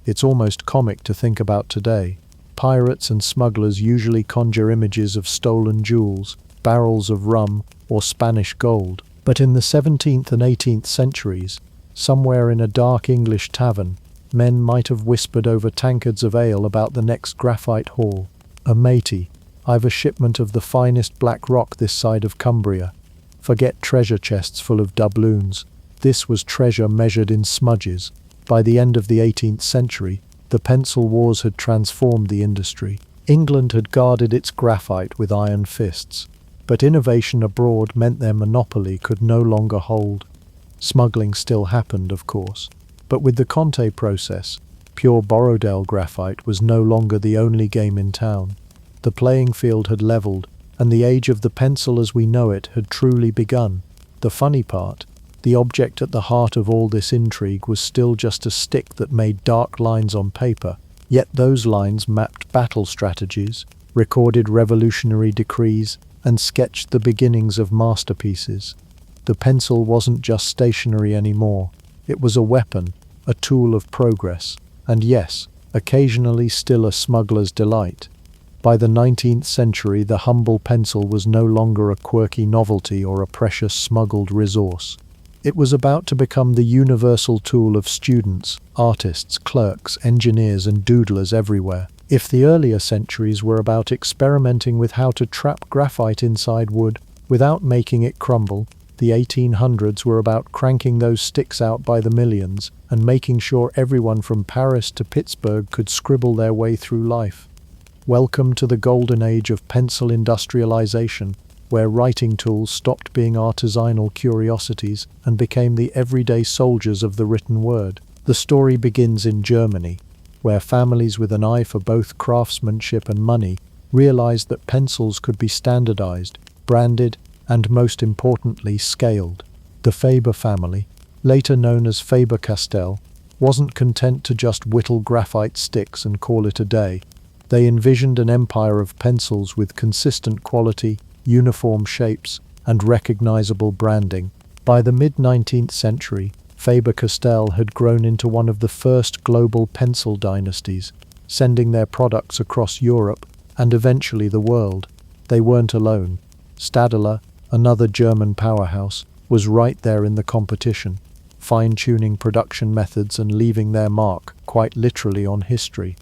It's almost comic to think about today. Pirates and smugglers usually conjure images of stolen jewels, barrels of rum, or Spanish gold. But in the 17th and 18th centuries, somewhere in a dark English tavern, men might have whispered over tankards of ale about the next graphite haul. Matey, I've a shipment of the finest black rock this side of Cumbria. Forget treasure chests full of doubloons. This was treasure measured in smudges. By the end of the 18th century, the pencil wars had transformed the industry. England had guarded its graphite with iron fists, but innovation abroad meant their monopoly could no longer hold. Smuggling still happened, of course, but with the Conte process, pure Borrowdale graphite was no longer the only game in town. The playing field had leveled, and the age of the pencil as we know it had truly begun. The funny part, the object at the heart of all this intrigue was still just a stick that made dark lines on paper, yet those lines mapped battle strategies, recorded revolutionary decrees, and sketched the beginnings of masterpieces. The pencil wasn't just stationery anymore. It was a weapon, a tool of progress, and yes, occasionally still a smuggler's delight. By the 19th century, the humble pencil was no longer a quirky novelty or a precious smuggled resource. It was about to become the universal tool of students, artists, clerks, engineers, and doodlers everywhere. If the earlier centuries were about experimenting with how to trap graphite inside wood without making it crumble, the 1800s were about cranking those sticks out by the millions and making sure everyone from Paris to Pittsburgh could scribble their way through life. Welcome to the golden age of pencil industrialization, where writing tools stopped being artisanal curiosities and became the everyday soldiers of the written word. The story begins in Germany, where families with an eye for both craftsmanship and money realized that pencils could be standardized, branded, and most importantly, scaled. The Faber family, later known as Faber-Castell, wasn't content to just whittle graphite sticks and call it a day. They envisioned an empire of pencils with consistent quality, uniform shapes, and recognizable branding. By the mid-19th century, Faber-Castell had grown into one of the first global pencil dynasties, sending their products across Europe and eventually the world. They weren't alone. Staedtler, another German powerhouse, was right there in the competition, fine-tuning production methods and leaving their mark, quite literally, on history.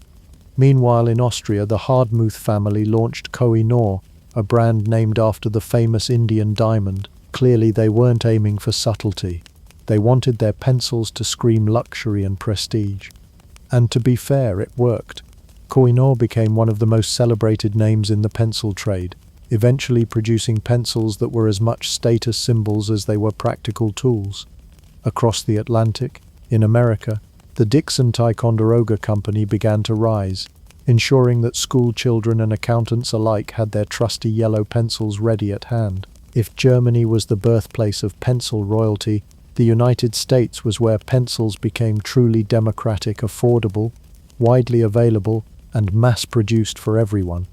Meanwhile, in Austria, the Hardmuth family launched Koh-i-Noor, a brand named after the famous Indian diamond. Clearly, they weren't aiming for subtlety. They wanted their pencils to scream luxury and prestige. And to be fair, it worked. Koh-i-Noor became one of the most celebrated names in the pencil trade. eventually producing pencils that were as much status symbols as they were practical tools. Across the Atlantic, in America, the Dixon-Ticonderoga Company began to rise, ensuring that school children and accountants alike had their trusty yellow pencils ready at hand. If Germany was the birthplace of pencil royalty, the United States was where pencils became truly democratic, affordable, widely available, and mass-produced for everyone.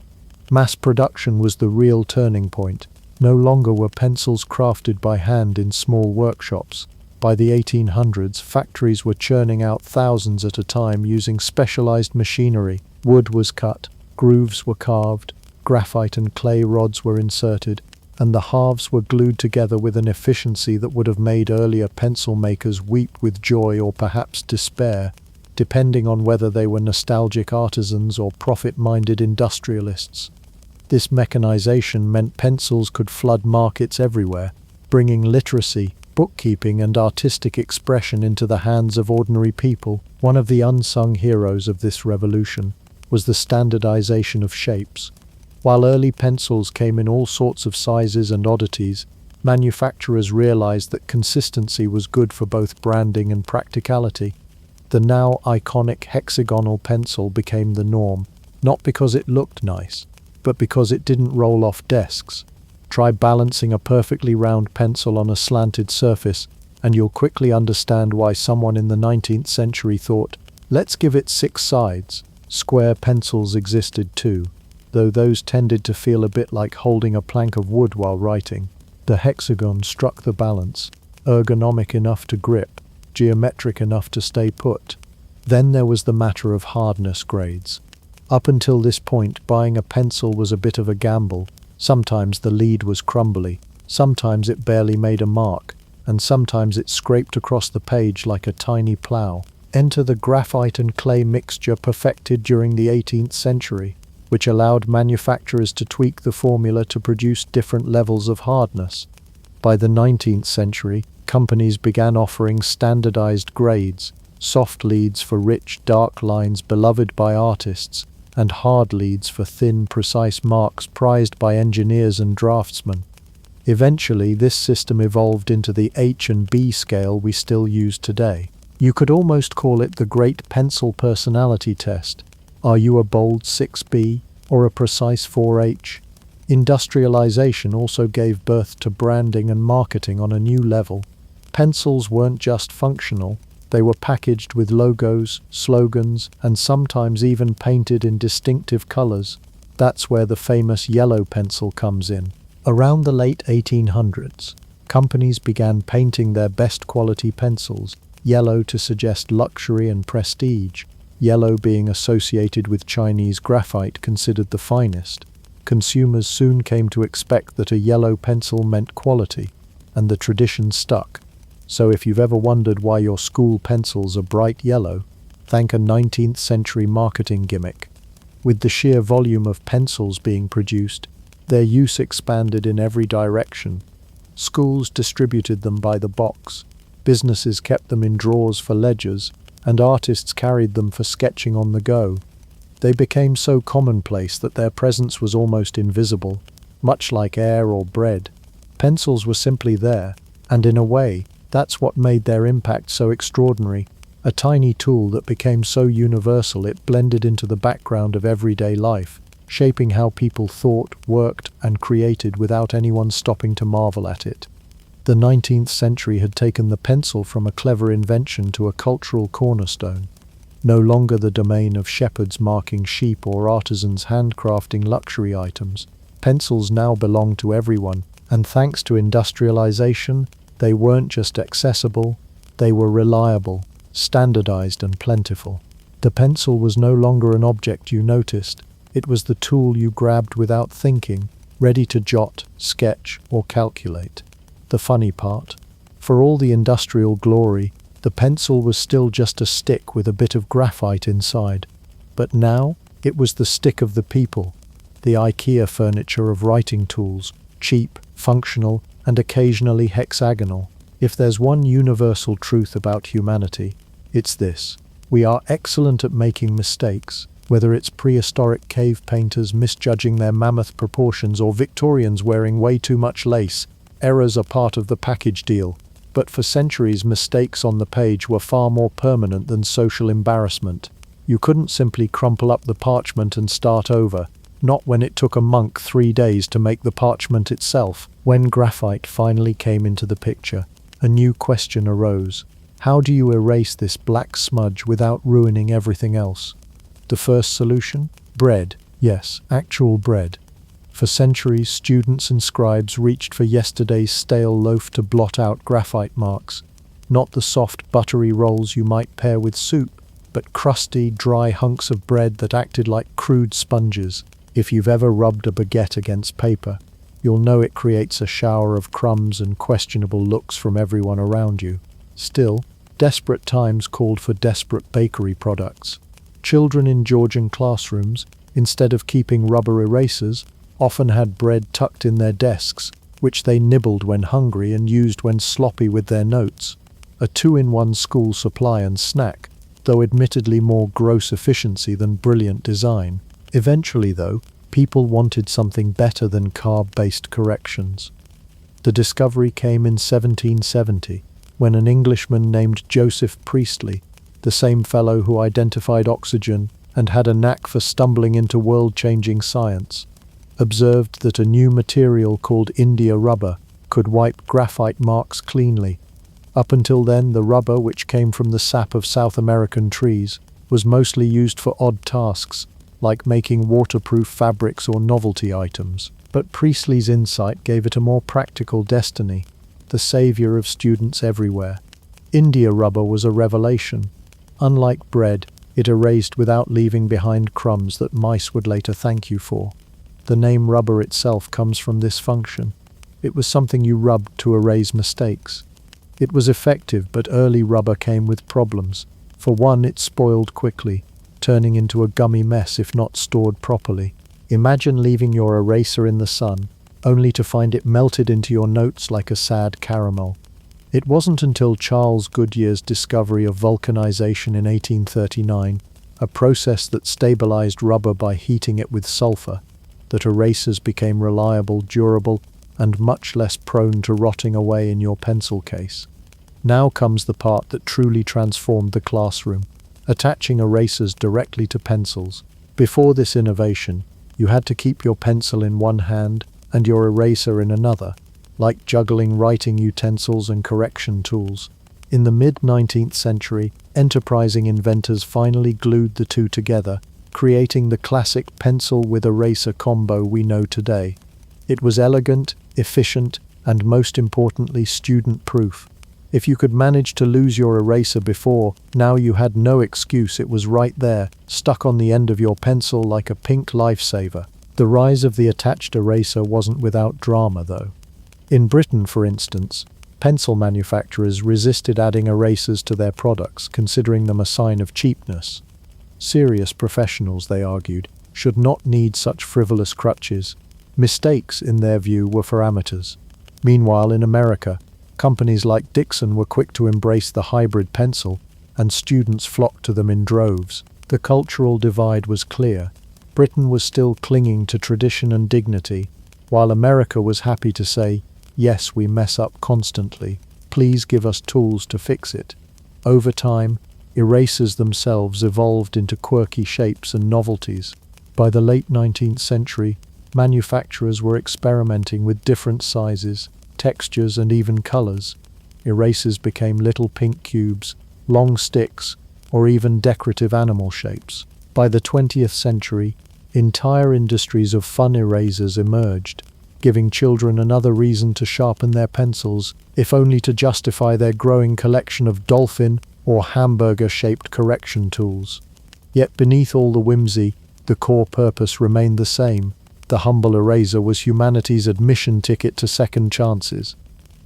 Mass production was the real turning point. No longer were pencils crafted by hand in small workshops. By the 1800s, factories were churning out thousands at a time using specialized machinery. Wood was cut, grooves were carved, graphite and clay rods were inserted, and the halves were glued together with an efficiency that would have made earlier pencil makers weep with joy or perhaps despair, depending on whether they were nostalgic artisans or profit-minded industrialists. This mechanization meant pencils could flood markets everywhere, bringing literacy, bookkeeping, and artistic expression into the hands of ordinary people. One of the unsung heroes of this revolution was the standardization of shapes. While early pencils came in all sorts of sizes and oddities, manufacturers realized that consistency was good for both branding and practicality. The now iconic hexagonal pencil became the norm, not because it looked nice, but because it didn't roll off desks. Try balancing a perfectly round pencil on a slanted surface, and you'll quickly understand why someone in the 19th century thought, let's give it 6 sides. Square pencils existed too, though those tended to feel a bit like holding a plank of wood while writing. The hexagon struck the balance, ergonomic enough to grip, geometric enough to stay put. Then there was the matter of hardness grades. Up until this point, buying a pencil was a bit of a gamble. Sometimes the lead was crumbly, sometimes it barely made a mark, and sometimes it scraped across the page like a tiny plough. Enter the graphite and clay mixture perfected during the 18th century, which allowed manufacturers to tweak the formula to produce different levels of hardness. By the 19th century, companies began offering standardized grades, soft leads for rich, dark lines beloved by artists, and hard leads for thin, precise marks prized by engineers and draftsmen. Eventually, this system evolved into the H and B scale we still use today. You could almost call it the Great Pencil Personality Test. Are you a bold 6B or a precise 4H? Industrialization also gave birth to branding and marketing on a new level. Pencils weren't just functional, they were packaged with logos, slogans, and sometimes even painted in distinctive colors. That's where the famous yellow pencil comes in. Around the late 1800s, companies began painting their best quality pencils yellow to suggest luxury and prestige, yellow being associated with Chinese graphite considered the finest. Consumers soon came to expect that a yellow pencil meant quality, and the tradition stuck. So if you've ever wondered why your school pencils are bright yellow, thank a 19th century marketing gimmick. With the sheer volume of pencils being produced, their use expanded in every direction. Schools distributed them by the box, businesses kept them in drawers for ledgers, and artists carried them for sketching on the go. They became so commonplace that their presence was almost invisible, much like air or bread. Pencils were simply there, and in a way, that's what made their impact so extraordinary. A tiny tool that became so universal it blended into the background of everyday life, shaping how people thought, worked, and created without anyone stopping to marvel at it. The 19th century had taken the pencil from a clever invention to a cultural cornerstone. No longer the domain of shepherds marking sheep or artisans handcrafting luxury items, pencils now belong to everyone, and thanks to industrialization, they weren't just accessible, they were reliable, standardized, and plentiful. The pencil was no longer an object you noticed, it was the tool you grabbed without thinking, ready to jot, sketch, or calculate. The funny part, for all the industrial glory, the pencil was still just a stick with a bit of graphite inside. But now, it was the stick of the people, the IKEA furniture of writing tools, cheap, functional, and occasionally hexagonal. If there's one universal truth about humanity, it's this: we are excellent at making mistakes, Whether it's prehistoric cave painters misjudging their mammoth proportions or Victorians wearing way too much lace, errors are part of the package deal. But for centuries, mistakes on the page were far more permanent than social embarrassment. You couldn't simply crumple up the parchment and start over, not when it took a monk 3 days to make the parchment itself. When graphite finally came into the picture, a new question arose. How do you erase this black smudge without ruining everything else? The first solution? Bread. Yes, actual bread. For centuries, students and scribes reached for yesterday's stale loaf to blot out graphite marks. Not the soft, buttery rolls you might pair with soup, but crusty, dry hunks of bread that acted like crude sponges. If you've ever rubbed a baguette against paper, you'll know it creates a shower of crumbs and questionable looks from everyone around you. Still, desperate times called for desperate bakery products. Children in Georgian classrooms, instead of keeping rubber erasers, often had bread tucked in their desks, which they nibbled when hungry and used when sloppy with their notes. A 2-in-1 school supply and snack, though admittedly more gross efficiency than brilliant design. Eventually, though, people wanted something better than carb-based corrections. The discovery came in 1770, when an Englishman named Joseph Priestley, the same fellow who identified oxygen and had a knack for stumbling into world-changing science, observed that a new material called India rubber could wipe graphite marks cleanly. Up until then, the rubber, which came from the sap of South American trees, was mostly used for odd tasks, like making waterproof fabrics or novelty items. But Priestley's insight gave it a more practical destiny, the savior of students everywhere. India rubber was a revelation. Unlike bread, it erased without leaving behind crumbs that mice would later thank you for. The name rubber itself comes from this function. It was something you rubbed to erase mistakes. It was effective, but early rubber came with problems. For one, it spoiled quickly, turning into a gummy mess if not stored properly. Imagine leaving your eraser in the sun, only to find it melted into your notes like a sad caramel. It wasn't until Charles Goodyear's discovery of vulcanization in 1839, a process that stabilized rubber by heating it with sulfur, that erasers became reliable, durable, and much less prone to rotting away in your pencil case. Now comes the part that truly transformed the classroom, attaching erasers directly to pencils. Before this innovation, you had to keep your pencil in one hand and your eraser in another, like juggling writing utensils and correction tools. In the mid-19th century, enterprising inventors finally glued the two together, creating the classic pencil with eraser combo we know today. It was elegant, efficient, and most importantly, student-proof. If you could manage to lose your eraser before, now you had no excuse. It was right there, stuck on the end of your pencil like a pink lifesaver. The rise of the attached eraser wasn't without drama, though. In Britain, for instance, pencil manufacturers resisted adding erasers to their products, considering them a sign of cheapness. Serious professionals, they argued, should not need such frivolous crutches. Mistakes, in their view, were for amateurs. Meanwhile, in America, companies like Dixon were quick to embrace the hybrid pencil, and students flocked to them in droves. The cultural divide was clear. Britain was still clinging to tradition and dignity, while America was happy to say, "Yes, we mess up constantly. Please give us tools to fix it." Over time, erasers themselves evolved into quirky shapes and novelties. By the late 19th century, manufacturers were experimenting with different sizes, textures, and even colors. Erasers became little pink cubes, long sticks, or even decorative animal shapes. By the 20th century, entire industries of fun erasers emerged, giving children another reason to sharpen their pencils, if only to justify their growing collection of dolphin or hamburger-shaped correction tools. Yet beneath all the whimsy, the core purpose remained the same. The humble eraser was humanity's admission ticket to second chances.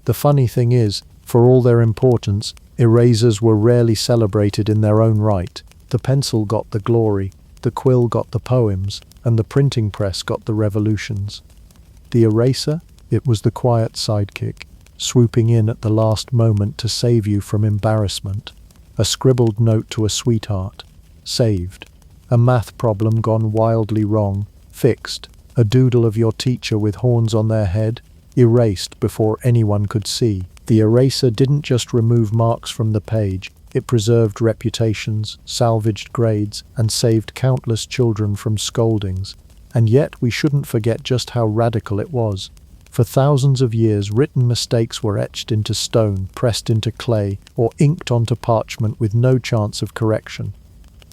The funny thing is, for all their importance, erasers were rarely celebrated in their own right. The pencil got the glory, the quill got the poems, and the printing press got the revolutions. The eraser? It was the quiet sidekick, swooping in at the last moment to save you from embarrassment. A scribbled note to a sweetheart. Saved. A math problem gone wildly wrong, fixed. A doodle of your teacher with horns on their head, erased before anyone could see. The eraser didn't just remove marks from the page, it preserved reputations, salvaged grades, and saved countless children from scoldings. And yet we shouldn't forget just how radical it was. For thousands of years, written mistakes were etched into stone, pressed into clay, or inked onto parchment with no chance of correction.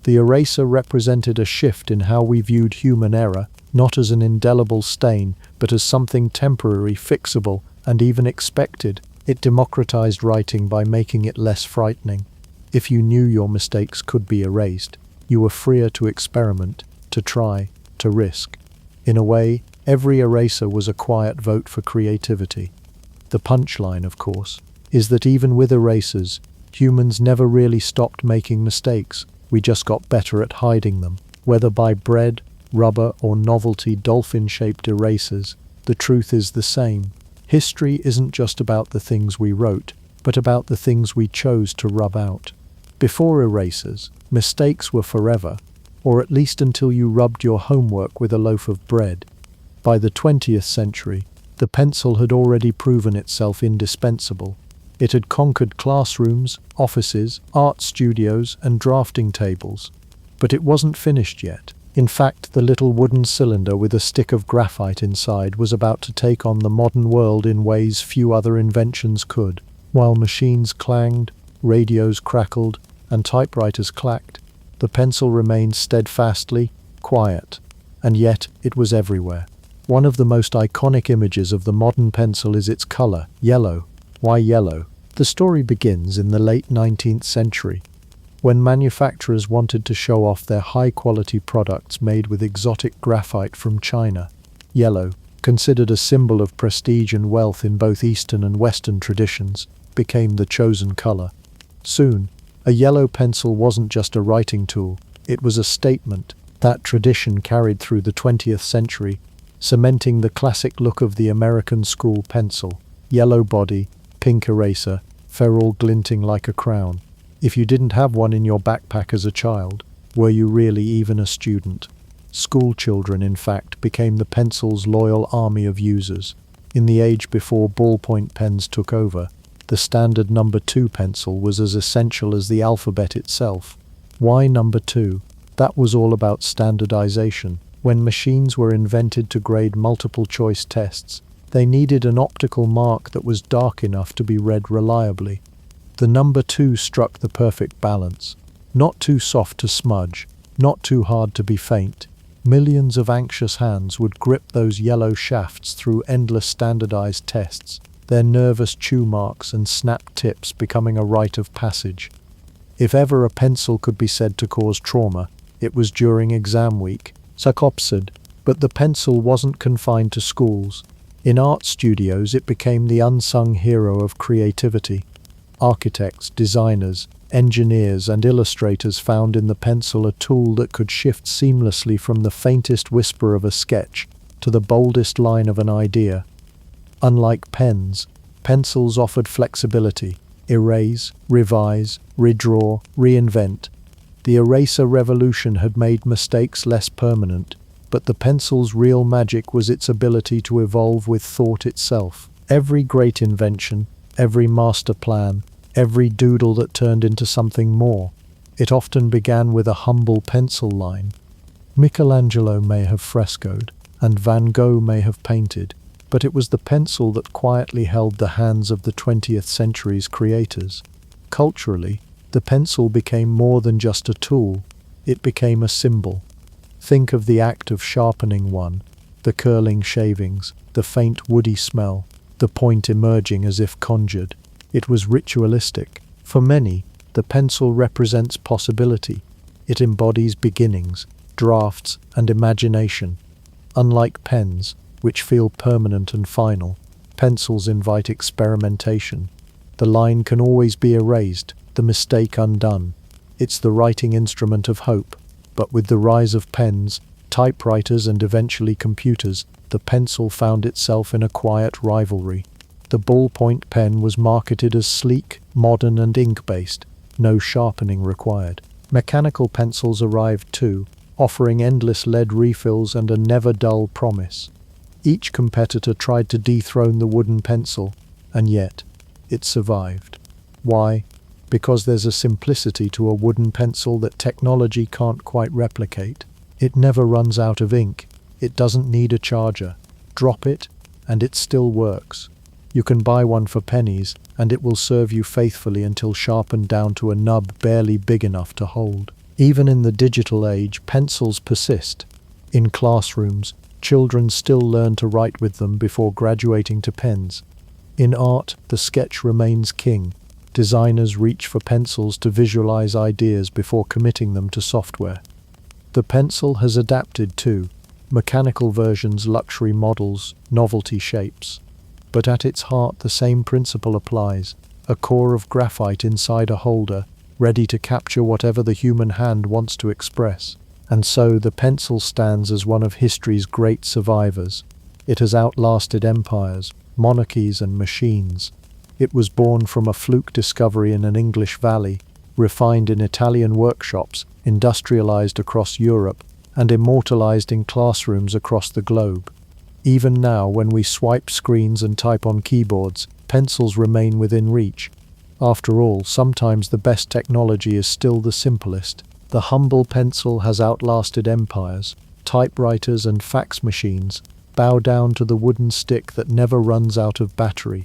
The eraser represented a shift in how we viewed human error, not as an indelible stain, but as something temporary, fixable, and even expected. It democratized writing by making it less frightening. If you knew your mistakes could be erased, you were freer to experiment, to try, to risk. In a way, every eraser was a quiet vote for creativity. The punchline, of course, is that even with erasers, humans never really stopped making mistakes. We just got better at hiding them. Whether by bread, rubber, or novelty dolphin-shaped erasers, the truth is the same. History isn't just about the things we wrote, but about the things we chose to rub out. Before erasers, mistakes were forever, or at least until you rubbed your homework with a loaf of bread. By the 20th century, the pencil had already proven itself indispensable. It had conquered classrooms, offices, art studios, and drafting tables. But it wasn't finished yet. In fact, the little wooden cylinder with a stick of graphite inside was about to take on the modern world in ways few other inventions could. While machines clanged, radios crackled, and typewriters clacked, the pencil remained steadfastly quiet. And yet, it was everywhere. One of the most iconic images of the modern pencil is its color, yellow. Why yellow? The story begins in the late 19th century, when manufacturers wanted to show off their high-quality products made with exotic graphite from China. Yellow, considered a symbol of prestige and wealth in both Eastern and Western traditions, became the chosen color. Soon, a yellow pencil wasn't just a writing tool, it was a statement. That tradition carried through the 20th century, cementing the classic look of the American school pencil. Yellow body, pink eraser, ferrule glinting like a crown. If you didn't have one in your backpack as a child, were you really even a student? School children, in fact, became the pencil's loyal army of users. In the age before ballpoint pens took over, the standard number 2 pencil was as essential as the alphabet itself. Why number 2? That was all about standardization. When machines were invented to grade multiple choice tests, they needed an optical mark that was dark enough to be read reliably. The number 2 struck the perfect balance. Not too soft to smudge, not too hard to be faint. Millions of anxious hands would grip those yellow shafts through endless standardized tests, their nervous chew marks and snap tips becoming a rite of passage. If ever a pencil could be said to cause trauma, it was during exam week. Sakopsid. But the pencil wasn't confined to schools. In art studios, it became the unsung hero of creativity. Architects, designers, engineers, and illustrators found in the pencil a tool that could shift seamlessly from the faintest whisper of a sketch to the boldest line of an idea. Unlike pens, pencils offered flexibility. Erase, revise, redraw, reinvent. The eraser revolution had made mistakes less permanent, but the pencil's real magic was its ability to evolve with thought itself. Every great invention, every master plan, every doodle that turned into something more, it often began with a humble pencil line. Michelangelo may have frescoed, and Van Gogh may have painted, but it was the pencil that quietly held the hands of the 20th century's creators. Culturally, the pencil became more than just a tool, it became a symbol. Think of the act of sharpening one, the curling shavings, the faint woody smell, the point emerging as if conjured. It was ritualistic. For many, the pencil represents possibility. It embodies beginnings, drafts, and imagination. Unlike pens, which feel permanent and final, pencils invite experimentation. The line can always be erased, the mistake undone. It's the writing instrument of hope. But with the rise of pens, typewriters, and eventually computers, the pencil found itself in a quiet rivalry. The ballpoint pen was marketed as sleek, modern, and ink-based, no sharpening required. Mechanical pencils arrived too, offering endless lead refills and a never-dull promise. Each competitor tried to dethrone the wooden pencil, and yet, it survived. Why? Because there's a simplicity to a wooden pencil that technology can't quite replicate. It never runs out of ink. It doesn't need a charger. Drop it, and it still works. You can buy one for pennies, and it will serve you faithfully until sharpened down to a nub barely big enough to hold. Even in the digital age, pencils persist. In classrooms, children still learn to write with them before graduating to pens. In art, the sketch remains king. Designers reach for pencils to visualize ideas before committing them to software. The pencil has adapted too. Mechanical versions, luxury models, novelty shapes. But at its heart, the same principle applies. A core of graphite inside a holder, ready to capture whatever the human hand wants to express. And so the pencil stands as one of history's great survivors. It has outlasted empires, monarchies and machines. It was born from a fluke discovery in an English valley, refined in Italian workshops, industrialized across Europe, and immortalized in classrooms across the globe. Even now, when we swipe screens and type on keyboards, pencils remain within reach. After all, sometimes the best technology is still the simplest. The humble pencil has outlasted empires. Typewriters and fax machines bow down to the wooden stick that never runs out of battery.